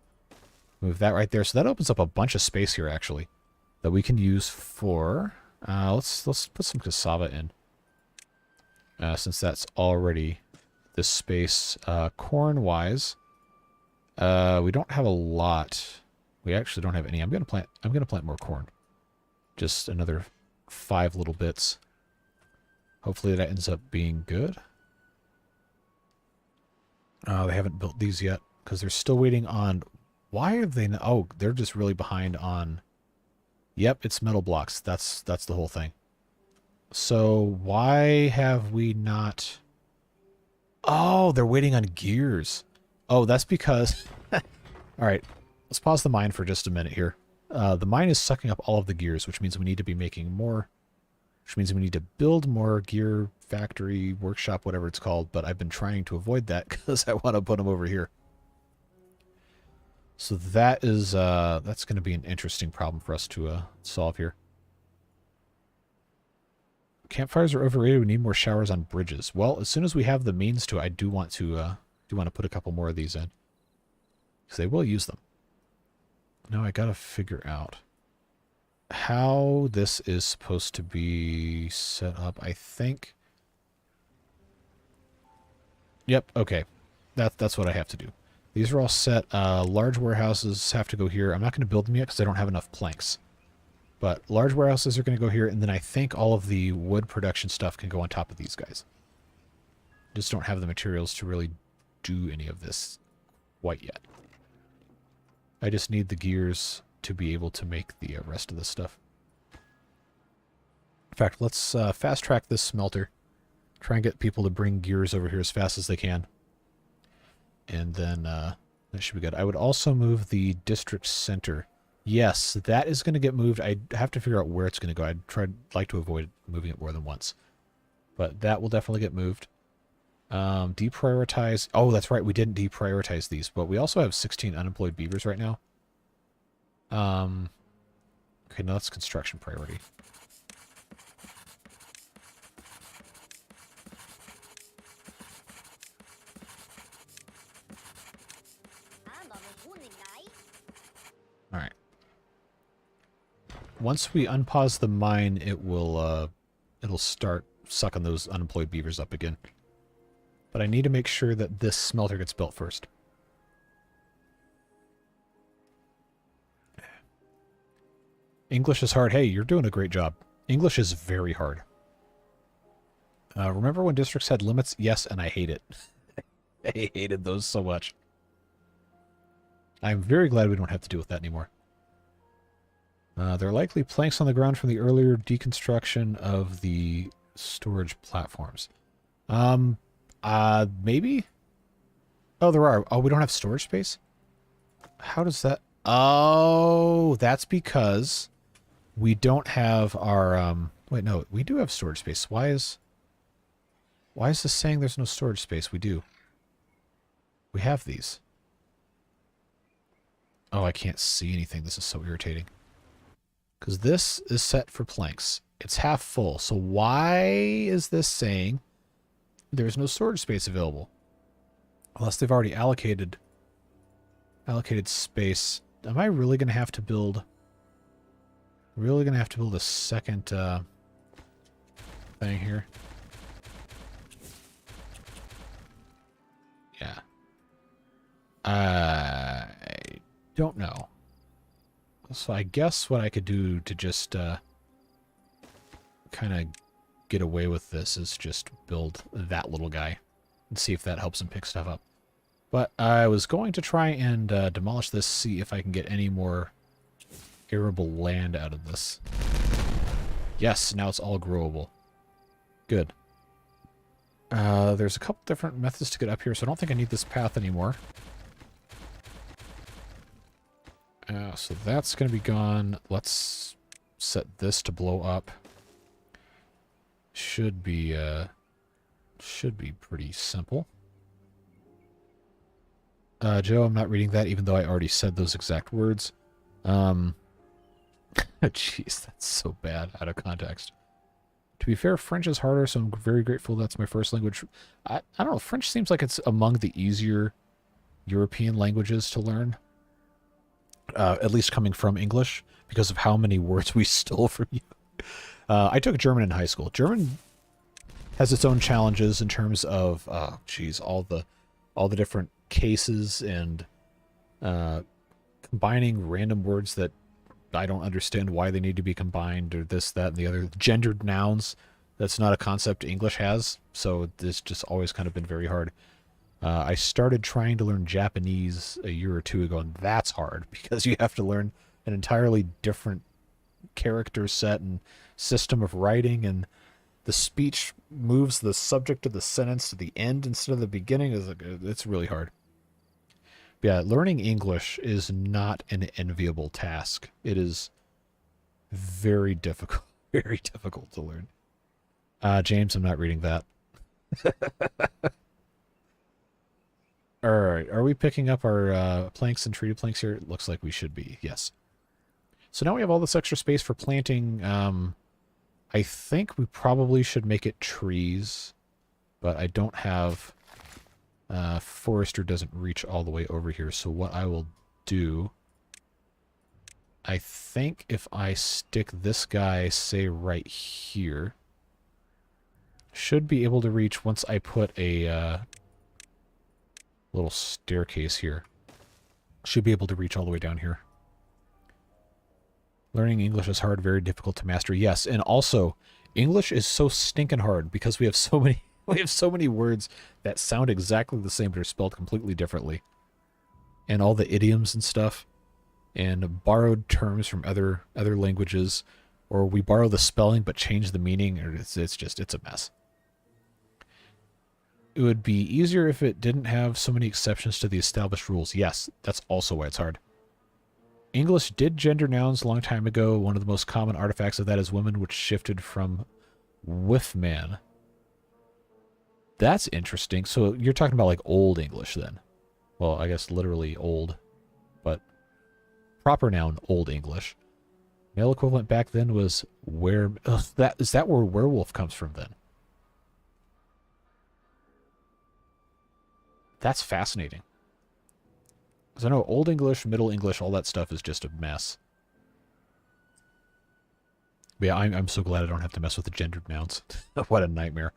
Move that right there. So that opens up a bunch of space here, actually, that we can use for... let's put some cassava in. Since that's already this space. Corn-wise, we don't have a lot. We actually don't have any. I'm gonna plant more corn. Just another 5 little bits. Hopefully that ends up being good. They haven't built these yet because they're still waiting on... Why are they... Oh, they're just really behind on... Yep, it's metal blocks. That's the whole thing. So why have we not... Oh, they're waiting on gears. Oh, that's because... All right, let's pause the mine for just a minute here. The mine is sucking up all of the gears, which means we need to be making more... Which means we need to build more gear factory, workshop, whatever it's called, but I've been trying to avoid that because I want to put them over here. So that is, that's going to be an interesting problem for us to solve here. Campfires are overrated. We need more showers on bridges. Well, as soon as we have the means to, I do want to put a couple more of these in, because they will use them. Now I gotta figure out how this is supposed to be set up. I think. Yep. Okay, that's what I have to do. These are all set. Large warehouses have to go here. I'm not going to build them yet because I don't have enough planks. But large warehouses are going to go here, and then I think all of the wood production stuff can go on top of these guys. Just don't have the materials to really do any of this quite yet. I just need the gears to be able to make the rest of this stuff. In fact, let's fast track this smelter. Try and get people to bring gears over here as fast as they can. And then that should be good. I would also move the district center. Yes, that is going to get moved. I have to figure out where it's going to go. I'd like to avoid moving it more than once. But that will definitely get moved. Deprioritize. Oh, that's right. We didn't deprioritize these. But we also have 16 unemployed beavers right now. Okay, now that's construction priority. Alright. Once we unpause the mine, it will, it'll start sucking those unemployed beavers up again. But I need to make sure that this smelter gets built first. English is hard. Hey, you're doing a great job. English is very hard. Remember when districts had limits? Yes, and I hate it. I hated those so much. I'm very glad we don't have to deal with that anymore. There are likely planks on the ground from the earlier deconstruction of the storage platforms. Maybe? Oh, there are. Oh, we don't have storage space? How does that... Oh, that's because we don't have our... Wait, no, we do have storage space. Why is this saying there's no storage space? We do. We have these. Oh, I can't see anything. This is so irritating. Because this is set for planks. It's half full. So why is this saying there's no storage space available? Unless they've already allocated space. Am I really going to have to build... Really going to have to build a second thing here? Yeah. I don't know. So I guess what I could do to just kind of get away with this is just build that little guy and see if that helps him pick stuff up. But I was going to try and demolish this, see if I can get any more arable land out of this. Yes, now it's all growable. Good. There's a couple different methods to get up here, so I don't think I need this path anymore. So that's going to be gone. Let's set this to blow up. Should be pretty simple. Joe, I'm not reading that, even though I already said those exact words. Jeez, that's so bad out of context. To be fair, French is harder, so I'm very grateful that's my first language. I don't know, French seems like it's among the easier European languages to learn. At least coming from English, because of how many words we stole from you. I took German in high school. German has its own challenges in terms of, all the different cases and combining random words that I don't understand why they need to be combined, or this, that, and the other. Gendered nouns, that's not a concept English has, so it's just always kind of been very hard. I started trying to learn Japanese a year or two ago, and that's hard because you have to learn an entirely different character set and system of writing, and the speech moves the subject of the sentence to the end instead of the beginning. It's really hard. But yeah, learning English is not an enviable task. It is very difficult, very difficult to learn. James, I'm not reading that. All right, are we picking up our planks and treated planks here? It looks like we should be, yes. So now we have all this extra space for planting I think we probably should make it trees, but I don't have... Forester doesn't reach all the way over here, so what I will do... I think if I stick this guy, say, right here, should be able to reach once I put a little staircase here. Should be able to reach all the way down here. Learning English is hard, very difficult to master. Yes, and also, English is so stinking hard because we have so many words that sound exactly the same but are spelled completely differently. And all the idioms and stuff. And borrowed terms from other languages, or we borrow the spelling but change the meaning, or it's a mess. It would be easier if it didn't have so many exceptions to the established rules. Yes, that's also why it's hard. English did gender nouns a long time ago. One of the most common artifacts of that is woman, which shifted from whiffman. That's interesting. So you're talking about like Old English then. Well, I guess literally old, but proper noun, Old English. Male equivalent back then was where... is that where werewolf comes from then? That's fascinating. Because I know Old English, Middle English, all that stuff is just a mess. But yeah, I'm so glad I don't have to mess with the gendered nouns. What a nightmare.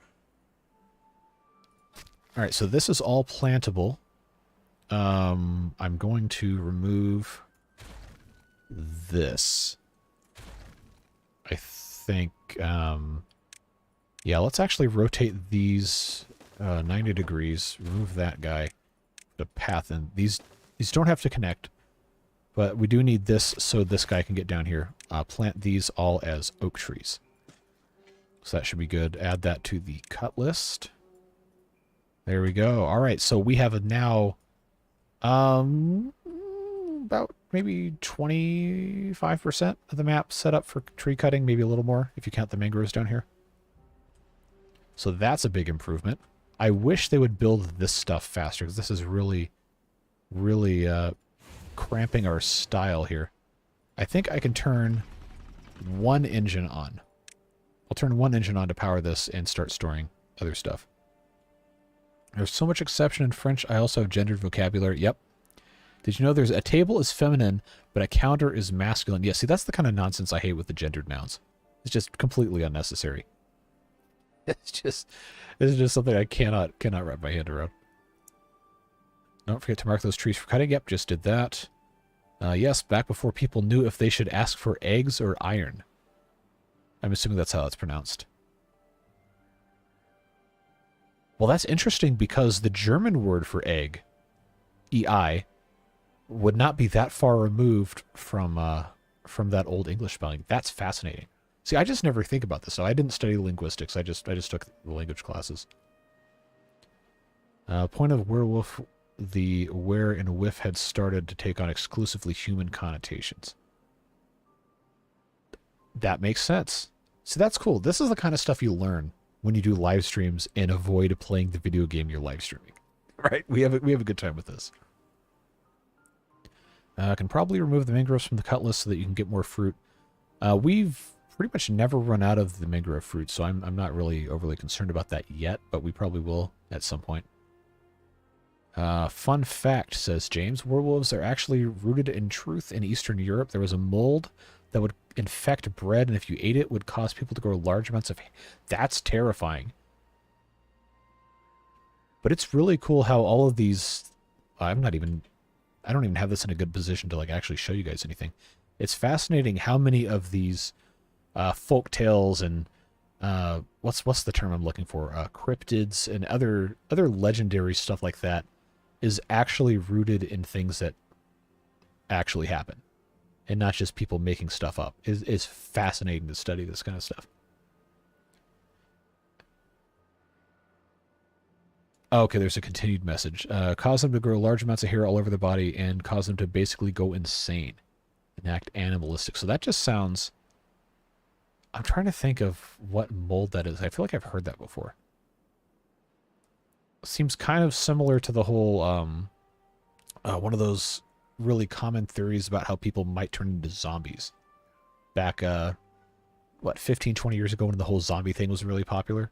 Alright, so this is all plantable. I'm going to remove... this. I think, yeah, let's actually rotate these 90 degrees, remove that guy, the path, and these don't have to connect, but we do need this so this guy can get down here. Plant these all as oak trees. So that should be good. Add that to the cut list. There we go. All right, so we have now about maybe 25% of the map set up for tree cutting, maybe a little more if you count the mangroves down here. So that's a big improvement. I wish they would build this stuff faster, because this is really cramping our style here. I think I can turn one engine on. I'll turn one engine on to power this and start storing other stuff. There's so much exception in French. I also have gendered vocabulary. Yep. Did you know there's a table is feminine, but a counter is masculine? Yeah, see, that's the kind of nonsense I hate with the gendered nouns. It's just completely unnecessary. It's just something I cannot wrap my head around. Don't forget to mark those trees for cutting. Yep, just did that. Yes, back before people knew if they should ask for eggs or iron. I'm assuming that's how it's pronounced. Well, that's interesting because the German word for egg, EI, would not be that far removed from that Old English spelling. That's fascinating. See, I just never think about this. So I didn't study linguistics. I just took the language classes. Point of werewolf, the were and whiff had started to take on exclusively human connotations. That makes sense. See, that's cool. This is the kind of stuff you learn when you do live streams and avoid playing the video game you're live streaming. Right? We have a good time with this. I can probably remove the mangroves from the cut list so that you can get more fruit. We've pretty much never run out of the mangrove fruit, so I'm not really overly concerned about that yet, but we probably will at some point. Fun fact, says James, werewolves are actually rooted in truth in Eastern Europe. There was a mold that would infect bread, and if you ate it, would cause people to grow large amounts of... That's terrifying. But it's really cool how all of these... I don't even have this in a good position to like actually show you guys anything. It's fascinating how many of these folk tales and what's the term I'm looking for? Cryptids and other legendary stuff like that is actually rooted in things that actually happen, and not just people making stuff up. It's fascinating to study this kind of stuff. Okay, there's a continued message. Cause them to grow large amounts of hair all over the body and cause them to basically go insane and act animalistic. So that just sounds... I'm trying to think of what mold that is. I feel like I've heard that before. Seems kind of similar to the whole... one of those really common theories about how people might turn into zombies. Back what, 15, 20 years ago when the whole zombie thing was really popular.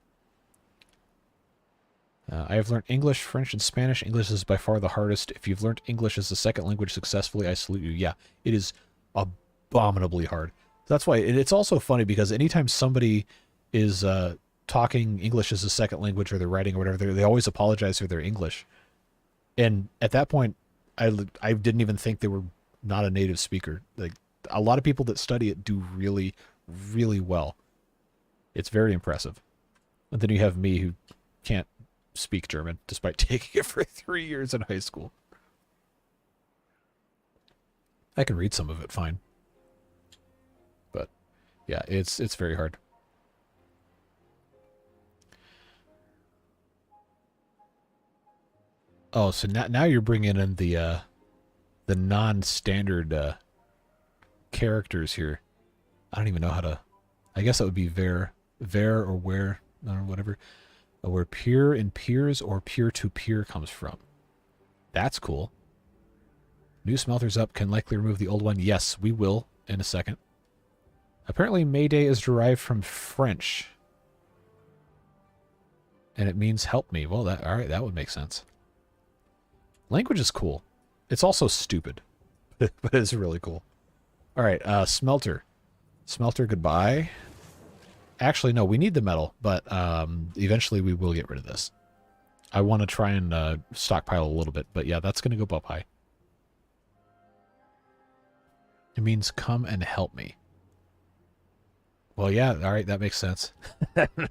I have learned English, French, and Spanish. English is by far the hardest. If you've learned English as a second language successfully, I salute you. Yeah, it is abominably hard. That's why it's also funny because anytime somebody is talking English as a second language or they're writing or whatever, they always apologize for their English. And at that point, I didn't even think they were not a native speaker. Like, a lot of people that study it do really, really well. It's very impressive. And then you have me who can't speak German despite taking it for 3 years in high school. I can read some of it fine. But yeah, it's very hard. Oh, so now you're bringing in the non-standard characters here. I don't even know how to. I guess that would be ver or where or whatever. Where peer and peers or peer-to-peer comes from. That's cool. New smelters up, can likely remove the old one. Yes, we will in a second. Apparently Mayday is derived from French. And it means help me. Well, alright, that would make sense. Language is cool. It's also stupid. But it's really cool. Alright, smelter. Smelter, goodbye. Actually, no, we need the metal, but eventually we will get rid of this. I want to try and stockpile a little bit, but yeah, that's going to go up high. It means come and help me. Well, yeah, all right, that makes sense.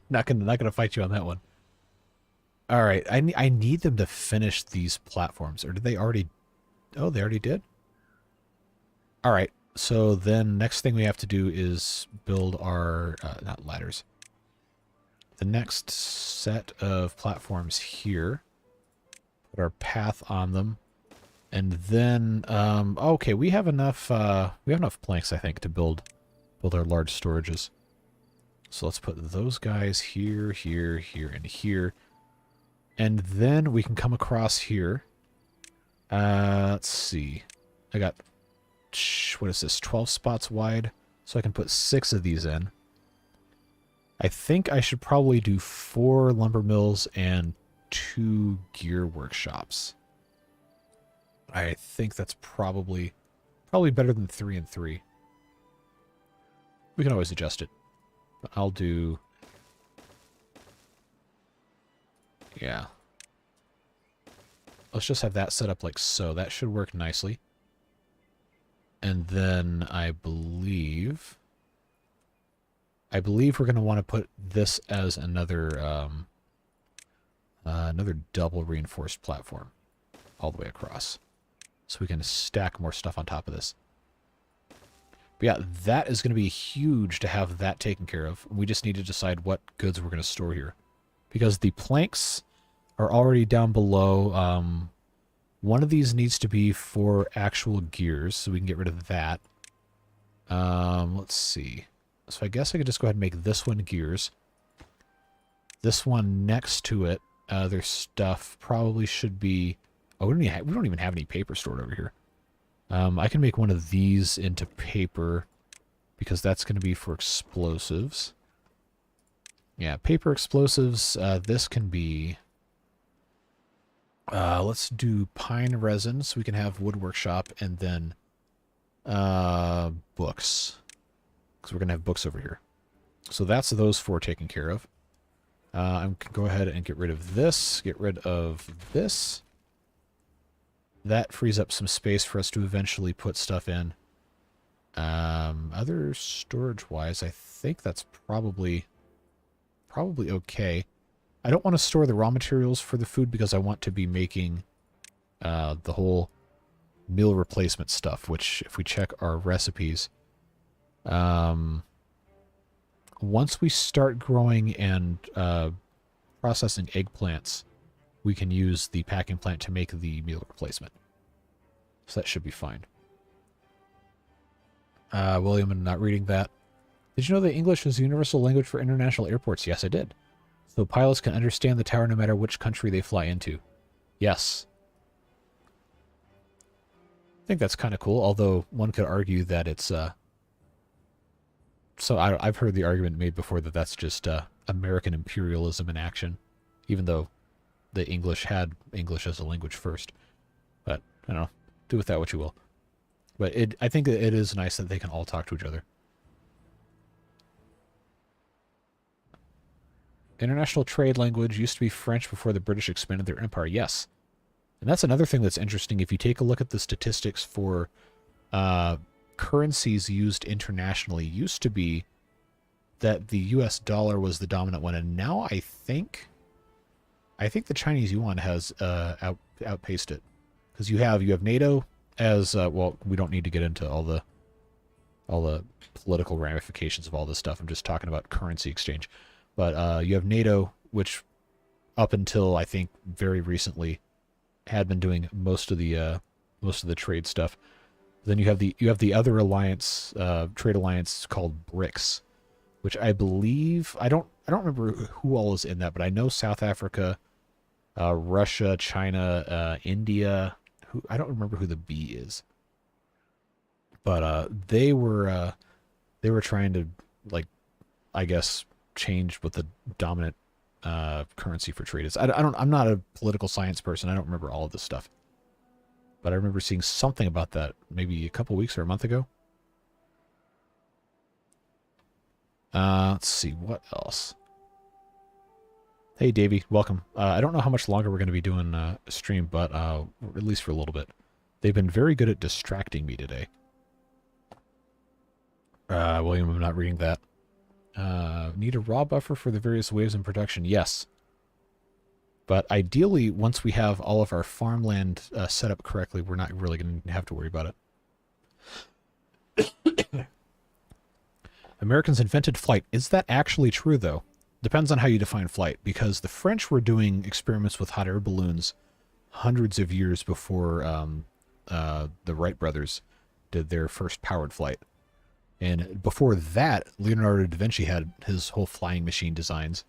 not gonna fight you on that one. All right, I need them to finish these platforms, or did they already? Oh, they already did. All right. So then next thing we have to do is build our, not ladders, the next set of platforms here, put our path on them, and then, okay, we have enough planks, I think, to build our large storages. So let's put those guys here, here, here, and here, and then we can come across here. Let's see, I got, what is this, 12 spots wide, so I can put 6 of these in. I think I should probably do 4 lumber mills and 2 gear workshops. I think that's probably better than 3 and 3. We can always adjust it. I'll do, yeah. Let's just have that set up like so. That should work nicely. And then I believe we're going to want to put this as another another double reinforced platform all the way across, so we can stack more stuff on top of this. But yeah, that is going to be huge to have that taken care of. We just need to decide what goods we're going to store here, because the planks are already down below. One of these needs to be for actual gears, so we can get rid of that. Let's see. So I guess I could just go ahead and make this one gears. This one next to it, their stuff probably should be... Oh, we don't even have any paper stored over here. I can make one of these into paper, because that's going to be for explosives. Yeah, paper explosives. This can be... let's do pine resin so we can have wood workshop, and then books, because we're going to have books over here. So that's those 4 taken care of. I'm going to go ahead and get rid of this, get rid of this. That frees up some space for us to eventually put stuff in. Other storage-wise, I think that's probably okay. I don't want to store the raw materials for the food because I want to be making the whole meal replacement stuff, which, if we check our recipes, once we start growing and processing eggplants, we can use the packing plant to make the meal replacement. So that should be fine. William, I'm not reading that. Did you know that English is the universal language for international airports? Yes, I did. So pilots can understand the tower no matter which country they fly into. Yes. I think that's kind of cool, although one could argue that it's So I've heard the argument made before that that's just American imperialism in action, even though the English had English as a language first. But I don't know, do with that what you will. But I think it is nice that they can all talk to each other. International trade language used to be French before the British expanded their empire. Yes. And that's another thing that's interesting. If you take a look at the statistics for currencies used internationally, used to be that the US dollar was the dominant one. And now I think the Chinese yuan has outpaced it. Because you have NATO as, well, we don't need to get into all the political ramifications of all this stuff. I'm just talking about currency exchange. But you have NATO, which up until I think very recently had been doing most of the trade stuff. Then you have the other alliance, trade alliance called BRICS, which I believe I don't remember who all is in that, but I know South Africa, Russia, China, India. I don't remember who the B is, but they were trying to, like, I guess, change what the dominant currency for trade is. I'm not a political science person. I don't remember all of this stuff, but I remember seeing something about that maybe a couple weeks or a month ago. Let's see what else. Hey, Davey, welcome. I don't know how much longer we're going to be doing a stream, but at least for a little bit. They've been very good at distracting me today. William, I'm not reading that. Need a raw buffer for the various waves in production? Yes. But ideally, once we have all of our farmland set up correctly, we're not really going to have to worry about it. Americans invented flight. Is that actually true, though? Depends on how you define flight, because the French were doing experiments with hot air balloons hundreds of years before the Wright brothers did their first powered flight. And before that, Leonardo da Vinci had his whole flying machine designs,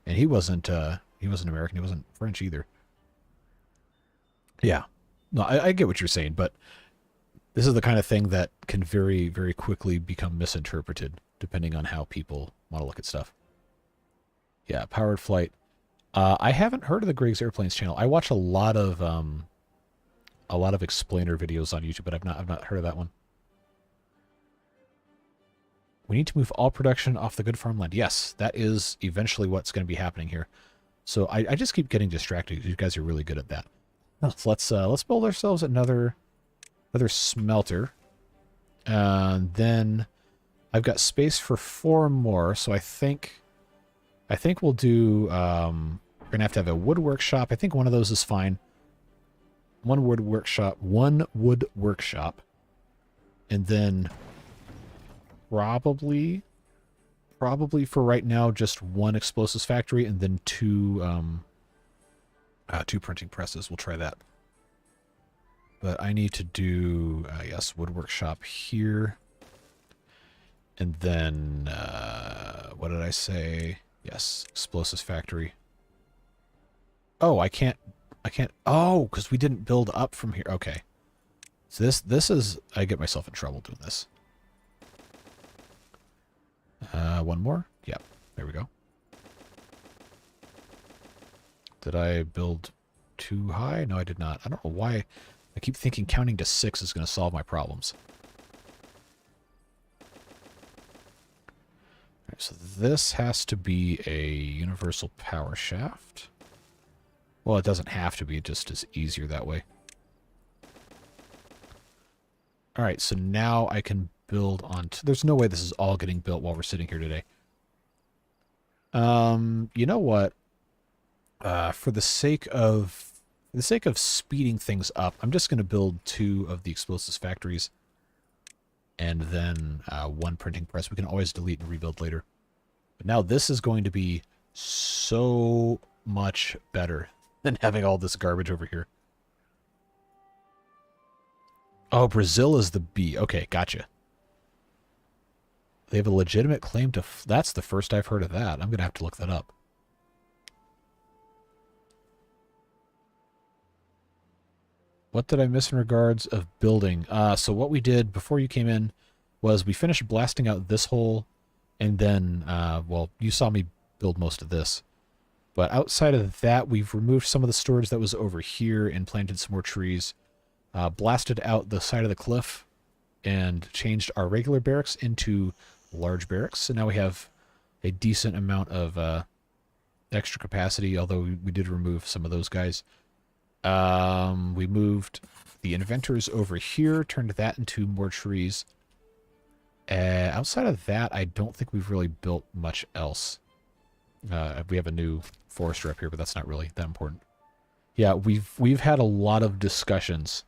and he wasn't American, he wasn't French either. Yeah, no, I get what you're saying, but this is the kind of thing that can very, very quickly become misinterpreted depending on how people want to look at stuff. Yeah, powered flight. I haven't heard of the Greg's Airplanes channel. I watch a lot of explainer videos on YouTube, but I've not heard of that one. We need to move all production off the good farmland. Yes, that is eventually what's going to be happening here. So I just keep getting distracted. You guys are really good at that. So let's build ourselves another smelter. Then I've got space for 4 more, so I think we'll do, we're going to have a wood workshop. I think one of those is fine. One wood workshop, and then probably for right now, just 1 explosives factory, and then 2 printing presses. We'll try that. But I need to do, yes, wood workshop here. And then, what did I say? Yes, explosives factory. Oh, I can't, oh, because we didn't build up from here. Okay. So this is, I get myself in trouble doing this. 1 more? Yep, there we go. Did I build too high? No, I did not. I don't know why. I keep thinking counting to 6 is going to solve my problems. All right, so this has to be a universal power shaft. Well, it doesn't have to be. It just is easier that way. All right, so now I can build on... There's no way this is all getting built while we're sitting here today. You know what? For the sake of speeding things up, I'm just going to build 2 of the explosives factories, and then 1 printing press. We can always delete and rebuild later. But now this is going to be so much better than having all this garbage over here. Oh, Brazil is the B. Okay, gotcha. They have a legitimate claim to... That's the first I've heard of that. I'm going to have to look that up. What did I miss in regards of building? So what we did before you came in was we finished blasting out this hole And then, well, you saw me build most of this. But outside of that, we've removed some of the storage that was over here and planted some more trees. Blasted out the side of the cliff and changed our regular barracks into large barracks. So now we have a decent amount of extra capacity, although we did remove some of those guys. We moved the inventors over here, turned that into more trees. Outside of that, I don't think we've really built much else. We have a new forester up here, but that's not really that important. Yeah, we've had a lot of discussions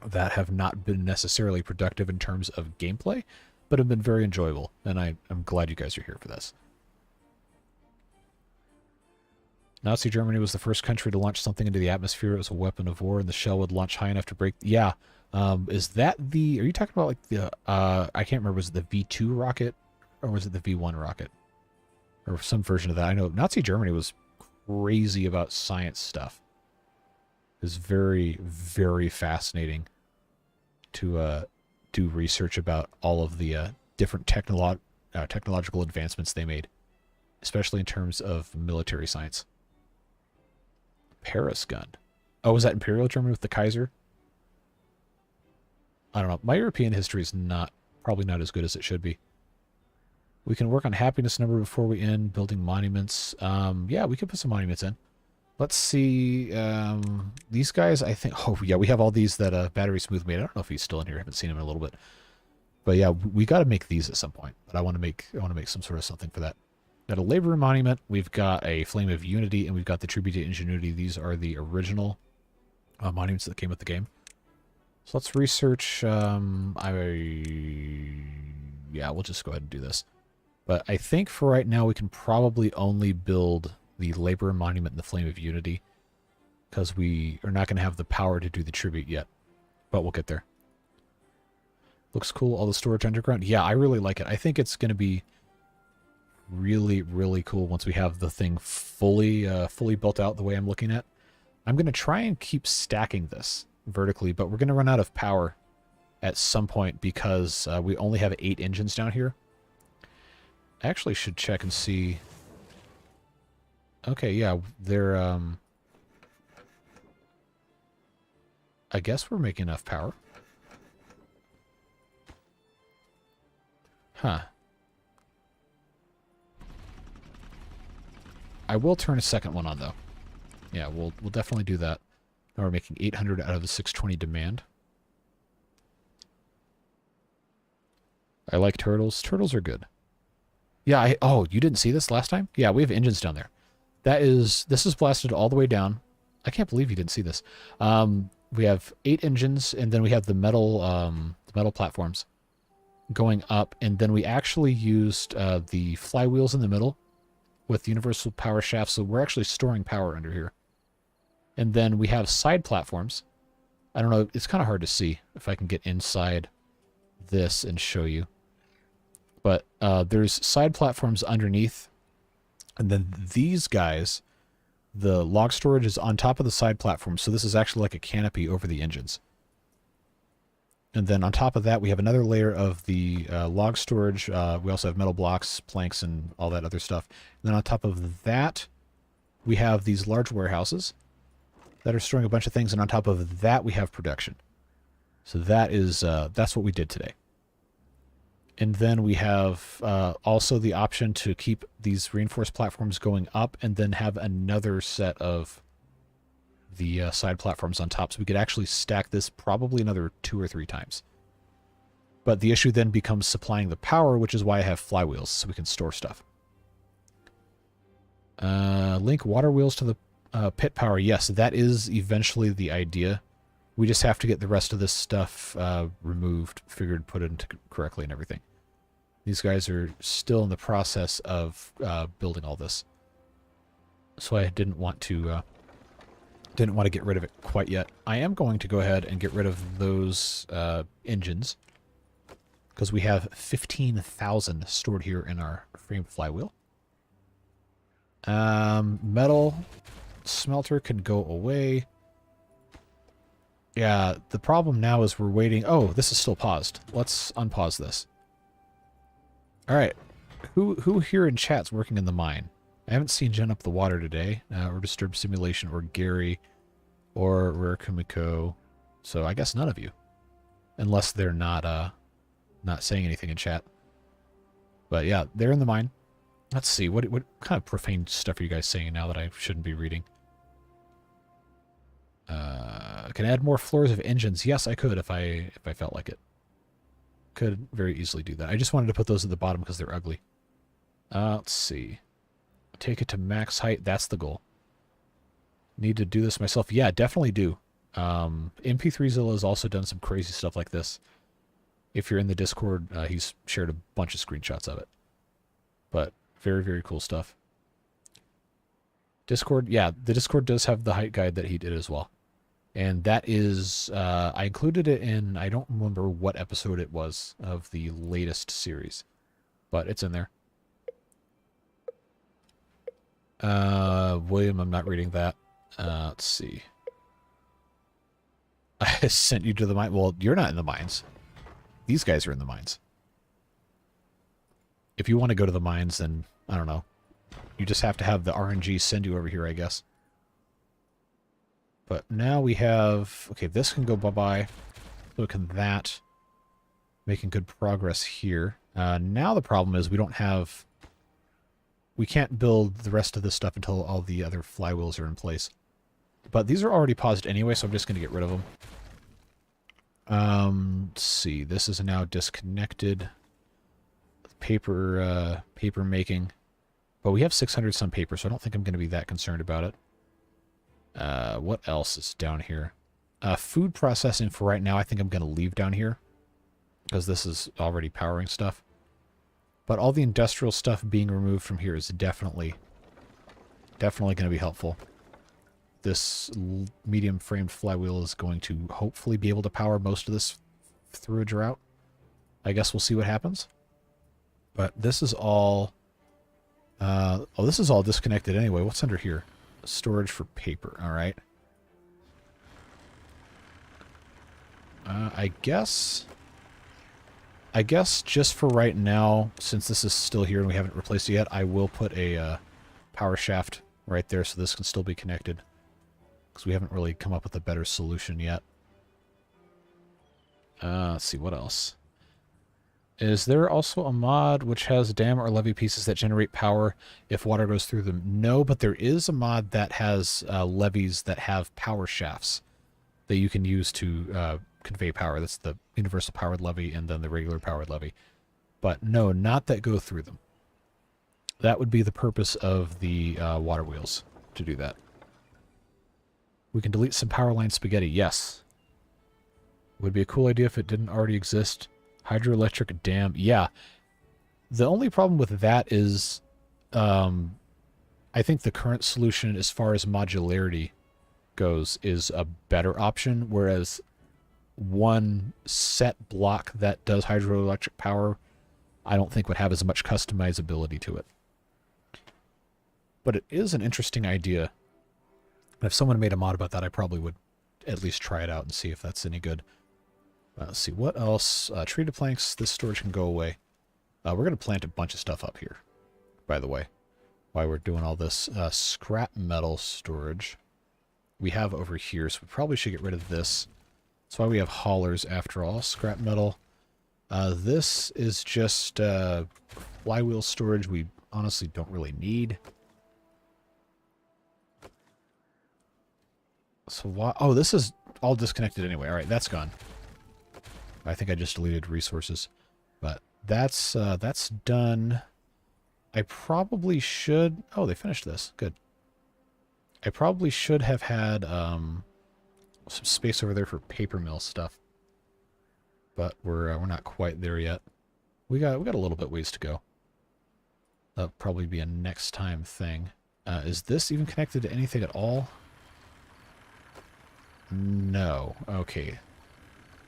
that have not been necessarily productive in terms of gameplay, but have been very enjoyable, and I'm glad you guys are here for this. Nazi Germany was the first country to launch something into the atmosphere. It was a weapon of war, and the shell would launch high enough to break... Yeah. Is that the... Are you talking about, like, the... I can't remember. Was it the V2 rocket? Or was it the V1 rocket? Or some version of that. I know Nazi Germany was crazy about science stuff. It was very, very fascinating to do research about all of the different technological advancements they made. Especially in terms of military science. Paris gun. Oh, was that Imperial Germany with the Kaiser? I don't know. My European history is probably not as good as it should be. We can work on happiness number before we end building monuments. Yeah, we could put some monuments in. Let's see. These guys, I think... Oh, yeah, we have all these that Battery Smooth made. I don't know if he's still in here. I haven't seen him in a little bit. But yeah, we got to make these at some point. But I want to make some sort of something for that. Got a Labor Monument, we've got a Flame of Unity, and we've got the Tribute to Ingenuity. These are the original monuments that came with the game. So let's research... Yeah, we'll just go ahead and do this. But I think for right now we can probably only build the Labor Monument and the Flame of Unity, because we are not going to have the power to do the Tribute yet. But we'll get there. Looks cool, all the storage underground. Yeah, I really like it. I think it's going to be... really, really cool once we have the thing fully built out the way I'm looking at. I'm going to try and keep stacking this vertically, but we're going to run out of power at some point because we only have 8 engines down here. I actually should check and see. Okay, yeah, they're... I guess we're making enough power. Huh. I will turn a second one on, though. Yeah, we'll definitely do that. Now we're making 800 out of the 620 demand. I like turtles. Turtles are good. Yeah, oh, you didn't see this last time? Yeah, we have engines down there. This is blasted all the way down. I can't believe you didn't see this. We have 8 engines, and then we have the metal platforms going up, and then we actually used the flywheels in the middle with universal power shafts, so we're actually storing power under here. And then we have side platforms. I don't know, it's kind of hard to see if I can get inside this and show you. But there's side platforms underneath, and then these guys, the log storage is on top of the side platform, so this is actually like a canopy over the engines. And then on top of that, we have another layer of the log storage. We also have metal blocks, planks, and all that other stuff. And then on top of that, we have these large warehouses that are storing a bunch of things. And on top of that, we have production. So that is that's what we did today. And then we have also the option to keep these reinforced platforms going up and then have another set of the side platforms on top. So we could actually stack this probably another 2 or 3 times. But the issue then becomes supplying the power, which is why I have flywheels, so we can store stuff. Link water wheels to the pit power. Yes, that is eventually the idea. We just have to get the rest of this stuff removed, figured, put into correctly and everything. These guys are still in the process of building all this. So I didn't want to get rid of it quite yet. I am going to go ahead and get rid of those engines, because we have 15,000 stored here in our frame flywheel. Metal smelter can go away. Yeah, the problem now is we're waiting. Oh, this is still paused. Let's unpause this. All right, Who here in chat's working in the mine? I haven't seen GinUpTheWater today, or Disturb Simulation, or Gary, or Rare Kumiko. So I guess none of you, unless they're not saying anything in chat. But yeah, they're in the mine. Let's see, what kind of profane stuff are you guys saying now that I shouldn't be reading? Can I add more floors of engines? Yes, I could if I felt like it. Could very easily do that. I just wanted to put those at the bottom because they're ugly. Let's see. Take it to max height. That's the goal. Need to do this myself? Yeah, definitely do. MP3zilla has also done some crazy stuff like this. If you're in the Discord, he's shared a bunch of screenshots of it. But very, very cool stuff. Discord, yeah, the Discord does have the height guide that he did as well. And that is, I included it in, I don't remember what episode it was of the latest series. But it's in there. William, I'm not reading that. Let's see. I sent you to the mine. Well, you're not in the mines. These guys are in the mines. If you want to go to the mines, then, I don't know. You just have to have the RNG send you over here, I guess. But now we have... Okay, this can go bye-bye. So can that. Making good progress here. Now the problem is we don't have... We can't build the rest of this stuff until all the other flywheels are in place. But these are already paused anyway, so I'm just going to get rid of them. Let's see. This is now disconnected. Paper making. But we have 600 some paper, so I don't think I'm going to be that concerned about it. What else is down here? Food processing for right now, I think I'm going to leave down here. Because this is already powering stuff. But all the industrial stuff being removed from here is definitely going to be helpful. This medium framed flywheel is going to hopefully be able to power most of this through a drought. I guess we'll see what happens. But this is all... oh, this is all disconnected anyway. What's under here? Storage for paper. All right. I guess just for right now, since this is still here and we haven't replaced it yet, I will put a power shaft right there so this can still be connected. Because we haven't really come up with a better solution yet. Let's see, what else? Is there also a mod which has dam or levee pieces that generate power if water goes through them? No, but there is a mod that has levees that have power shafts that you can use to convey power. That's the universal powered levee and then the regular powered levee. But no, not that go through them. That would be the purpose of the water wheels, to do that. We can delete some power line spaghetti. Yes. Would be a cool idea if it didn't already exist. Hydroelectric dam. Yeah. The only problem with that is I think the current solution as far as modularity goes is a better option, whereas one set block that does hydroelectric power I don't think would have as much customizability to it. But it is an interesting idea. If someone made a mod about that, I probably would at least try it out and see if that's any good. Let's see, what else? Treated planks, this storage can go away. We're going to plant a bunch of stuff up here, by the way, while we're doing all this. Scrap metal storage we have over here, so we probably should get rid of this. That's why we have haulers after all. Scrap metal. This is just flywheel storage we honestly don't really need. So why? Oh, this is all disconnected anyway. All right, that's gone. I think I just deleted resources, but that's done. I probably should. Oh, they finished this. Good. I probably should have had some space over there for paper mill stuff, but we're not quite there yet. We got a little bit ways to go. That'll probably be a next time thing. Is this even connected to anything at all? No. Okay.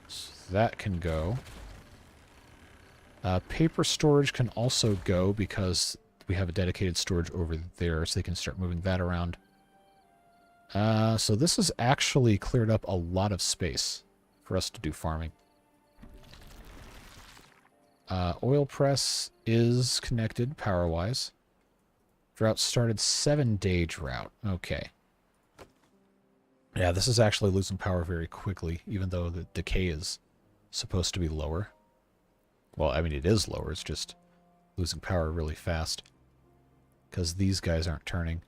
So that can go. Paper storage can also go because we have a dedicated storage over there, so they can start moving that around. So this has actually cleared up a lot of space for us to do farming. Oil press is connected power-wise. Drought started 7-day drought. Okay. Yeah, this is actually losing power very quickly, even though the decay is supposed to be lower. Well, I mean, it is lower. It's just losing power really fast. Because these guys aren't turning.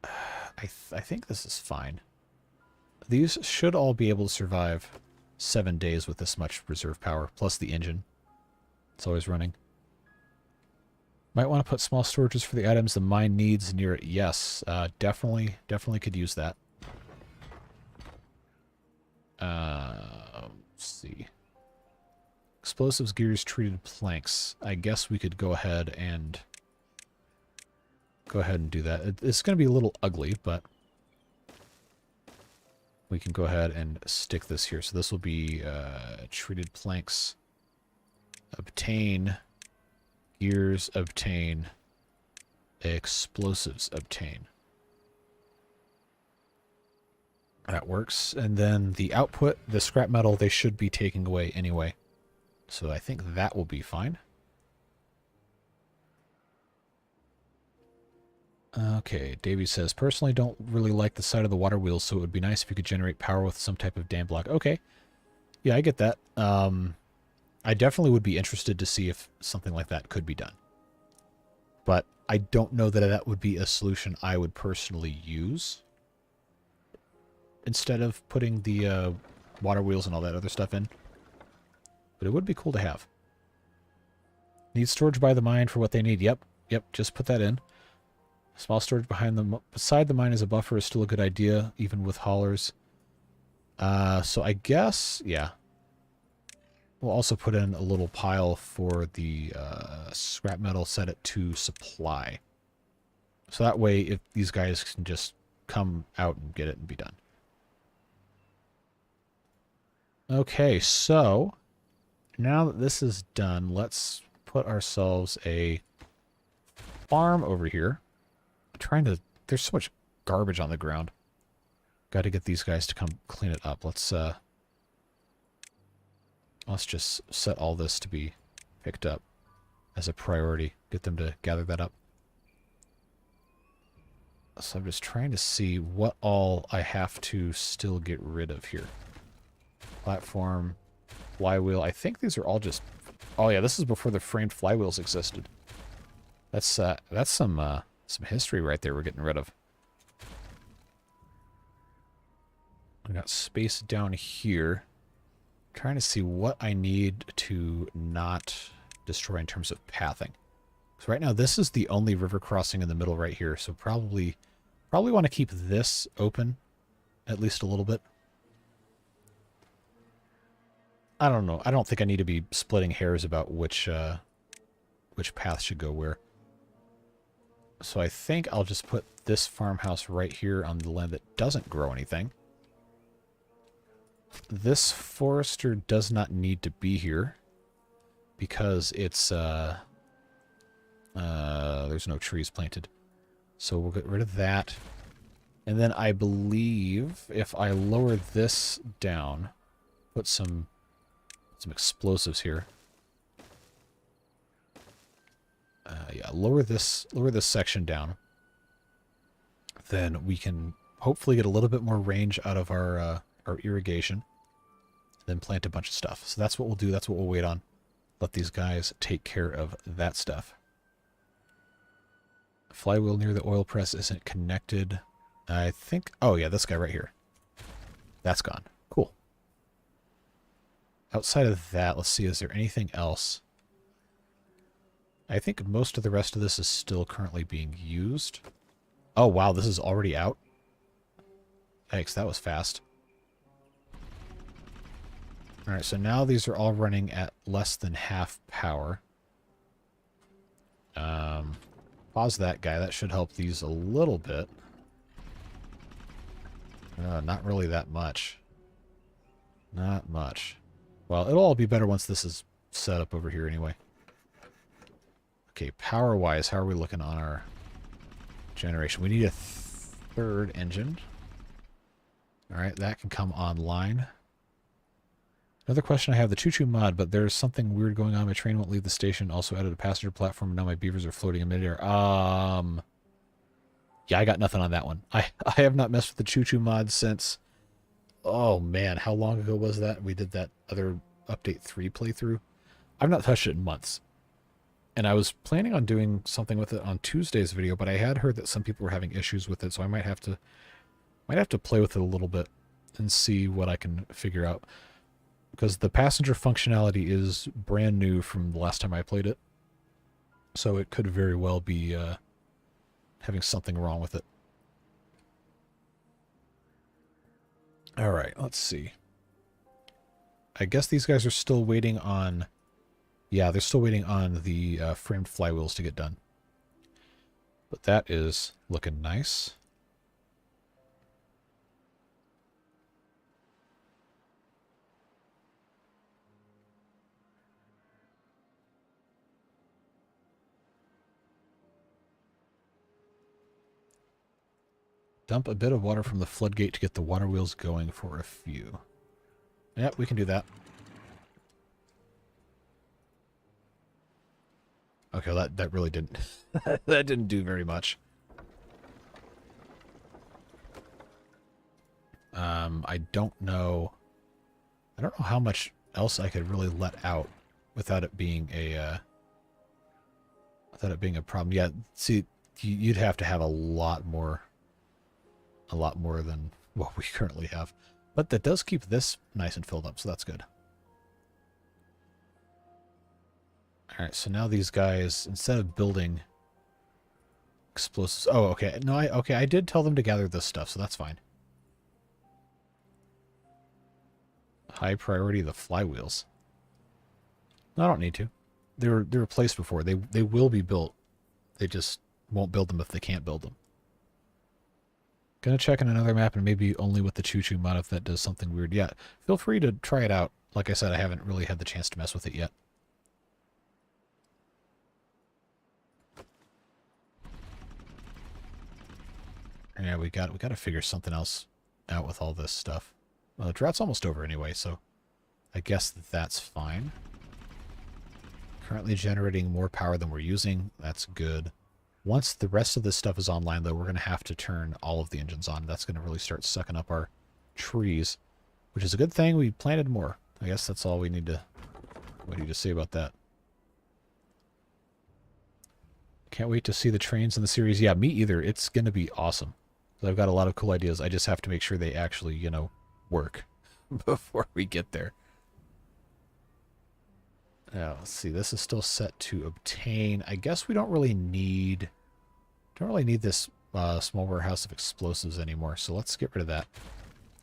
I think this is fine. These should all be able to survive 7 days with this much reserve power, plus the engine. It's always running. Might want to put small storages for the items the mine needs near it. Yes, definitely could use that. Let's see. Explosives, gears, treated planks. I guess we could go ahead and do that. It's going to be a little ugly, but we can go ahead and stick this here. So this will be treated planks. Obtain. Gears, obtain. Explosives, obtain. That works. And then the output, the scrap metal, they should be taking away anyway. So I think that will be fine. Okay, Davey says, personally don't really like the side of the water wheels, so it would be nice if you could generate power with some type of dam block. Okay. Yeah, I get that. I definitely would be interested to see if something like that could be done. But I don't know that that would be a solution I would personally use. Instead of putting the water wheels and all that other stuff in. But it would be cool to have. Need storage by the mine for what they need. Yep, just put that in. Small storage beside the mine as a buffer is still a good idea, even with haulers. So I guess, yeah. We'll also put in a little pile for the scrap metal, set it to supply. So that way, if these guys can just come out and get it and be done. Okay, so now that this is done, let's put ourselves a farm over here. There's so much garbage on the ground. Got to get these guys to come clean it up. Let's just set all this to be picked up as a priority. Get them to gather that up. So I'm just trying to see what all I have to still get rid of here. Platform, flywheel. I think these are all just... Oh yeah, this is before the framed flywheels existed. That's some history right there we're getting rid of. I got space down here. Trying to see what I need to not destroy in terms of pathing. So right now this is the only river crossing in the middle right here, so probably want to keep this open at least a little bit. I don't know. I don't think I need to be splitting hairs about which path should go where. So I think I'll just put this farmhouse right here on the land that doesn't grow anything. This forester does not need to be here because it's there's no trees planted. So we'll get rid of that. And then I believe if I lower this down, put some explosives here. Yeah, lower this section down. Then we can hopefully get a little bit more range out of our irrigation. Then plant a bunch of stuff. So that's what we'll do. That's what we'll wait on. Let these guys take care of that stuff. Flywheel near the oil press isn't connected. I think... Oh, yeah, this guy right here. That's gone. Cool. Outside of that, let's see, is there anything else? I think most of the rest of this is still currently being used. Oh, wow, this is already out? Thanks, that was fast. Alright, so now these are all running at less than half power. Pause that guy. That should help these a little bit. Not really that much. Not much. Well, it'll all be better once this is set up over here anyway. Okay, power-wise, how are we looking on our generation? We need a third engine. Alright, that can come online. Another question I have, the choo-choo mod, but there's something weird going on. My train won't leave the station. Also added a passenger platform, and now my beavers are floating in midair. Yeah, I got nothing on that one. I have not messed with the choo-choo mod since... Oh, man, how long ago was that? We did that other Update 3 playthrough. I've not touched it in months. And I was planning on doing something with it on Tuesday's video, but I had heard that some people were having issues with it, so I might have to play with it a little bit and see what I can figure out. Because the passenger functionality is brand new from the last time I played it. So it could very well be having something wrong with it. Alright, let's see. I guess these guys are still waiting on... Yeah, they're still waiting on the framed flywheels to get done. But that is looking nice. Dump a bit of water from the floodgate to get the water wheels going for a few. Yep, we can do that. Okay, well that really didn't... that didn't do very much. I don't know... I don't know how much else I could really let out without it being a... without it being a problem. Yeah, see, you'd have to have a lot more than what we currently have. But that does keep this nice and filled up, so that's good. Alright, so now these guys, instead of building explosives... Oh, okay. No, I did tell them to gather this stuff, so that's fine. High priority, the flywheels. No, I don't need to. They were placed before. They will be built. They just won't build them if they can't build them. Gonna check on another map and maybe only with the choo-choo mod if that does something weird. Yeah, feel free to try it out. Like I said, I haven't really had the chance to mess with it yet. Yeah, we got to figure something else out with all this stuff. Well, the drought's almost over anyway, so I guess that's fine. Currently generating more power than we're using. That's good. Once the rest of this stuff is online, though, we're going to have to turn all of the engines on. That's going to really start sucking up our trees, which is a good thing. We planted more. I guess that's all we need to say about that. Can't wait to see the trains in the series. Yeah, me either. It's going to be awesome. I've got a lot of cool ideas. I just have to make sure they actually, you know, work before we get there. Now, let's see. This is still set to obtain. I guess we don't really need this small warehouse of explosives anymore. So let's get rid of that,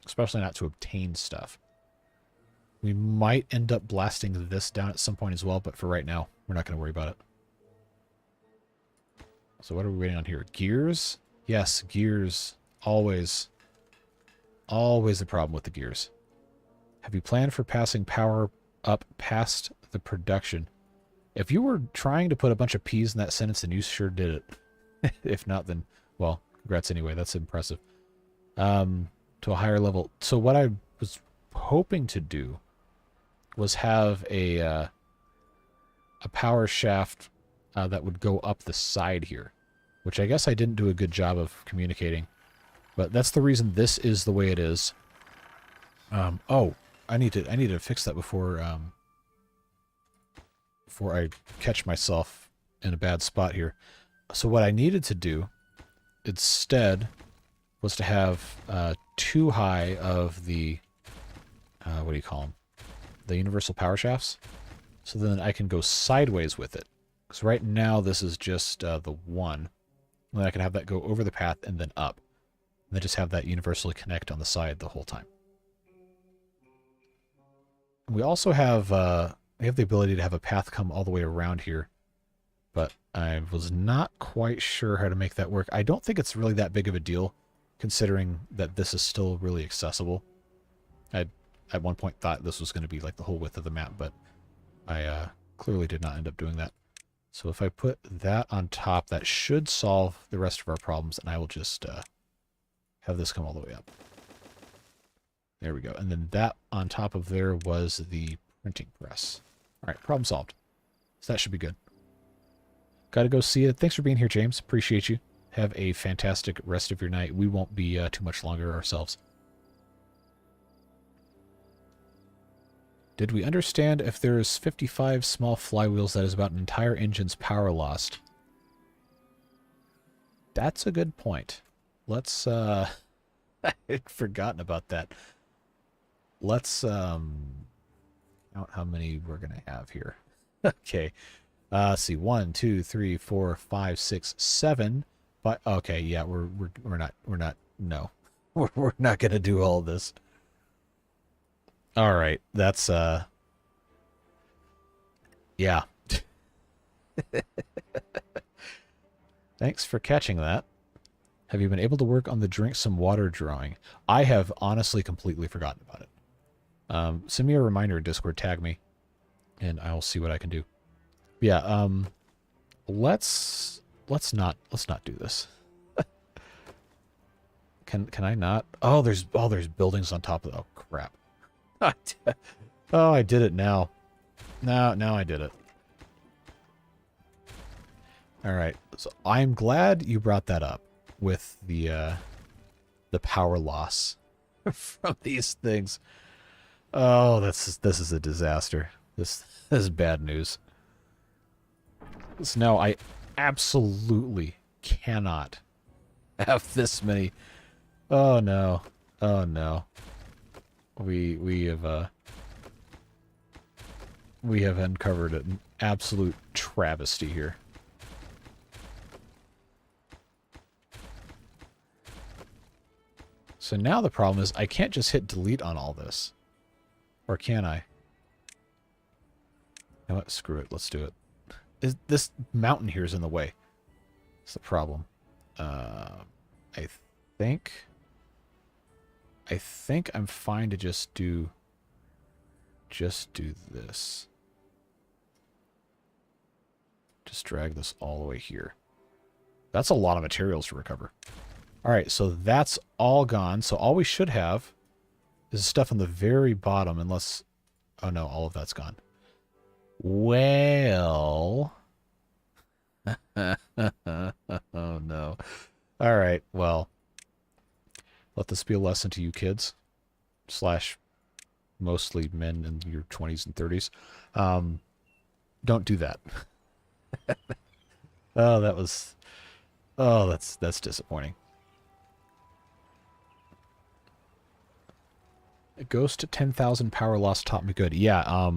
especially not to obtain stuff. We might end up blasting this down at some point as well, but for right now, we're not going to worry about it. So what are we waiting on here? Gears? Yes, gears. Always a problem with the gears. Have you planned for passing power up past the production? If you were trying to put a bunch of P's in that sentence, then you sure did it. If not, then, well, congrats anyway. That's impressive. To a higher level. So what I was hoping to do was have a power shaft that would go up the side here, which I guess I didn't do a good job of communicating. But that's the reason this is the way it is. Oh, I need to fix that before I catch myself in a bad spot here. So what I needed to do instead was to have too high of the what do you call them? The universal power shafts. So then I can go sideways with it. Because right now this is just the one. And then I can have that go over the path and then up. And then just have that universally connect on the side the whole time. We also have we have the ability to have a path come all the way around here. But I was not quite sure how to make that work. I don't think it's really that big of a deal, considering that this is still really accessible. I at one point thought this was going to be like the whole width of the map, but I clearly did not end up doing that. So if I put that on top, that should solve the rest of our problems, and I will just have this come all the way up. There we go. And then that on top of there was the printing press. All right, problem solved. So that should be good. Got to go see it. Thanks for being here, James. Appreciate you. Have a fantastic rest of your night. We won't be too much longer ourselves. Did we understand if there's 55 small flywheels, that is about an entire engine's power lost? That's a good point. Let's, I had forgotten about that. Let's, count how many we're going to have here. Okay. Let's see. 1, 2, 3, 4, 5, 6, 7. But, okay, yeah, we're not, no. We're not going to do all this. All right, that's, yeah. Thanks for catching that. Have you been able to work on the drink some water drawing? I have honestly completely forgotten about it. Send me a reminder in Discord, tag me, and I'll see what I can do. Yeah, let's not do this. Can I not? Oh, there's buildings on top of, oh crap. Oh, I did it now. Now I did it. All right. So I'm glad you brought that up with the power loss from these things. Oh, this is a disaster. This is bad news. So now I absolutely cannot have this many. Oh no. Oh no. We have uncovered an absolute travesty here. So now the problem is I can't just hit delete on all this. Or can I? You know what? Screw it. Let's do it. This mountain here is in the way. That's the problem. I think I'm fine to just do this. Just drag this all the way here. That's a lot of materials to recover. All right, so that's all gone. So all we should have is stuff on the very bottom, unless, oh no, all of that's gone. Well, oh no. All right, well, let this be a lesson to you kids, slash mostly men in your 20s and 30s. Don't do that. Oh, that's disappointing. A ghost at 10,000 power loss taught me good. Yeah,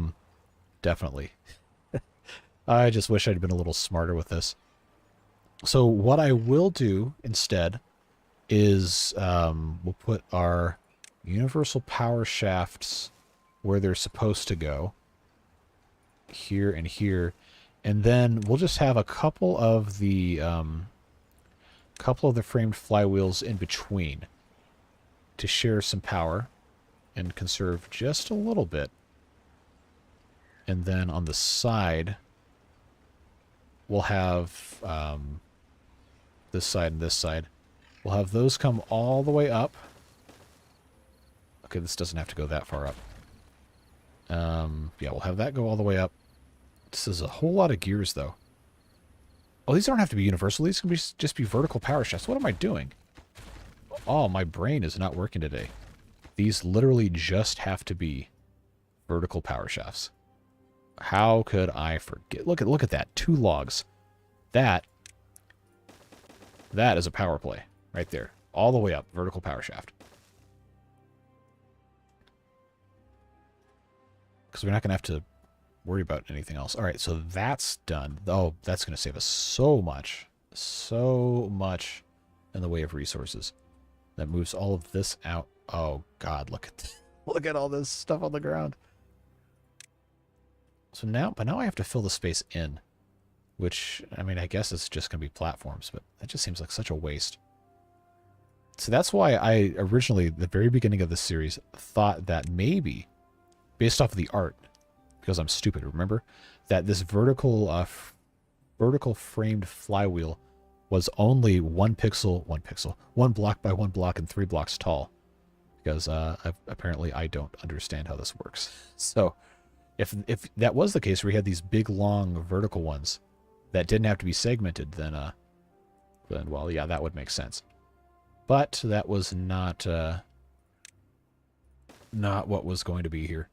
definitely. I just wish I'd been a little smarter with this. So what I will do instead is we'll put our universal power shafts where they're supposed to go. Here and here. And then we'll just have a couple of the framed flywheels in between to share some power and conserve just a little bit. And then on the side, we'll have this side and this side. We'll have those come all the way up. Okay, this doesn't have to go that far up. Yeah, we'll have that go all the way up. This is a whole lot of gears, though. Oh, these don't have to be universal. These can just be vertical power shafts. What am I doing? Oh, my brain is not working today. These literally just have to be vertical power shafts. How could I forget? Look at that. 2 logs. That is a power play right there. All the way up. Vertical power shaft. Because we're not going to have to worry about anything else. All right, so that's done. Oh, that's going to save us so much in the way of resources. That moves all of this out. Oh God, look at all this stuff on the ground. So now I have to fill the space in, which, I mean, I guess it's just going to be platforms, but that just seems like such a waste. So that's why I originally, at the very beginning of this series, thought that maybe, based off of the art, because I'm stupid, remember, that this vertical framed flywheel was only 1 block by 1 block and 3 blocks tall. because apparently I don't understand how this works. So if that was the case where we had these big, long vertical ones that didn't have to be segmented, then well, yeah, that would make sense. But that was not what was going to be here.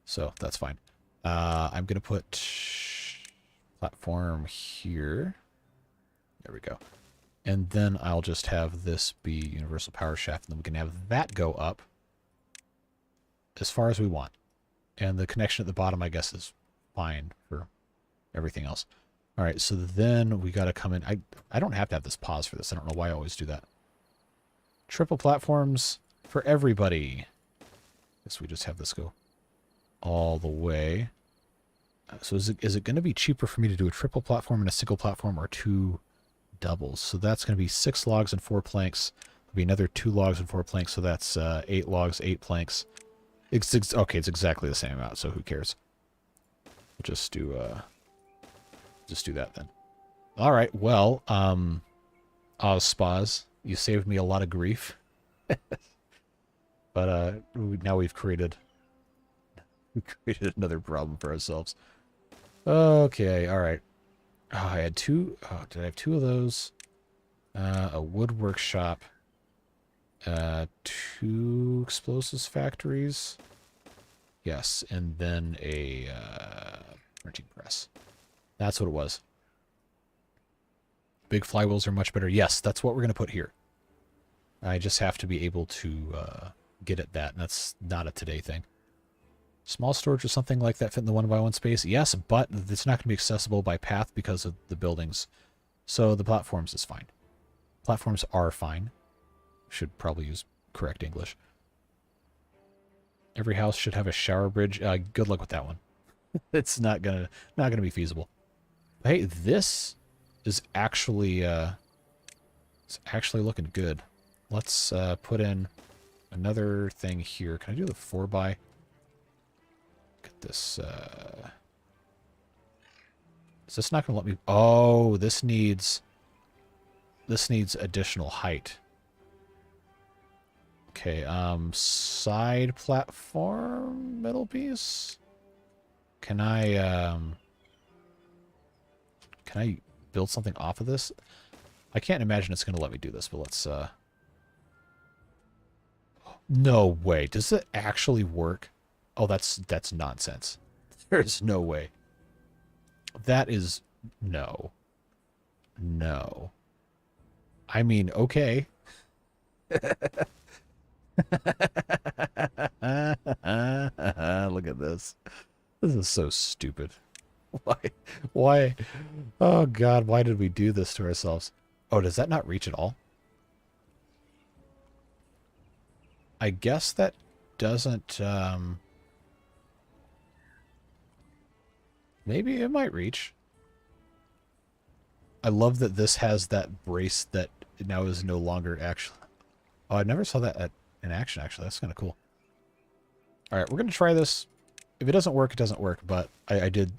So that's fine. I'm going to put platform here. There we go. And then I'll just have this be universal power shaft, and then we can have that go up as far as we want. And the connection at the bottom, I guess, is fine for everything else. All right, so then we got to come in. I don't have to have this pause for this. I don't know why I always do that. Triple platforms for everybody. Guess we just have this go all the way. So is it going to be cheaper for me to do a triple platform and a single platform, or 2 doubles? So that's going to be 6 logs and 4 planks. There'll be another 2 logs and 4 planks, so that's 8 logs, 8 planks. Okay, it's exactly the same amount, so who cares? We'll just do that then. All right, well, Ozspaz, you saved me a lot of grief. But now we've created another problem for ourselves. Okay, all right. Oh, I had 2. Oh, did I have 2 of those? A wood workshop. 2 explosives factories. Yes, and then a printing press. That's what it was. Big flywheels are much better. Yes, that's what we're going to put here. I just have to be able to get at that, and that's not a today thing. Small storage or something like that fit in the 1x1 space? Yes, but it's not going to be accessible by path because of the buildings. So the platforms is fine. Platforms are fine. Should probably use correct English. Every house should have a shower bridge. Good luck with that one. It's not gonna be feasible. Hey, this is actually looking good. Let's put in another thing here. Can I do the 4x? Get this. Is this not gonna let me? Oh, this needs additional height. Okay, side platform, middle piece. Can I build something off of this? I can't imagine it's gonna let me do this, but let's No way. Does it actually work? Oh, that's nonsense. There's no way. That is no. No. I mean, okay. Look at this. This is so stupid. Why? Oh God, why did we do this to ourselves? Oh, does that not reach at all? I guess that doesn't, maybe it might reach. I love that this has that brace that now is no longer actually. Oh, I never saw that in action, actually. That's kind of cool. All right, we're going to try this. If it doesn't work, it doesn't work, but I did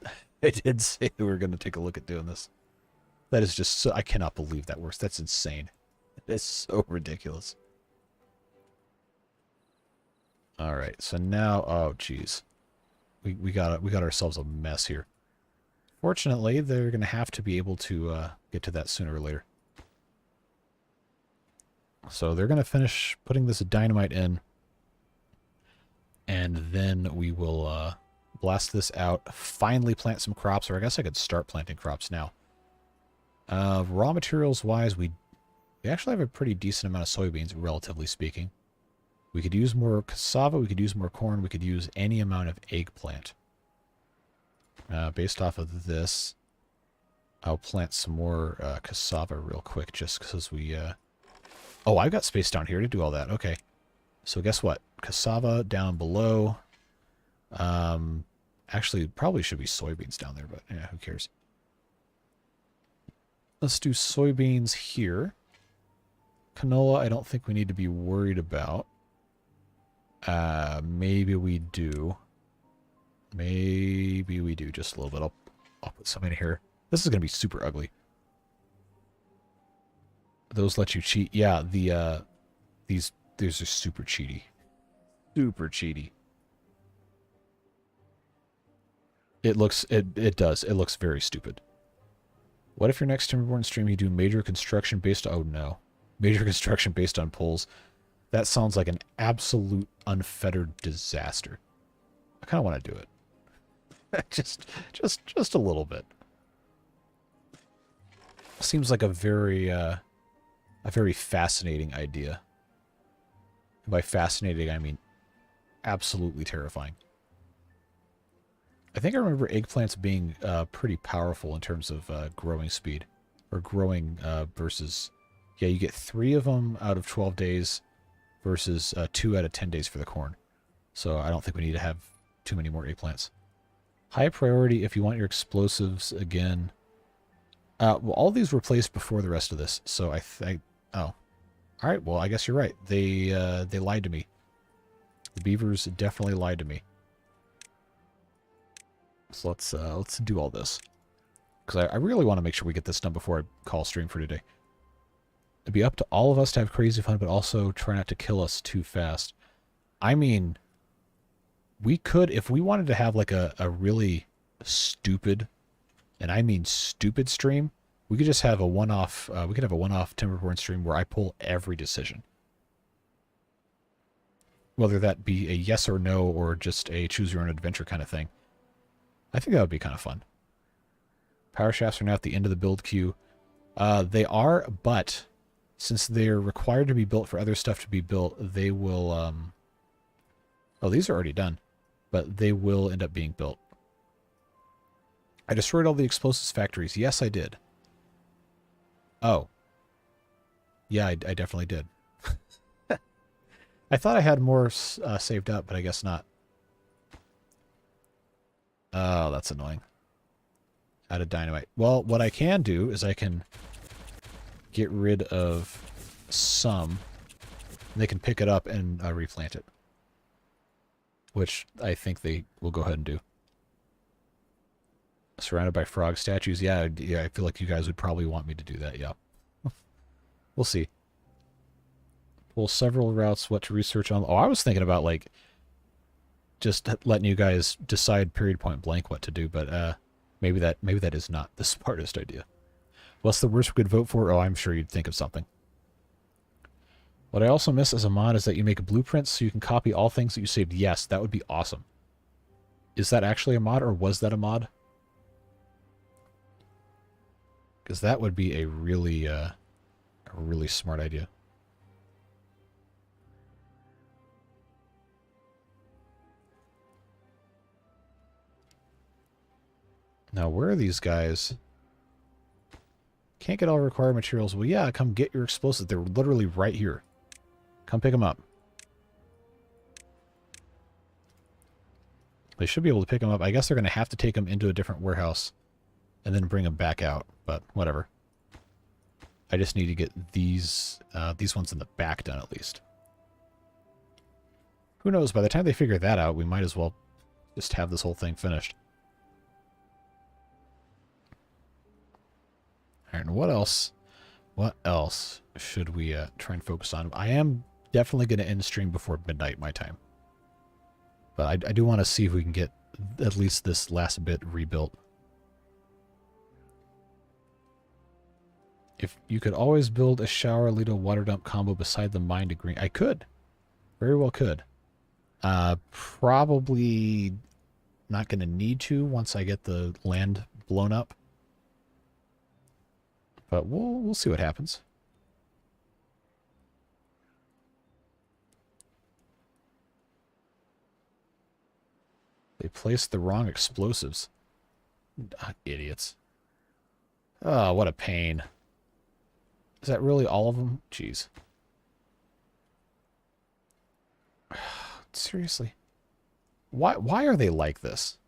say we were going to take a look at doing this. That is just so, I cannot believe that works. That's insane. It's so ridiculous. All right, so now, oh geez, we got ourselves a mess here. Fortunately, they're going to have to be able to get to that sooner or later. So they're going to finish putting this dynamite in, and then we will blast this out, finally plant some crops, or I guess I could start planting crops now. Raw materials wise, we actually have a pretty decent amount of soybeans, relatively speaking. We could use more cassava, we could use more corn, we could use any amount of eggplant. Based off of this, I'll plant some more cassava real quick, just because we... Oh, I've got space down here to do all that. Okay. So guess what? Cassava down below. Actually, probably should be soybeans down there, but yeah, who cares? Let's do soybeans here. Canola, I don't think we need to be worried about. Maybe we do. Maybe we do just a little bit. I'll put some in here. This is going to be super ugly. Those let you cheat. Yeah, these are super cheaty. super cheaty. It looks, it does. It looks very stupid. What if your next Timberborn stream you do major construction based on, oh no. Major construction based on poles. That sounds like an absolute unfettered disaster. I kind of want to do it. just a little bit. Seems like a very fascinating idea. And by fascinating, I mean absolutely terrifying. I think I remember eggplants being pretty powerful in terms of growing speed. Or growing versus... Yeah, you get 3 of them out of 12 days versus 2 out of 10 days for the corn. So I don't think we need to have too many more eggplants. High priority if you want your explosives again. Well, all these were placed before the rest of this, so I think... Oh. Alright, well, I guess you're right. They lied to me. The beavers definitely lied to me. So let's do all this. Because I really want to make sure we get this done before I call stream for today. It'd be up to all of us to have crazy fun, but also try not to kill us too fast. I mean, we could, if we wanted to have like a really stupid, and I mean stupid stream, we could just have a one-off, we could have a one-off Timberborn stream where I pull every decision. Whether that be a yes or no, or just a choose-your-own-adventure kind of thing. I think that would be kind of fun. Power shafts are now at the end of the build queue. They are, but since they're required to be built for other stuff to be built, they will... Oh, these are already done. But they will end up being built. I destroyed all the explosives factories. Yes, I did. Oh. Yeah, I definitely did. I thought I had more saved up, but I guess not. Oh, that's annoying. Out of dynamite. Well, what I can do is I can get rid of some. And they can pick it up and replant it. Which I think they will go ahead and do. Surrounded by frog statues. Yeah, I feel like you guys would probably want me to do that, yeah. We'll see. Pull several routes, what to research on. Oh, I was thinking about, like, just letting you guys decide period point blank what to do, but maybe that is not the smartest idea. What's the worst we could vote for? Oh, I'm sure you'd think of something. What I also miss as a mod is that you make blueprints so you can copy all things that you saved. Yes, that would be awesome. Is that actually a mod, or was that a mod? Because that would be a really smart idea. Now, where are these guys? Can't get all required materials. Well, yeah, come get your explosives. They're literally right here. Come pick them up. They should be able to pick them up. I guess they're going to have to take them into a different warehouse and then bring them back out, but whatever. I just need to get these ones in the back done at least. Who knows, by the time they figure that out, we might as well just have this whole thing finished. Alright, and what else? What else should we try and focus on? I am definitely going to end stream before midnight my time. But I do want to see if we can get at least this last bit rebuilt. If you could always build a shower, Lido, water dump combo beside the mine to green. I could. Very well could. Probably not going to need to once I get the land blown up. But we'll see what happens. They placed the wrong explosives. Idiots. Oh, what a pain. Is that really all of them? Jeez. Seriously. Why are they like this?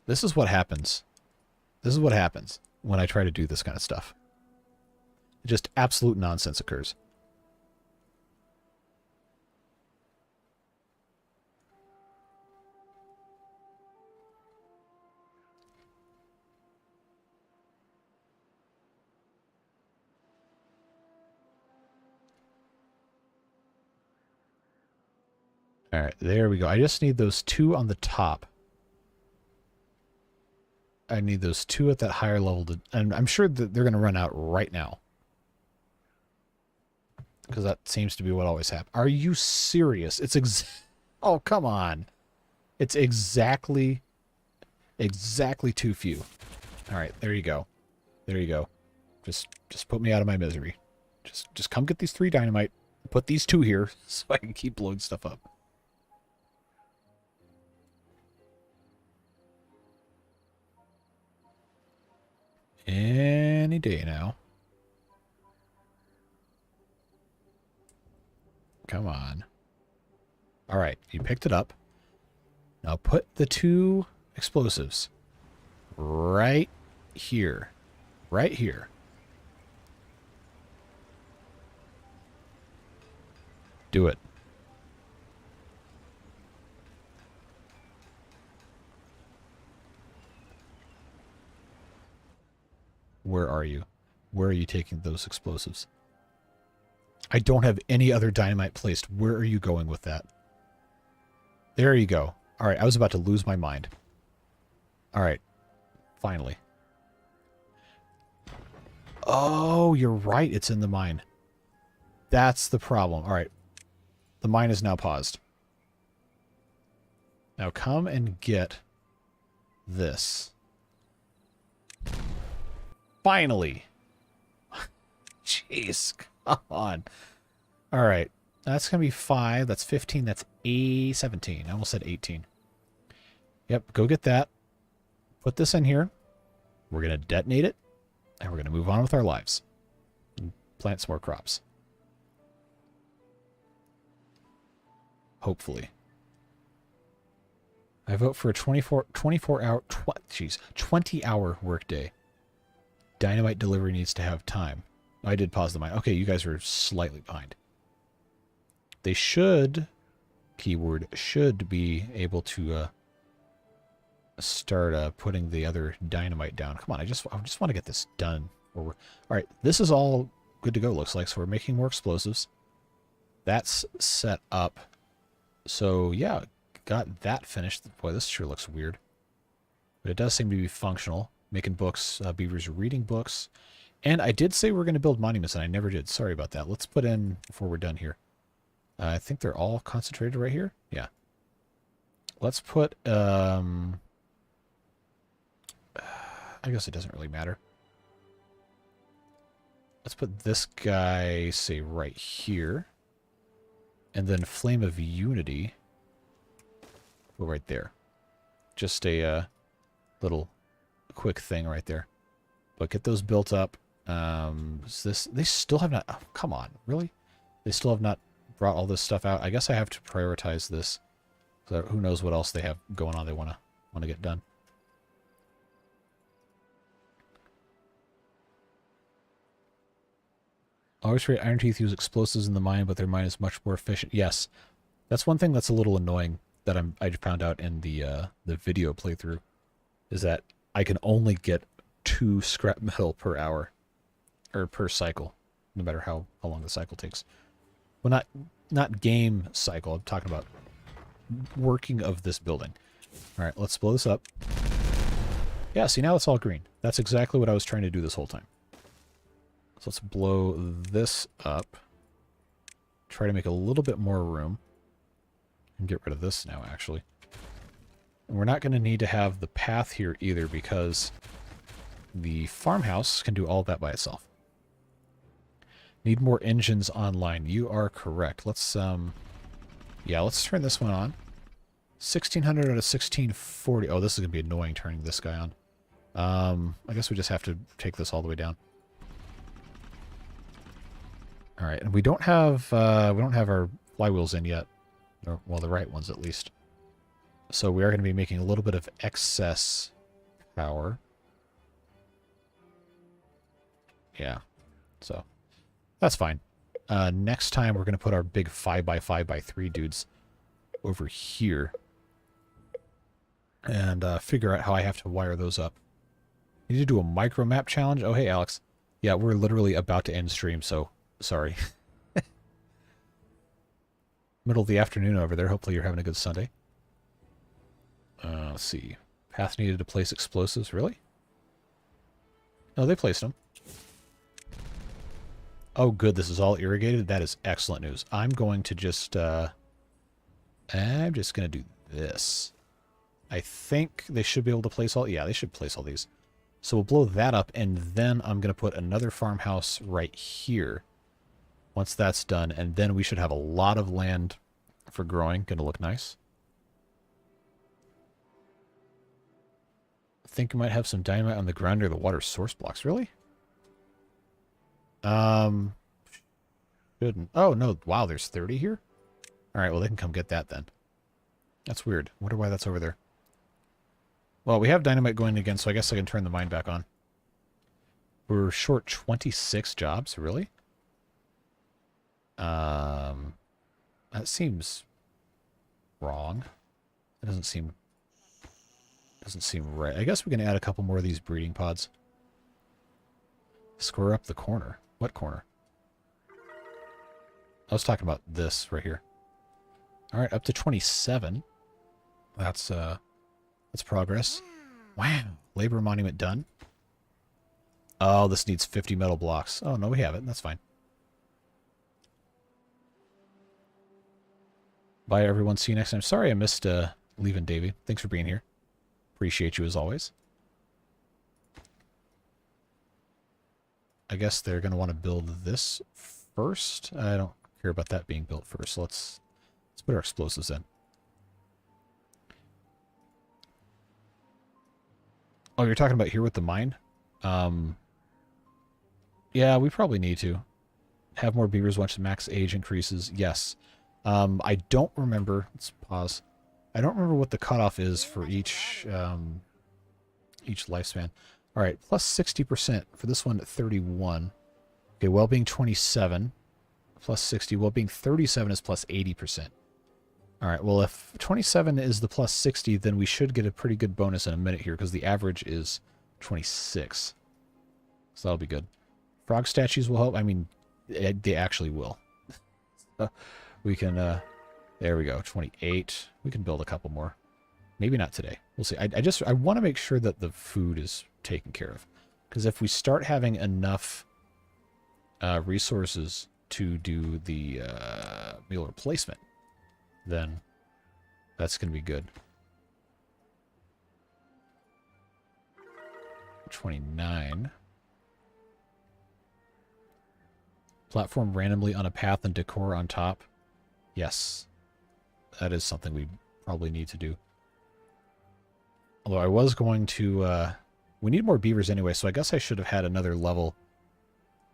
This is what happens. This is what happens when I try to do this kind of stuff. Just absolute nonsense occurs. All right, there we go. I just need those 2 on the top. I need those 2 at that higher level, and I'm sure that they're going to run out right now. Because that seems to be what always happens. Are you serious? It's oh, come on. It's exactly too few. All right, there you go. There you go. Just put me out of my misery. Just come get these 3 dynamite. Put these 2 here so I can keep blowing stuff up. Any day now. Come on. All right, you picked it up. Now put the 2 explosives right here. Right here. Do it. Where are you? Where are you taking those explosives? I don't have any other dynamite placed. Where are you going with that? There you go. All right, I was about to lose my mind. All right, finally. Oh, you're right. It's in the mine. That's the problem. All right, the mine is now paused. Now come and get this. Finally. Jeez, come on. All right. That's going to be 5. That's 15. That's 17. I almost said 18. Yep, go get that. Put this in here. We're going to detonate it. And we're going to move on with our lives. And plant some more crops. Hopefully. I vote for a 20-hour workday. Dynamite delivery needs to have time. I did pause the mine. Okay, you guys are slightly behind. They should, keyword, should be able to start putting the other dynamite down. Come on, I just want to get this done. All right, this is all good to go, looks like. So we're making more explosives. That's set up. So, yeah, got that finished. Boy, this sure looks weird. But it does seem to be functional. Making books. Beaver's reading books. And I did say we're going to build monuments, and I never did. Sorry about that. Let's put in, before we're done here. I think they're all concentrated right here. Yeah. Let's put, I guess it doesn't really matter. Let's put this guy, say, right here. And then Flame of Unity. Go right there. Just a little quick thing right there. But get those built up. They still have not... Oh, come on, really? They still have not brought all this stuff out. I guess I have to prioritize this. So who knows what else they have going on they want to get done. Always rate Iron Teeth use explosives in the mine, but their mine is much more efficient. Yes, that's one thing that's a little annoying that I found out in the video playthrough, is that I can only get 2 scrap metal per hour, or per cycle, no matter how long the cycle takes. Well, not game cycle. I'm talking about working of this building. All right, let's blow this up. Yeah, see, now it's all green. That's exactly what I was trying to do this whole time. So let's blow this up. Try to make a little bit more room. And get rid of this now, actually. And we're not going to need to have the path here either, because the farmhouse can do all that by itself. Need more engines online. You are correct. Let's, yeah, let's turn this one on. 1600 out of 1640. Oh, this is going to be annoying turning this guy on. I guess we just have to take this all the way down. All right, and we don't have our flywheels in yet. Or, well, the right ones at least. So we are going to be making a little bit of excess power. Yeah, so that's fine. Next time we're going to put our big 5x5x3 dudes over here. And figure out how I have to wire those up. Need to do a micro map challenge? Oh, hey, Alex. Yeah, we're literally about to end stream, so sorry. Middle of the afternoon over there. Hopefully you're having a good Sunday. Let's see. Path needed to place explosives. Really? No, they placed them. Oh, good. This is all irrigated. That is excellent news. I'm going to just... I'm just going to do this. I think they should be able to place all... Yeah, they should place all these. So we'll blow that up, and then I'm going to put another farmhouse right here. Once that's done, and then we should have a lot of land for growing. Going to look nice. I think we might have some dynamite on the ground near the water source blocks. Really? Shouldn't. Oh, no. Wow, there's 30 here? Alright, well, they can come get that then. That's weird. Wonder why that's over there. Well, we have dynamite going again, so I guess I can turn the mine back on. We're short 26 jobs, really? That seems wrong. It doesn't seem right. I guess we can add a couple more of these breeding pods. Square up the corner. What corner? I was talking about this right here. All right, up to 27. That's progress. Wow, labor monument done. Oh, this needs 50 metal blocks. Oh, no, we have it. That's fine. Bye, everyone. See you next time. Sorry I missed leaving, Davey. Thanks for being here. Appreciate you as always. I guess they're going to want to build this first. I don't care about that being built first. So let's put our explosives in. Oh, you're talking about here with the mine? Yeah, we probably need to. Have more beavers once the max age increases. Yes. I don't remember. Let's pause. I don't remember what the cutoff is for each lifespan. All right, plus 60% for this one at 31. Okay, well-being 27, plus 60. Well-being 37 is plus 80%. All right, well, if 27 is the plus 60, then we should get a pretty good bonus in a minute here because the average is 26. So that'll be good. Frog statues will help. I mean, they actually will. We can, there we go, 28. We can build a couple more. Maybe not today. We'll see. I want to make sure that the food is taken care of. Because if we start having enough resources to do the meal replacement, then that's going to be good. 29. Platform randomly on a path and decor on top. Yes. That is something we probably need to do. Although I was going to... we need more beavers anyway, so I guess I should have had another level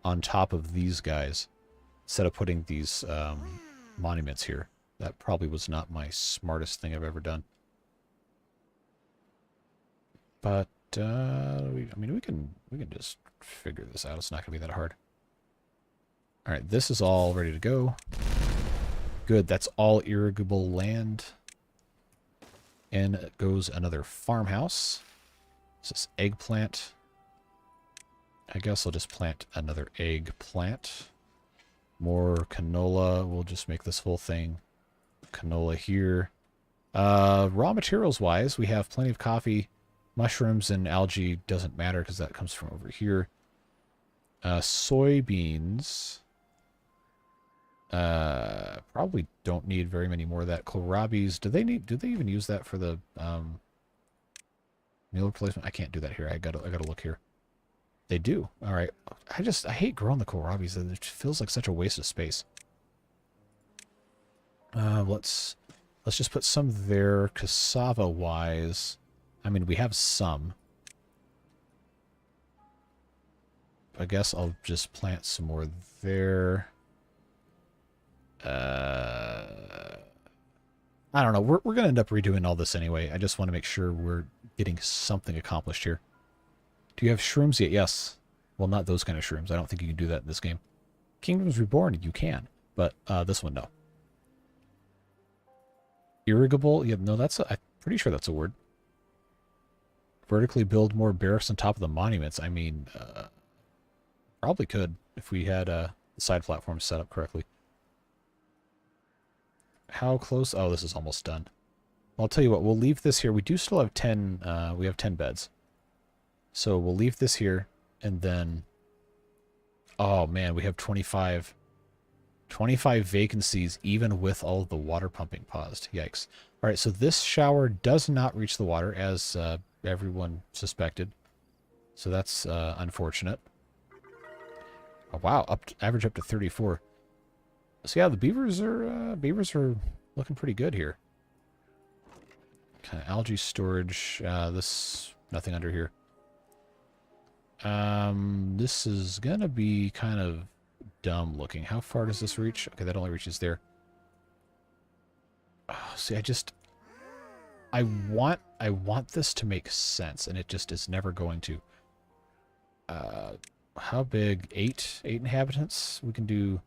on top of these guys instead of putting these monuments here. That probably was not my smartest thing I've ever done. But, I mean, we can just figure this out. It's not going to be that hard. All right, this is all ready to go. Good, that's all irrigable land. And goes another farmhouse. Is this eggplant? I guess I'll just plant another eggplant. More canola. We'll just make this whole thing canola here. Raw materials wise, we have plenty of coffee. Mushrooms and algae doesn't matter because that comes from over here. Soybeans. Probably don't need very many more of that. Kohlrabi's, do they even use that for the meal replacement? I can't do that here. I gotta look here. They do. All right. I hate growing the kohlrabi's. It feels like such a waste of space. Let's just put some there. Cassava wise, I mean, we have some. I guess I'll just plant some more there. I don't know. We're going to end up redoing all this anyway. I just want to make sure we're getting something accomplished here. Do you have shrooms yet? Yes. Well, not those kind of shrooms. I don't think you can do that in this game. Kingdoms Reborn, you can. But this one, no. Irrigable? Yeah, no, I'm pretty sure that's a word. Vertically build more barracks on top of the monuments. I mean, probably could if we had the side platforms set up correctly. How close? Oh, this is almost done. I'll tell you what, we'll leave this here. We do still have 10, we have 10 beds. So we'll leave this here, and then... Oh, man, we have 25 vacancies, even with all of the water pumping paused. Yikes. All right, so this shower does not reach the water, as everyone suspected. So that's unfortunate. Oh, wow, average up to 34. So yeah, the beavers are looking pretty good here. Kind of algae storage. This nothing under here. This is gonna be kind of dumb looking. How far does this reach? Okay, that only reaches there. Oh, see, I want this to make sense, and it just is never going to. How big? 8 inhabitants? We can do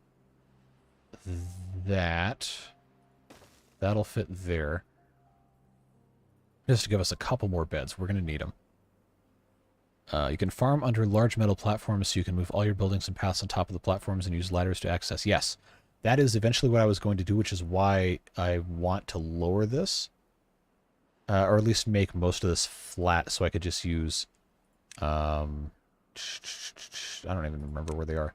that. That'll fit there. Just to give us a couple more beds. We're going to need them. You can farm under large metal platforms, so you can move all your buildings and paths on top of the platforms and use ladders to access. Yes, that is eventually what I was going to do, which is why I want to lower this. Or at least make most of this flat, so I could just use... I don't even remember where they are.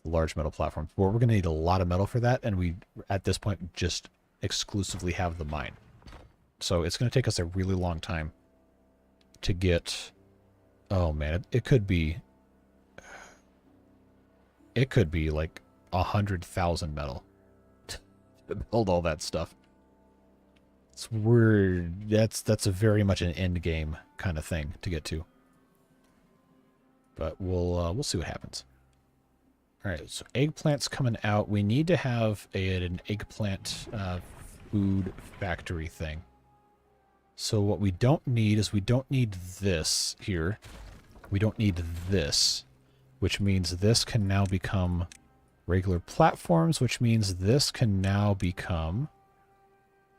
Large metal platforms. Well, we're going to need a lot of metal for that, and we, at this point, just exclusively have the mine. So it's going to take us a really long time to get... Oh, man, it could be... It could be, like, 100,000 metal to build all that stuff. It's weird. That's a very much an end game kind of thing to get to. But we'll see what happens. All right, so eggplants coming out. We need to have an eggplant food factory thing. So what we don't need is we don't need this here. We don't need this, which means this can now become regular platforms, which means this can now become...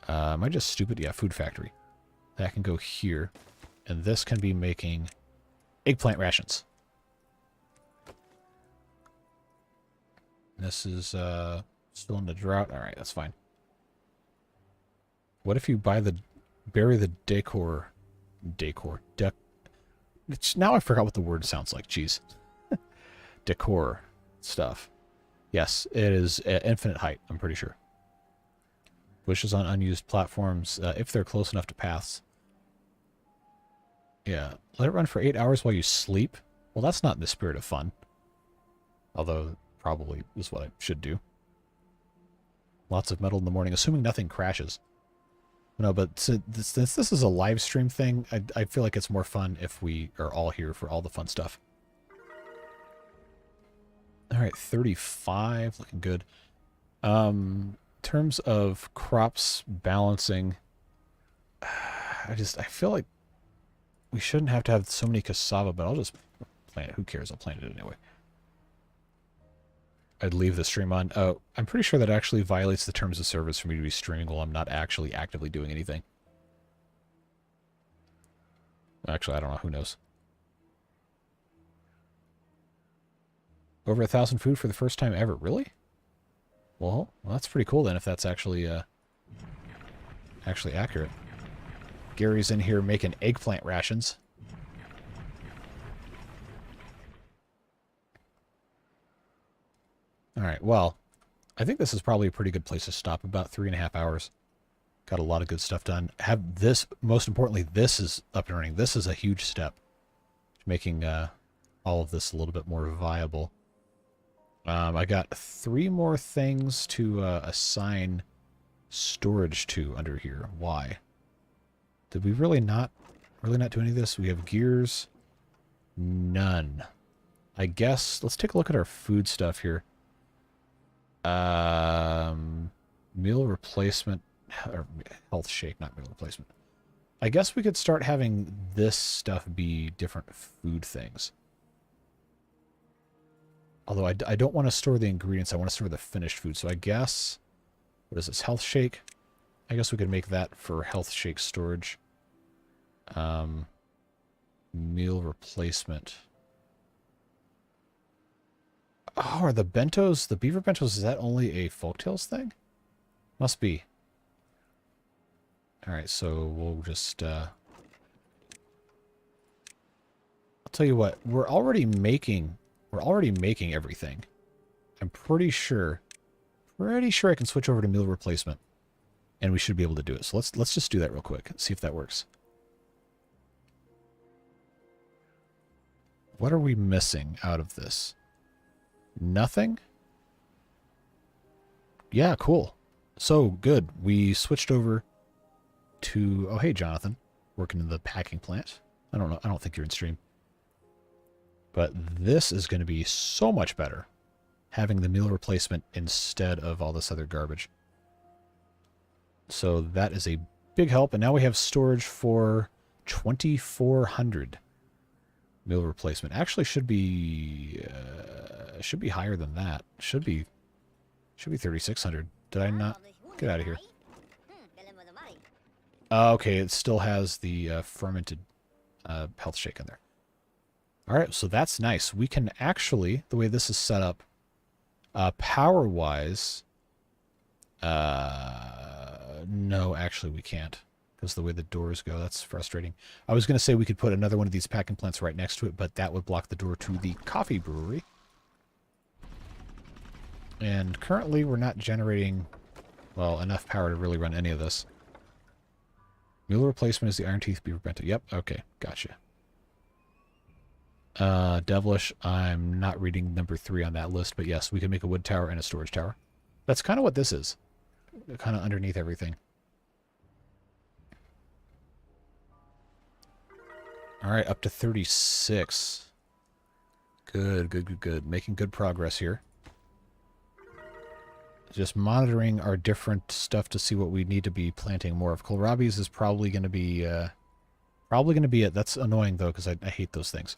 am I just stupid? Yeah, food factory. That can go here. And this can be making eggplant rations. This is still in the drought. All right, that's fine. What if you bury the decor? Now I forgot what the word sounds like. Jeez. Decor stuff. Yes, it is infinite height, I'm pretty sure. Bushes on unused platforms, if they're close enough to paths. Yeah. Let it run for 8 hours while you sleep? Well, that's not in the spirit of fun. Although, probably is what I should do. Lots of metal in the morning, assuming nothing crashes. No, but since this is a live stream thing, I feel like it's more fun if we are all here for all the fun stuff. All right, 35, looking good. In terms of crops balancing, I feel like we shouldn't have to have so many cassava, but I'll just plant it. Who cares? I'll plant it anyway. I'd leave the stream on. Oh, I'm pretty sure that actually violates the terms of service for me to be streaming while I'm not actually actively doing anything. Actually, I don't know. Who knows? Over 1,000 food for the first time ever. Really? Well, that's pretty cool then if that's actually accurate. Gary's in here making eggplant rations. Alright, well, I think this is probably a pretty good place to stop. About 3.5 hours. Got a lot of good stuff done. Have this, most importantly, this is up and running. This is a huge step. Making all of this a little bit more viable. I got 3 more things to assign storage to under here. Why? Did we really not do any of this? We have gears. None. I guess, let's take a look at our food stuff here. Meal replacement, or health shake, not meal replacement. I guess we could start having this stuff be different food things. Although I don't want to store the ingredients, I want to store the finished food. So I guess, what is this, health shake? I guess we could make that for health shake storage. Meal replacement. Oh, are the bentos, the beaver bentos, is that only a Folktales thing? Must be. Alright, so we'll just, I'll tell you what, we're already making everything. I'm pretty sure I can switch over to meal replacement. And we should be able to do it. So let's just do that real quick and see if that works. What are we missing out of this? Nothing? Yeah, cool. So good. We switched over to... Oh, hey, Jonathan. Working in the packing plant. I don't know. I don't think you're in stream. But this is going to be so much better. Having the meal replacement instead of all this other garbage. So that is a big help. And now we have storage for 2,400 meal replacement. Actually should be higher than that. Should be 3,600. Did I not? Get out of here. Okay, it still has the fermented health shake in there. All right, so that's nice. We can actually, the way this is set up, power-wise, no, actually we can't, because the way the doors go, that's frustrating. I was going to say we could put another one of these packing plants right next to it, but that would block the door to the coffee brewery. And currently we're not generating, well, enough power to really run any of this. Mule replacement is the iron teeth beaver bento. Yep, okay, gotcha. Devilish, I'm not reading number 3 on that list, but yes, we can make a wood tower and a storage tower. That's kind of what this is. Kind of underneath everything. Alright, up to 36. Good, good, good, good. Making good progress here. Just monitoring our different stuff to see what we need to be planting more of. Kohlrabi's is probably going to be it. That's annoying, though, because I hate those things.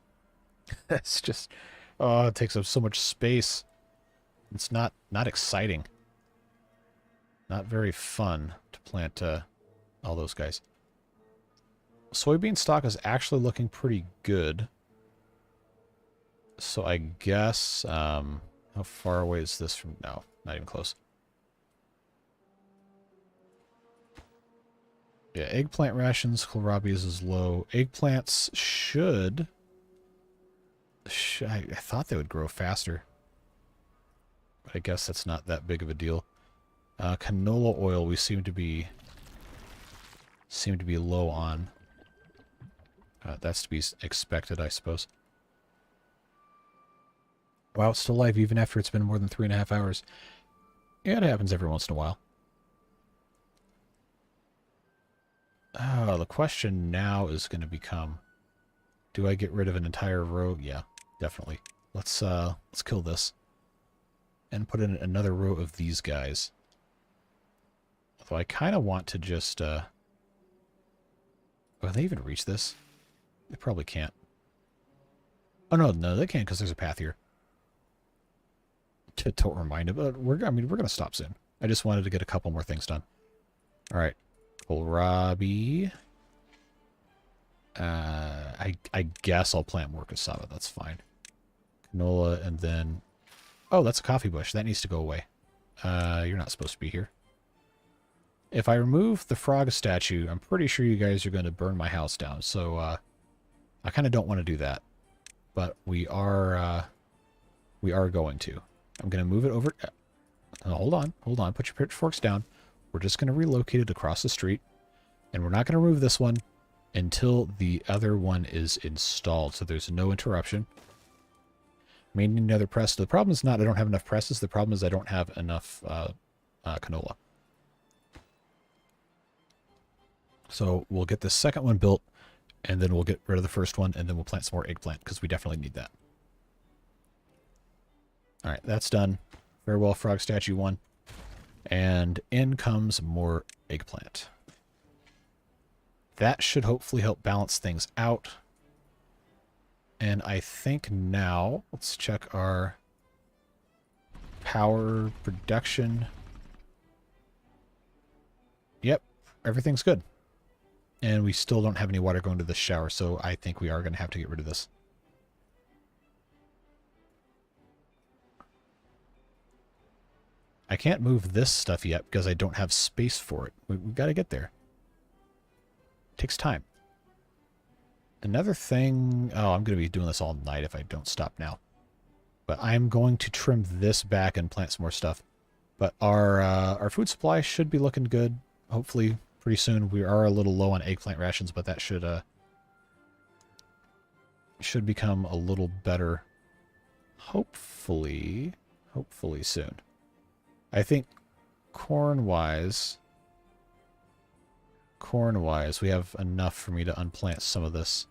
It's just, oh, it takes up so much space. It's not exciting. Not very fun to plant all those guys. Soybean stock is actually looking pretty good. So I guess, how far away is this from, no, not even close. Yeah, eggplant rations, kohlrabi's is low. Eggplants should... I thought they would grow faster. But I guess that's not that big of a deal. Canola oil we seem to be low on. That's to be expected, I suppose. Wow, it's still alive even after it's been more than 3.5 hours. Yeah, it happens every once in a while. Oh, the question now is going to become, do I get rid of an entire row? Yeah, definitely. Let's kill this. And put in another row of these guys. Although I kind of want to just, oh, they even reach this? They probably can't. Oh, no, they can't because there's a path here. Don't remind it, but we're going to stop soon. I just wanted to get a couple more things done. All right. Kohlrabi. I guess I'll plant more cassava. That's fine. Canola, and then... Oh, that's a coffee bush. That needs to go away. You're not supposed to be here. If I remove the frog statue, I'm pretty sure you guys are going to burn my house down. So, I kind of don't want to do that. But we are going to. I'm going to move it over... hold on. Put your pitchforks down. We're just going to relocate it across the street. And we're not going to remove this one until the other one is installed. So there's no interruption. May need another press. The problem is not I don't have enough presses. The problem is I don't have enough canola. So we'll get the second one built, and then we'll get rid of the first one, and then we'll plant some more eggplant, because we definitely need that. Alright, that's done. Farewell, frog statue 1. And in comes more eggplant. That should hopefully help balance things out. And I think now, let's check our power production. Yep, everything's good. And we still don't have any water going to the shower, so I think we are going to have to get rid of this. I can't move this stuff yet because I don't have space for it. We've got to get there. takes time. Another thing... Oh, I'm going to be doing this all night if I don't stop now. But I'm going to trim this back and plant some more stuff. But our food supply should be looking good. Hopefully, pretty soon. We are a little low on eggplant rations, but that should become a little better. Hopefully soon. I think corn-wise, we have enough for me to unplant some of this.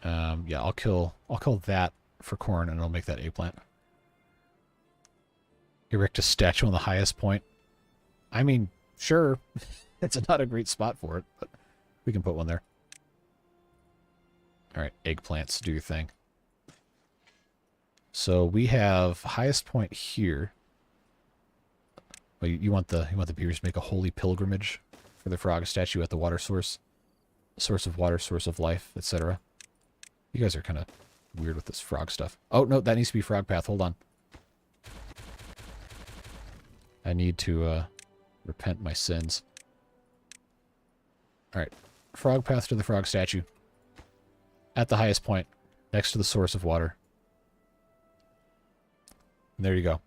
Yeah, I'll kill that for corn, and I'll make that eggplant. Erect a statue on the highest point. I mean, sure, it's not a great spot for it, but we can put one there. All right, eggplants, do your thing. So we have highest point here. Well, you want the beers to make a holy pilgrimage for the frog statue at the water source of water, source of life, etc. You guys are kind of weird with this frog stuff. Oh no, that needs to be frog path. Hold on. I need to repent my sins. All right, frog path to the frog statue at the highest point, next to the source of water. And there you go.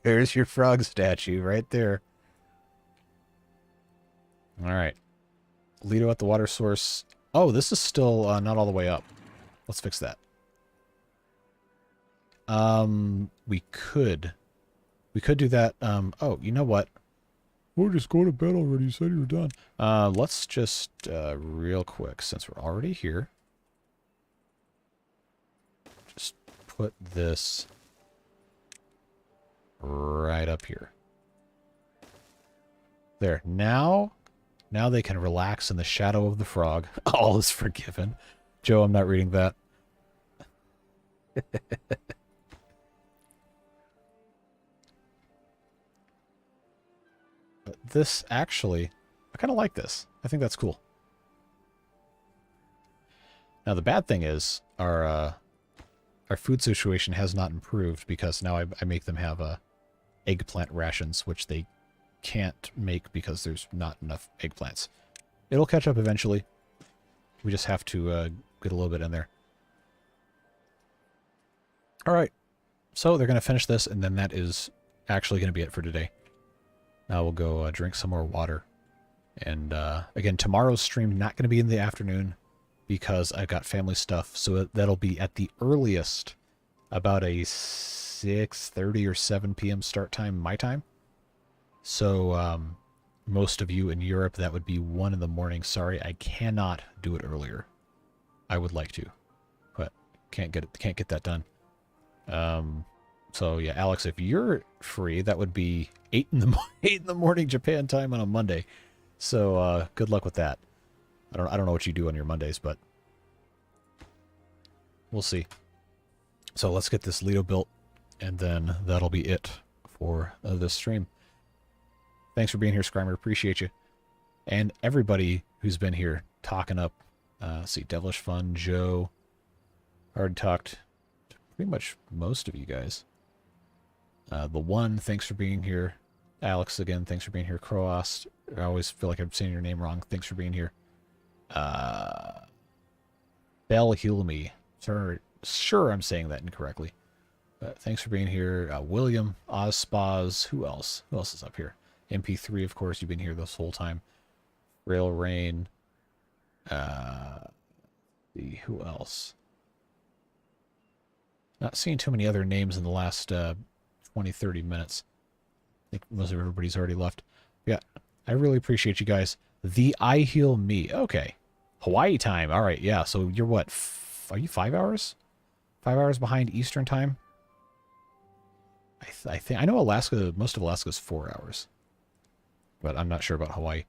There's your frog statue right there. All right. Lido at the water source. Oh, this is still not all the way up. Let's fix that. We could do that. Oh, you know what? We'll just go to bed already. You said you were done. Let's just, real quick, since we're already here, just put this right up here. There. Now they can relax in the shadow of the frog. All is forgiven. Joe, I'm not reading that. But this actually, I kind of like this. I think that's cool. Now the bad thing is our food situation has not improved because now I make them have eggplant rations, which they can't make because there's not enough eggplants. It'll catch up eventually. We just have to get a little bit in there. All right. So they're going to finish this, and then that is actually going to be it for today. Now we'll go drink some more water. And again, tomorrow's stream not going to be in the afternoon because I've got family stuff. So that'll be at the earliest about a 6:30 or 7 p.m. start time, my time. So most of you in Europe, that would be 1 in the morning. Sorry, I cannot do it earlier. I would like to, but can't get that done. So yeah, Alex, if you're free, that would be 8 in the morning Japan time on a Monday. So good luck with that. I don't know what you do on your Mondays, but we'll see. So let's get this Lido built, and then that'll be it for this stream. Thanks for being here, Skrymer. Appreciate you. And everybody who's been here talking up. See, Devilish Fun, Joe. Already talked to pretty much most of you guys. The One, thanks for being here. Alex, again, thanks for being here. Kroast, I always feel like I'm saying your name wrong. Thanks for being here. Bell Heal Me. Sure I'm saying that incorrectly. Thanks for being here. William, Ozspaz, who else? Who else is up here? MP3, of course, you've been here this whole time. Rail Rain. Who else? Not seeing too many other names in the last 20, 30 minutes. I think most of everybody's already left. Yeah, I really appreciate you guys. The I Heal Me. Okay. Hawaii time. All right, yeah. So you're what? Are you 5 hours? 5 hours behind Eastern time? I think I know Alaska, most of Alaska is 4 hours. But I'm not sure about Hawaii.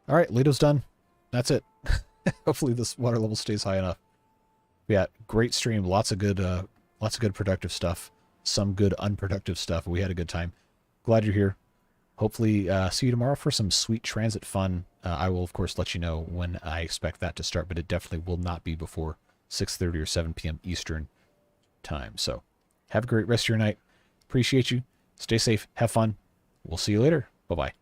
All right, Lido's done. That's it. Hopefully this water level stays high enough. Yeah, great stream. Lots of good productive stuff. Some good unproductive stuff. We had a good time. Glad you're here. Hopefully see you tomorrow for some sweet transit fun. I will, of course, let you know when I expect that to start, but it definitely will not be before 6:30 or 7 p.m. Eastern time. So have a great rest of your night. Appreciate you. Stay safe. Have fun. we'll see you later. Bye-bye.